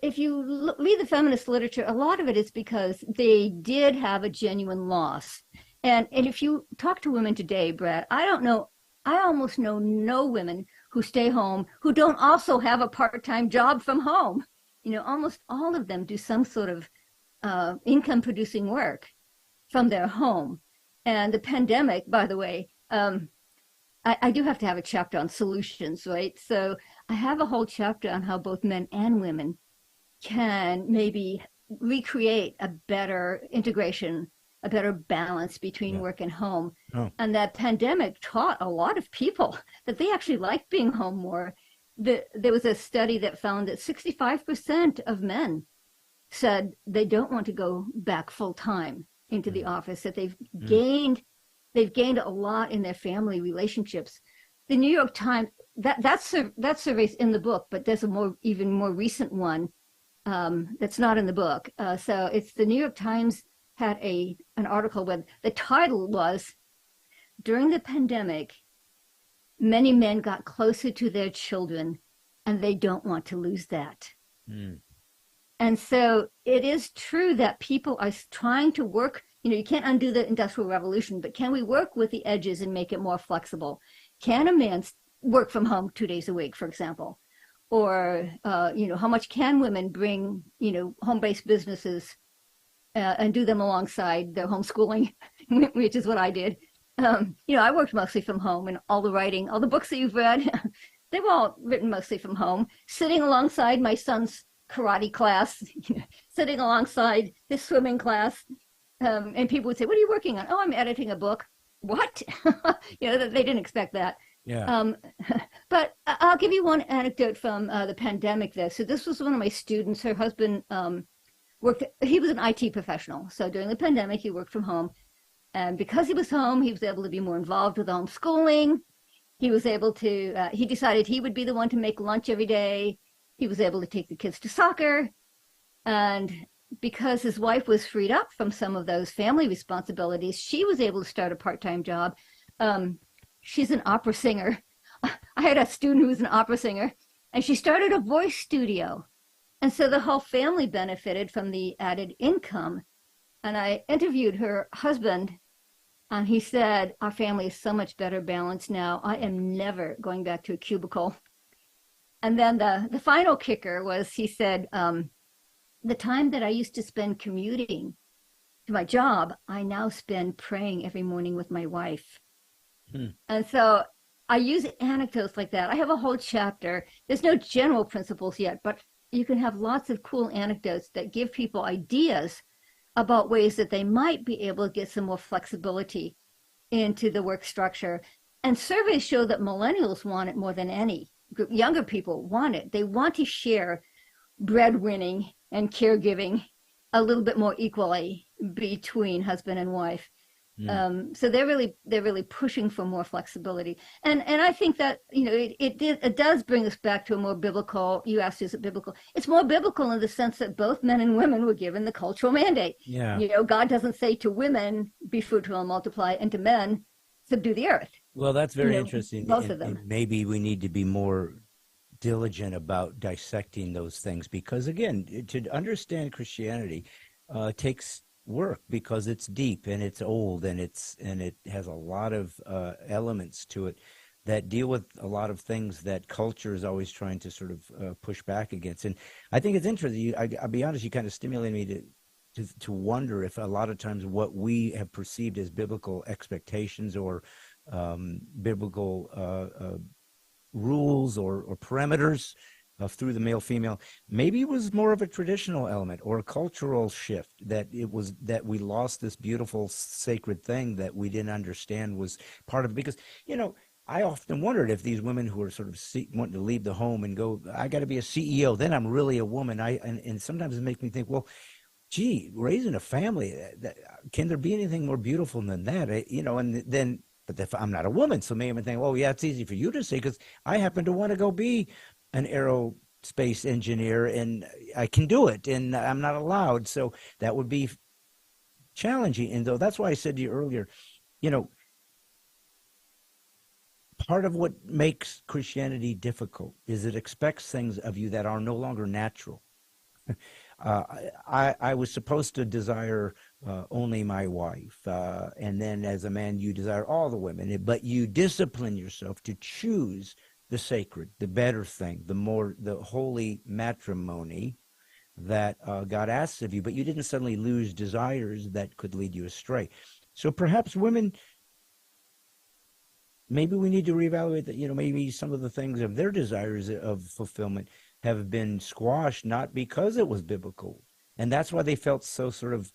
if you read the feminist literature, a lot of it is because they did have a genuine loss. And if you talk to women today, Brad, I almost know no women who stay home who don't also have a part-time job from home. Almost all of them do some sort of income-producing work from their home. And the pandemic, by the way, I do have to have a chapter on solutions, right? So I have a whole chapter on how both men and women can maybe recreate a better integration, a better balance between work and home. Oh. And that pandemic taught a lot of people that they actually like being home more. There was a study that found that 65% of men said they don't want to go back full time into the office, that they've gained a lot in their family relationships. The New York Times, that survey's in the book, but there's even more recent one that's not in the book. So it's the New York Times had an article where the title was, "During the pandemic, many men got closer to their children, and they don't want to lose that." Mm. And so it is true that people are trying to work. You can't undo the Industrial Revolution, but can we work with the edges and make it more flexible? Can a man work from home 2 days a week, for example? Or, how much can women bring, home-based businesses and do them alongside their homeschooling, which is what I did. I worked mostly from home, and all the writing, all the books that you've read, they were all written mostly from home, sitting alongside my son's karate class, sitting alongside his swimming class. And people would say, "What are you working on?" "Oh, I'm editing a book." "What?" They didn't expect that. Yeah. But I'll give you one anecdote from the pandemic there. So this was one of my students. Her husband he was an IT professional. So during the pandemic, he worked from home. And because he was home, he was able to be more involved with homeschooling. He was able to, he decided he would be the one to make lunch every day. He was able to take the kids to soccer. And because his wife was freed up from some of those family responsibilities, she was able to start a part-time job. She's an opera singer. I had a student who was an opera singer, and she started a voice studio. And so the whole family benefited from the added income. And I interviewed her husband, and he said, "Our family is so much better balanced now. I am never going back to a cubicle." And then the final kicker was, he said, "The time that I used to spend commuting to my job, I now spend praying every morning with my wife." And so I use anecdotes like that. I have a whole chapter. There's no general principles yet, but you can have lots of cool anecdotes that give people ideas about ways that they might be able to get some more flexibility into the work structure. And surveys show that millennials want it more than any group. Younger people want it. They want to share breadwinning and caregiving a little bit more equally between husband and wife. So they're really pushing for more flexibility, and I think that it does bring us back to a more biblical. You asked, is it biblical? It's more biblical in the sense that both men and women were given the cultural mandate. Yeah. God doesn't say to women, "Be fruitful and multiply," and to men, "Subdue the earth." Well, that's very interesting. Both of them. And maybe we need to be more diligent about dissecting those things, because again, to understand Christianity takes work, because it's deep and it's old and it has a lot of elements to it that deal with a lot of things that culture is always trying to sort of push back against. And I think it's interesting. I'll be honest, you kind of stimulated me to wonder if a lot of times what we have perceived as biblical expectations or biblical rules or parameters through the male-female, maybe it was more of a traditional element or a cultural shift, that we lost this beautiful sacred thing that we didn't understand was part of it. Because, I often wondered if these women who are sort of wanting to leave the home and go, "I got to be a CEO, then I'm really a woman." And sometimes it makes me think, well, gee, raising a family, can there be anything more beautiful than that? But if I'm not a woman, so maybe I'm thinking, "Oh, yeah, it's easy for you to say, because I happen to want to go be an aerospace engineer, and I can do it, and I'm not allowed." So that would be challenging. And though that's why I said to you earlier, part of what makes Christianity difficult is it expects things of you that are no longer natural. I was supposed to desire only my wife, and then as a man you desire all the women, but you discipline yourself to choose the sacred, the better thing, the holy matrimony that God asks of you, but you didn't suddenly lose desires that could lead you astray. So perhaps women, maybe we need to reevaluate that, maybe some of the things of their desires of fulfillment have been squashed, not because it was biblical. And that's why they felt so sort of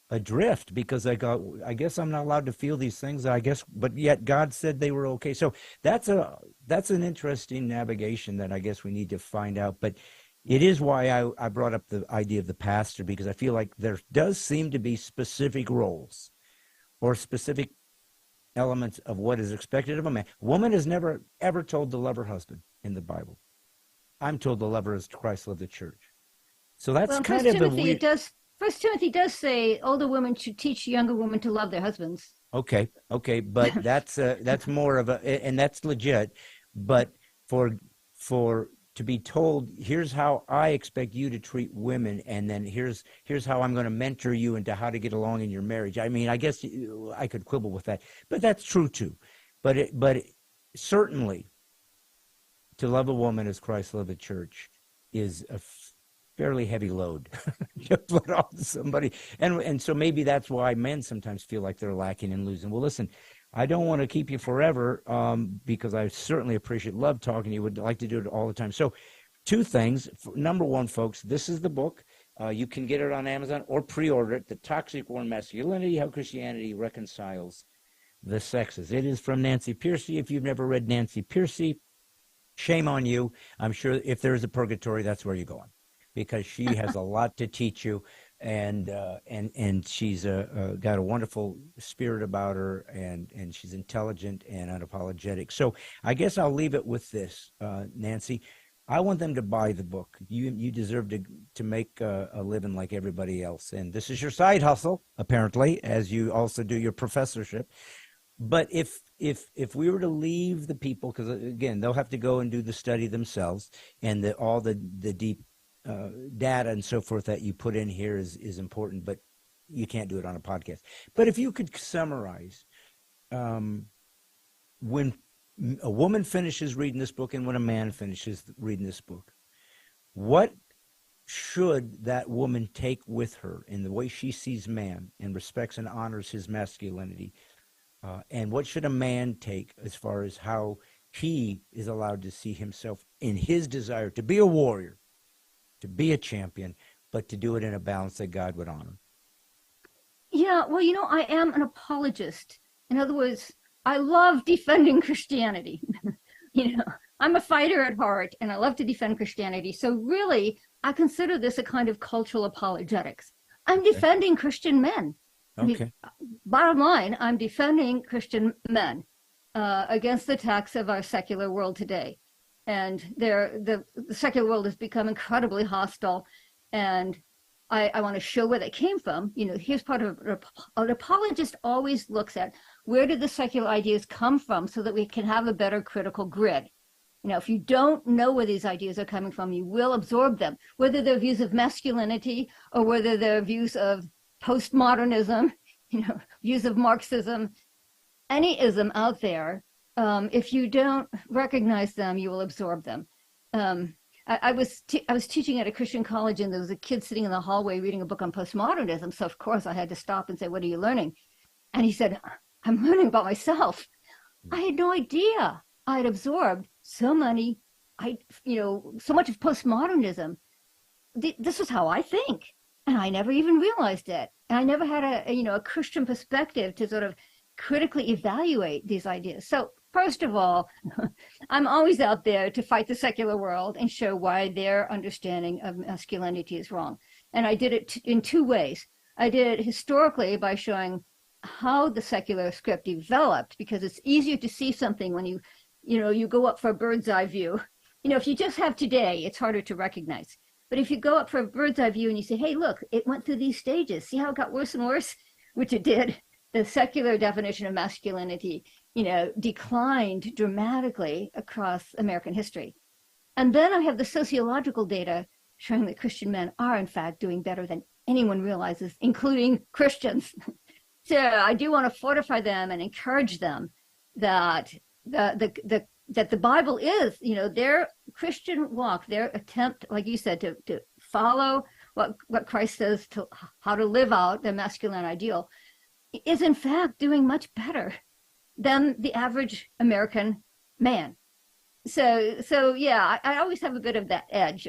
adrift, because I guess I'm not allowed to feel these things, but yet God said they were okay. So that's an interesting navigation that I guess we need to find out. But it is why I brought up the idea of the pastor, because I feel like there does seem to be specific roles or specific elements of what is expected of a man. Woman is never, ever told to love her husband in the Bible. I'm told to love her as Christ loved the church. So that's well, kind of a weird... First Timothy does say older women should teach younger women to love their husbands. Okay, but that's more of a, and that's legit. But for to be told, here's how I expect you to treat women, and then here's how I'm going to mentor you into how to get along in your marriage. I mean, I guess I could quibble with that, but that's true too. But certainly, to love a woman as Christ loved the church is a fairly heavy load to put on somebody, and so maybe that's why men sometimes feel like they're lacking and losing. Well, listen, I don't want to keep you forever because I certainly love talking to you. Would like to do it all the time. So, two things. Number one, folks, this is the book. You can get it on Amazon or pre-order it. The Toxic War and Masculinity: How Christianity Reconciles the Sexes. It is from Nancy Pearcey. If you've never read Nancy Pearcey, shame on you. I'm sure if there is a purgatory, that's where you're going, because she has a lot to teach you, and she's got a wonderful spirit about her, and she's intelligent and unapologetic. So I guess I'll leave it with this, Nancy. I want them to buy the book. You deserve to make a living like everybody else, and this is your side hustle, apparently, as you also do your professorship. But if we were to leave the people, because again they'll have to go and do the study themselves, and all the deep data and so forth that you put in here is important, but you can't do it on a podcast. But if you could summarize, when a woman finishes reading this book and when a man finishes reading this book, what should that woman take with her in the way she sees man and respects and honors his masculinity? And what should a man take as far as how he is allowed to see himself in his desire to be a warrior, to be a champion, but to do it in a balance that God would honor? Yeah, well, I am an apologist. In other words, I love defending Christianity. I'm a fighter at heart, and I love to defend Christianity. So really, I consider this a kind of cultural apologetics. I'm defending Christian men. Okay. Bottom line, I'm defending Christian men against the attacks of our secular world today. And the secular world has become incredibly hostile, and I want to show where that came from. Here's part of an apologist always looks at where did the secular ideas come from so that we can have a better critical grid. If you don't know where these ideas are coming from, you will absorb them, whether they're views of masculinity or whether they're views of postmodernism, views of Marxism, any ism out there. If you don't recognize them, you will absorb them. I was teaching at a Christian college, and there was a kid sitting in the hallway reading a book on postmodernism. So of course I had to stop and say, "What are you learning?" And he said, "I'm learning about myself." I had no idea I had absorbed so much of postmodernism. This is how I think, and I never even realized it. And I never had a Christian perspective to sort of critically evaluate these ideas. So first of all, I'm always out there to fight the secular world and show why their understanding of masculinity is wrong. And I did it in two ways. I did it historically by showing how the secular script developed, because it's easier to see something when you go up for a bird's eye view. If you just have today, it's harder to recognize. But if you go up for a bird's eye view and you say, "Hey, look, it went through these stages. See how it got worse and worse?" Which it did. The secular definition of masculinity, declined dramatically across American history. And then I have the sociological data showing that Christian men are, in fact, doing better than anyone realizes, including Christians. So I do want to fortify them and encourage them that the Bible is, their Christian walk, their attempt, like you said, to follow what Christ says, to how to live out their masculine ideal, is in fact doing much better than the average American man. So yeah, I always have a bit of that edge.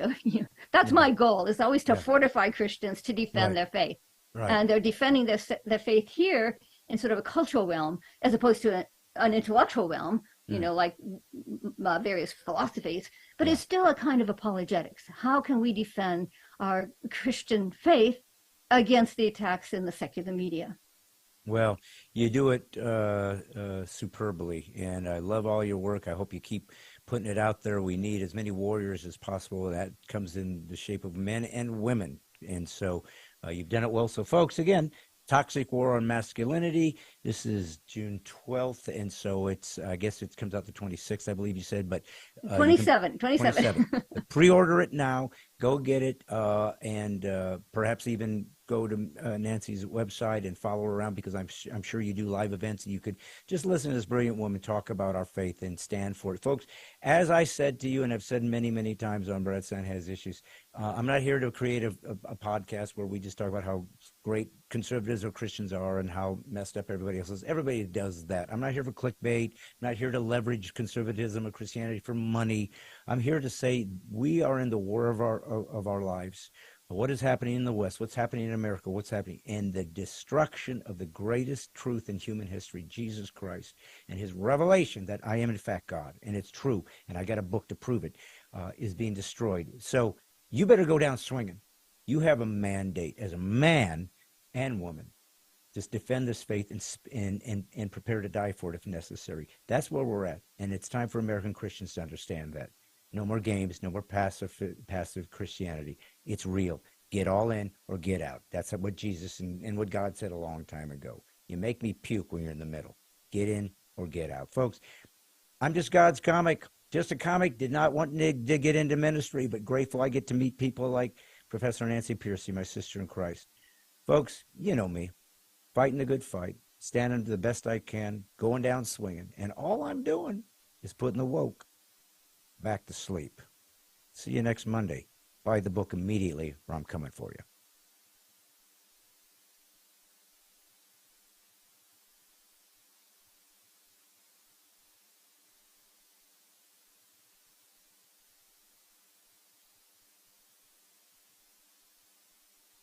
That's my goal, is always to fortify Christians to defend their faith. Right. And they're defending their faith here in sort of a cultural realm, as opposed to an intellectual realm, like various philosophies. But it's still a kind of apologetics. How can we defend our Christian faith against the attacks in the secular media? Well, you do it superbly, and I love all your work. I hope you keep putting it out there. We need as many warriors as possible. That comes in the shape of men and women, and so you've done it well. So, folks, again, Toxic War on Masculinity. This is June 12th, and so it's, I guess it comes out the 26th, I believe you said, but 27. 27. Pre-order it now. Go get it, and perhaps even go to Nancy's website and follow her around, because I'm sure you do live events, and you could just listen to this brilliant woman talk about our faith and stand for it. Folks, as I said to you, and I've said many, many times on Brad Stine Has Issues, I'm not here to create a podcast where we just talk about how great conservatives or Christians are and how messed up everybody else is. Everybody does that. I'm not here for clickbait. I'm not here to leverage conservatism or Christianity for money. I'm here to say we are in the war of our lives. What is happening in the West? What's happening in America? What's happening? And the destruction of the greatest truth in human history, Jesus Christ, and his revelation that I am in fact God, and it's true, and I got a book to prove it, is being destroyed. So you better go down swinging. You have a mandate as a man and woman. Just defend this faith and prepare to die for it if necessary. That's where we're at, and it's time for American Christians to understand that. No more games, no more passive Christianity. It's real. Get all in or get out. That's what Jesus and what God said a long time ago. You make me puke when you're in the middle. Get in or get out. Folks, I'm just God's comic. Just a comic. Did not want to get into ministry, but grateful I get to meet people like Professor Nancy Piercy, my sister in Christ. Folks, you know me. Fighting a good fight. Standing the best I can. Going down swinging. And all I'm doing is putting the woke back to sleep. See you next Monday. Buy the book immediately, or I'm coming for you.